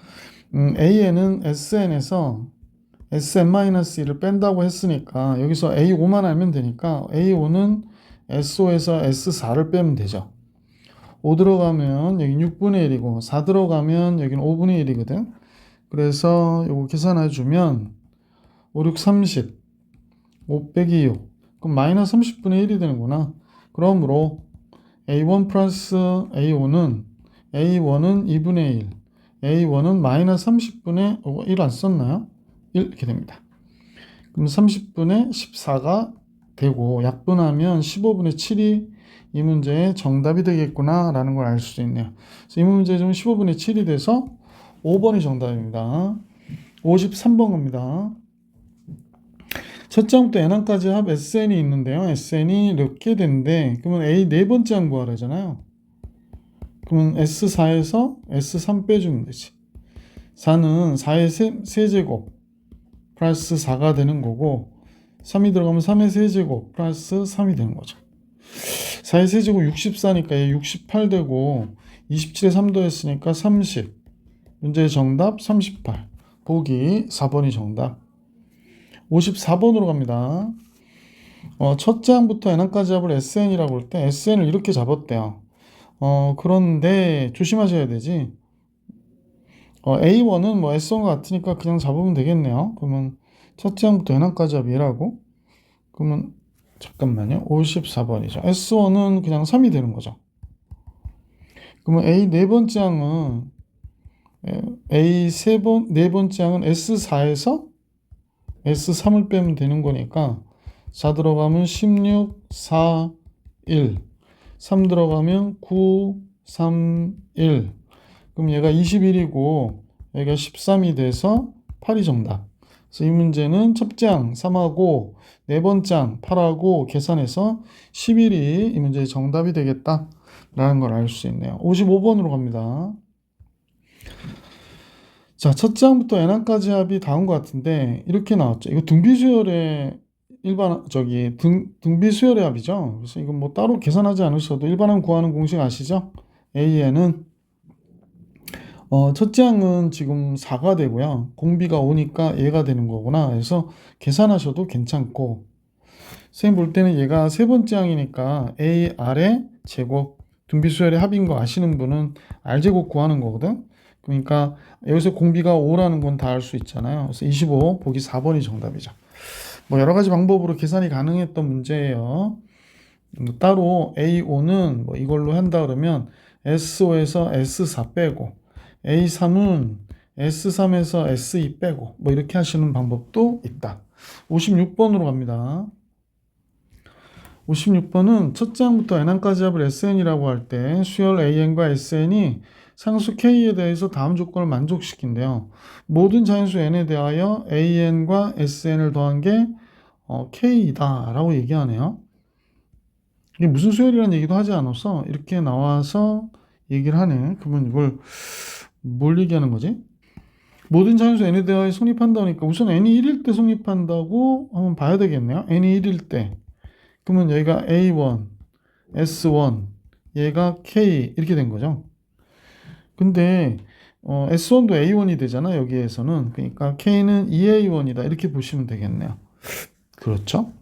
AN은 SN에서 SN-1을 뺀다고 했으니까 여기서 A5만 알면 되니까 A5는 S5에서 S4를 빼면 되죠. 5 들어가면 여기 6분의 1이고 4 들어가면 여기는 5분의 1이거든. 그래서 요거 계산해 주면 5, 6, 30 5 빼기 6 그럼 마이너스 30분의 1이 되는구나. 그러므로 A1 플러스 A5는 A1은 2분의 1 A1은 마이너스 30분의 1 안 썼나요? 1 이렇게 됩니다. 그럼 30분의 14가 되고 약분하면 15분의 7이 이 문제의 정답이 되겠구나 라는 걸 알 수 있네요. 그래서 이 문제 중 15분의 7이 돼서 5번이 정답입니다. 53번 갑니다. 첫째 항부터 n항까지 합 SN이 있는데요. SN이 이렇게 된대. 그러면 A 네 번째 항 구하라잖아요. 그러면 S4에서 S3 빼주면 되지. 4는 4의 세제곱 플러스 4가 되는 거고 3이 들어가면 3의 세제곱 플러스 3이 되는 거죠. 4의 세제곱 64니까 얘 68 되고 27에 3 더했으니까 30. 문제의 정답 38. 보기 4번이 정답. 54번으로 갑니다. 첫째 항부터 n항까지 합을 SN이라고 할 때 SN을 이렇게 잡았대요. 그런데 조심하셔야 되지. A1은 뭐 S1과 같으니까 그냥 잡으면 되겠네요. 그러면 첫째 항부터 n항까지 합 얘라고. 그러면 잠깐만요. 54번이죠. S1은 그냥 3이 되는 거죠. 그러면 A 네 번째 항은 A 네 번째 항은 S4에서 S3을 빼면 되는 거니까 4 들어가면 16, 4, 1 3 들어가면 9, 3, 1 그럼 얘가 21이고 얘가 13이 돼서 8이 정답. 그래서 이 문제는 첫째 항 3하고 네 번째 항 8하고 계산해서 11이 이 문제의 정답이 되겠다라는 걸 알 수 있네요. 55번으로 갑니다. 자, 첫째 항부터 n항까지 합이 다음 것 같은데 이렇게 나왔죠. 이거 등비수열의 등비수열의 합이죠. 그래서 이건 뭐 따로 계산하지 않으셔도 일반항 구하는 공식 아시죠? AN은 첫째 항은 지금 4가 되고요. 공비가 오니까 얘가 되는 거구나. 그래서 계산하셔도 괜찮고, 선생님 볼 때는 얘가 세 번째 항이니까 AR의 제곱, 등비수열의 합인 거 아시는 분은 R제곱 구하는 거거든. 그러니까 여기서 공비가 5라는 건 다 알 수 있잖아요. 그래서 25, 보기 4번이 정답이죠. 뭐 여러 가지 방법으로 계산이 가능했던 문제예요. 따로 A5는 뭐 이걸로 한다 그러면 S5에서 S4 빼고 A3은 S3에서 S2 빼고 뭐 이렇게 하시는 방법도 있다. 56번으로 갑니다. 56번은 첫째 항부터 n항까지 합을 SN이라고 할 때 수열 AN과 SN이 상수 K에 대해서 다음 조건을 만족시킨대요. 모든 자연수 N에 대하여 AN과 SN을 더한 게 K이다 라고 얘기하네요. 이게 무슨 수열이라는 얘기도 하지 않아서 이렇게 나와서 얘기를 하네. 그러면 이걸 뭘 얘기하는 거지? 모든 자연수 n에 대하여 성립한다니까 우선 n이 1일 때 성립한다고 한번 봐야 되겠네요. n이 1일 때. 그러면 여기가 A1, S1, 얘가 K 이렇게 된 거죠. 근데 S1도 A1이 되잖아. 여기에서는. 그러니까 K는 2A1이다. 이렇게 보시면 되겠네요. 그렇죠?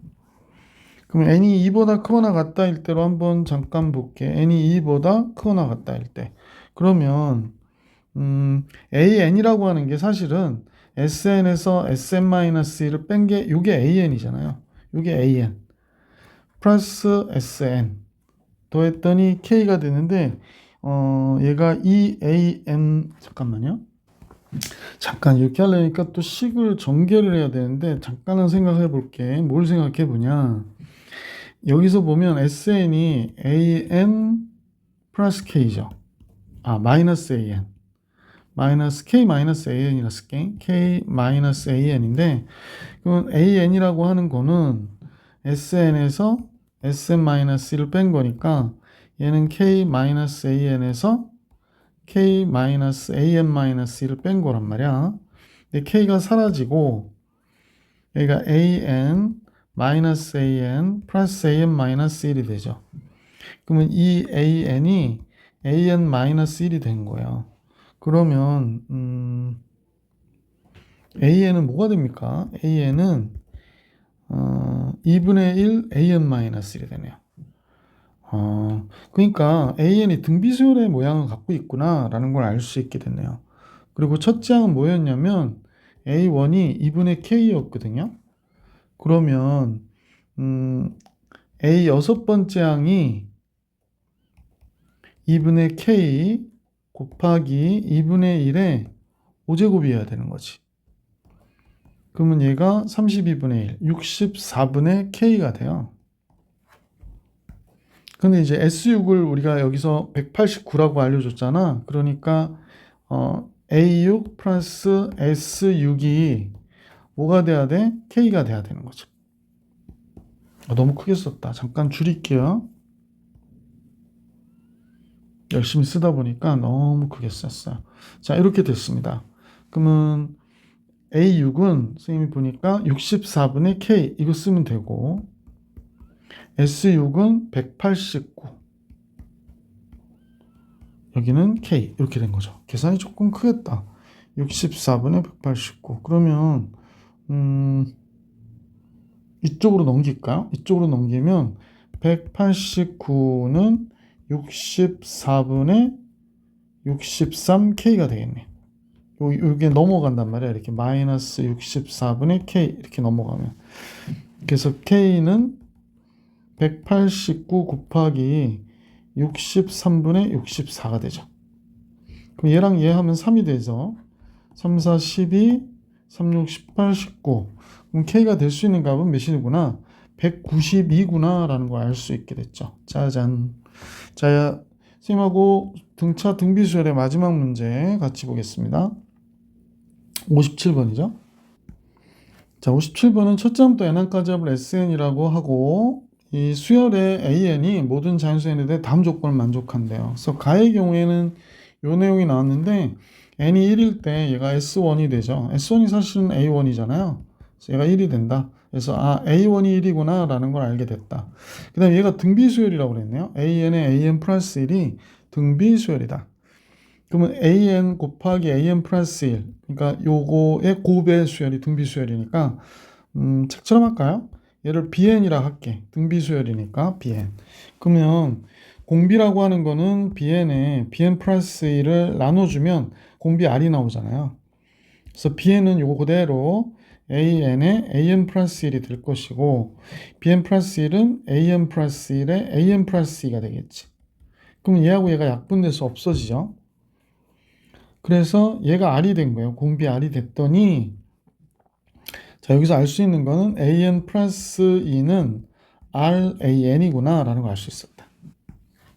그럼 n이 2보다 크거나 같다일 때로 한번 잠깐 볼게. n이 2보다 크거나 같다일 때. 그러면 AN이라고 하는 게 사실은 SN에서 SM-1을 뺀 게 이게 AN이잖아요. 이게 AN 플러스 SN 더했더니 K가 되는데 얘가 EAN 잠깐만요. 잠깐 이렇게 하려니까 또 식을 전개를 해야 되는데 잠깐은 생각해 볼게. 뭘 생각해 보냐. 여기서 보면 SN이 AN 플러스 K죠. 마이너스 AN. 마이너스 K 마이너스 AN이라 쓸게. K 마이너스 AN인데 그럼 AN이라고 하는 거는 SN에서 SM-1을 뺀 거니까 얘는 K 마이너스 AN에서 K 마이너스 AN-1을 뺀 거란 말이야. 근데 K가 사라지고 여기가 AN 마이너스 AN 플러스 AN-1이 되죠. 그러면 이 AN이 AN-1이 된 거예요. 그러면 AN은 뭐가 됩니까? AN은 2분의 1 AN-1이 되네요. 그러니까 AN이 등비수열의 모양을 갖고 있구나 라는 걸 알 수 있게 됐네요. 그리고 첫째 항은 뭐였냐면 A1이 2분의 K였거든요. 그러면 A 여섯 번째 항이 2분의 K 곱하기 2분의 1의 5제곱이어야 되는 거지. 그러면 얘가 32분의 1, 64분의 K가 돼요. 근데 이제 S6을 우리가 여기서 189라고 알려줬잖아. 그러니까 A6 플러스 S6이 뭐가 돼야 돼? K가 돼야 되는 거죠. 너무 크게 썼다. 잠깐 줄일게요. 열심히 쓰다 보니까 너무 크게 썼어요. 자, 이렇게 됐습니다. 그러면 A6은 선생님이 보니까 64분의 K 이거 쓰면 되고 S6은 189 여기는 K 이렇게 된 거죠. 계산이 조금 크겠다. 64분의 189 그러면 이쪽으로 넘길까요? 이쪽으로 넘기면 189는 64분의 63K가 되겠네. 이게 넘어간단 말이야. 이렇게 마이너스 64분의 K 이렇게 넘어가면. 그래서 K는 189 곱하기 63분의 64가 되죠. 그럼 얘랑 얘 하면 3이 되죠. 3, 4, 12, 3, 6, 18, 19. 그럼 K가 될 수 있는 값은 몇이구나? 192구나 라는 걸 알 수 있게 됐죠. 짜잔. 자, 선생님하고 등차 등비수열의 마지막 문제 같이 보겠습니다. 57번이죠. 자, 57번은 첫 점부터 n까지 합을 SN이라고 하고 이 수열의 AN이 모든 자연수 n에 대해 다음 조건을 만족한대요. 그래서 가의 경우에는 요 내용이 나왔는데 n이 1일 때 얘가 S1이 되죠. S1이 사실은 A1이잖아요. 그래서 얘가 1이 된다. 그래서 A1이 1이구나 라는 걸 알게 됐다. 그 다음에 얘가 등비수열이라고 그랬네요. AN의 AN 플러스 1이 등비수열이다. 그러면 AN 곱하기 AN 플러스 1, 그러니까 요거의 곱의 수열이 등비수열이니까 책처럼 할까요? 얘를 BN이라 할게. 등비수열이니까 BN. 그러면 공비라고 하는 거는 BN에 BN 플러스 1을 나눠주면 공비 R이 나오잖아요. 그래서 BN은 요거 그대로 AN에 AN 플러스 1이 될 것이고 BN 플러스 1은 AN 플러스 1에 AN 플러스 2가 되겠지. 그럼 얘하고 얘가 약분돼서 없어지죠. 그래서 얘가 R이 된 거예요. 공비 R이 됐더니 자, 여기서 알 수 있는 거는 AN 플러스 2는 RAN이구나 라는 걸 알 수 있었다.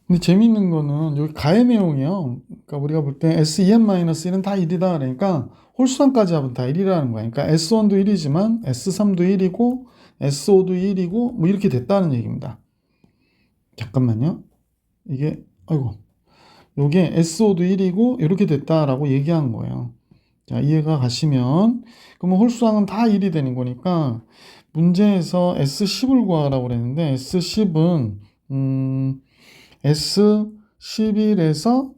근데 재미있는 거는 여기 가의 내용이에요. 그러니까 우리가 볼 때 SEN-1은 다 1이다. 그러니까 홀수함까지 합은 다 1이라는 거야. 그러니까 S1도 1이지만 S3도 1이고 S5도 1이고 뭐 이렇게 됐다는 얘기입니다. 잠깐만요. 이게 아이고 요게 SO도 1이고 이렇게 됐다라고 얘기한 거예요. 자, 이해가 가시면 그러면 홀수항은 다 1이 되는 거니까 문제에서 S10을 구하라고 그랬는데 S10은 S11에서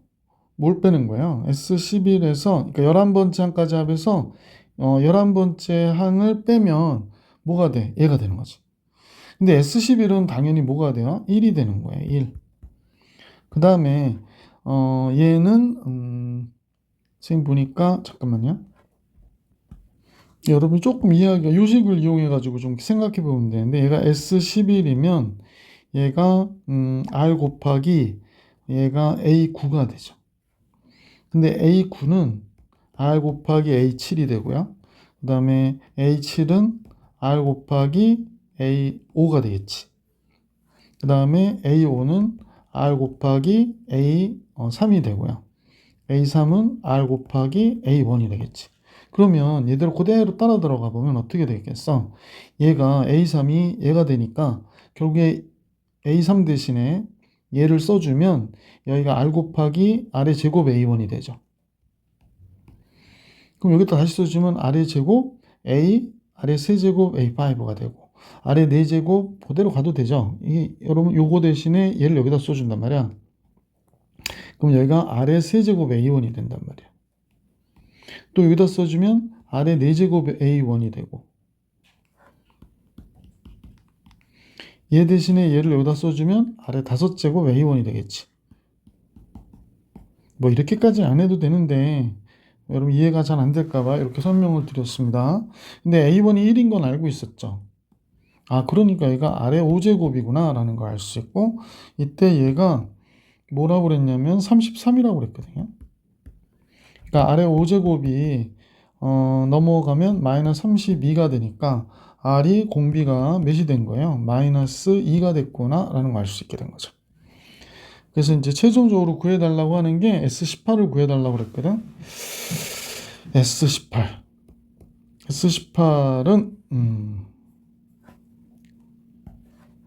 뭘 빼는 거예요? S11에서 그러니까 11번째 항까지 합해서 11번째 항을 빼면 뭐가 돼? 얘가 되는 거지. 근데 S11은 당연히 뭐가 돼요? 1이 되는 거예요. 1. 그 다음에 얘는 선생님 보니까 잠깐만요. 여러분 조금 이해하기가 요식을 이용해 가지고 좀 생각해 보면 되는데 얘가 S11이면 얘가 R 곱하기 얘가 A9가 되죠. 근데 A9는 R 곱하기 A7이 되고요. 그 다음에 A7은 R 곱하기 A5가 되겠지. 그 다음에 A5는 R 곱하기 A3이 되고요. A3은 R 곱하기 A1이 되겠지. 그러면 얘들 그대로 따라 들어가 보면 어떻게 되겠어? 얘가 A3이 얘가 되니까 결국에 A3 대신에 얘를 써주면 여기가 R 곱하기 R의 제곱 A1이 되죠. 그럼 여기다 다시 써주면 R의 제곱 A, R의 세제곱 A5가 되고 R의 4제곱 그대로 가도 되죠. 여러분 요거 대신에 얘를 여기다 써준단 말이야. 그럼 여기가 R의 세제곱 A1이 된단 말이야. 또 여기다 써주면 R의 4제곱 A1이 되고 얘 대신에 얘를 여기다 써주면 R의 5제곱 A1이 되겠지. 뭐 이렇게까지 안 해도 되는데 여러분 이해가 잘 안 될까봐 이렇게 설명을 드렸습니다. 근데 A1이 1인 건 알고 있었죠. 그러니까 얘가 R의 5제곱이구나 라는 걸 알 수 있고 이때 얘가 뭐라고 그랬냐면 33이라고 그랬거든요. 그러니까 R의 5제곱이 넘어가면 마이너스 32가 되니까 R이 공비가 몇이 된 거예요? 마이너스 2가 됐구나 라는 걸 알 수 있게 된 거죠. 그래서 이제 최종적으로 구해달라고 하는 게 S18을 구해달라고 그랬거든. S18은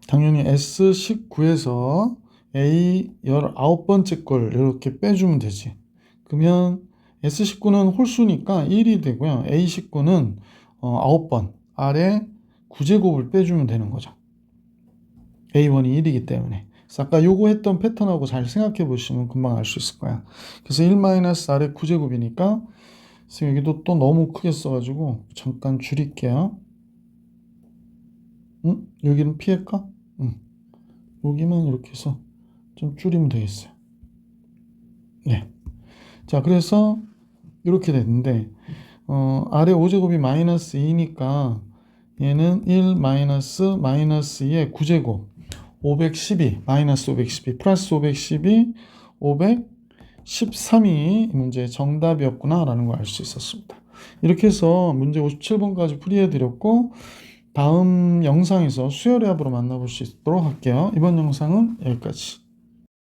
당연히 S19에서 A 19번째 걸 이렇게 빼주면 되지. 그러면 S19는 홀수니까 1이 되고요. A19는 9번 R의 9제곱을 빼주면 되는 거죠. A1이 1이기 때문에. 그래서 아까 요거 했던 패턴하고 잘 생각해 보시면 금방 알 수 있을 거야. 그래서 1-R의 9제곱이니까 여기도 또 너무 크게 써가지고 잠깐 줄일게요. 여기는 피할까? 여기만 이렇게 해서 좀 줄이면 되겠어요. 네. 자, 그래서 이렇게 됐는데 R의 5제곱이 마이너스 2니까 얘는 1 마이너스 2의 9제곱 512 마이너스 512 플러스 512 513이 문제의 정답이었구나 라는 걸 알 수 있었습니다. 이렇게 해서 문제 57번까지 풀이해 드렸고 다음 영상에서 수열의 합으로 만나볼 수 있도록 할게요. 이번 영상은 여기까지.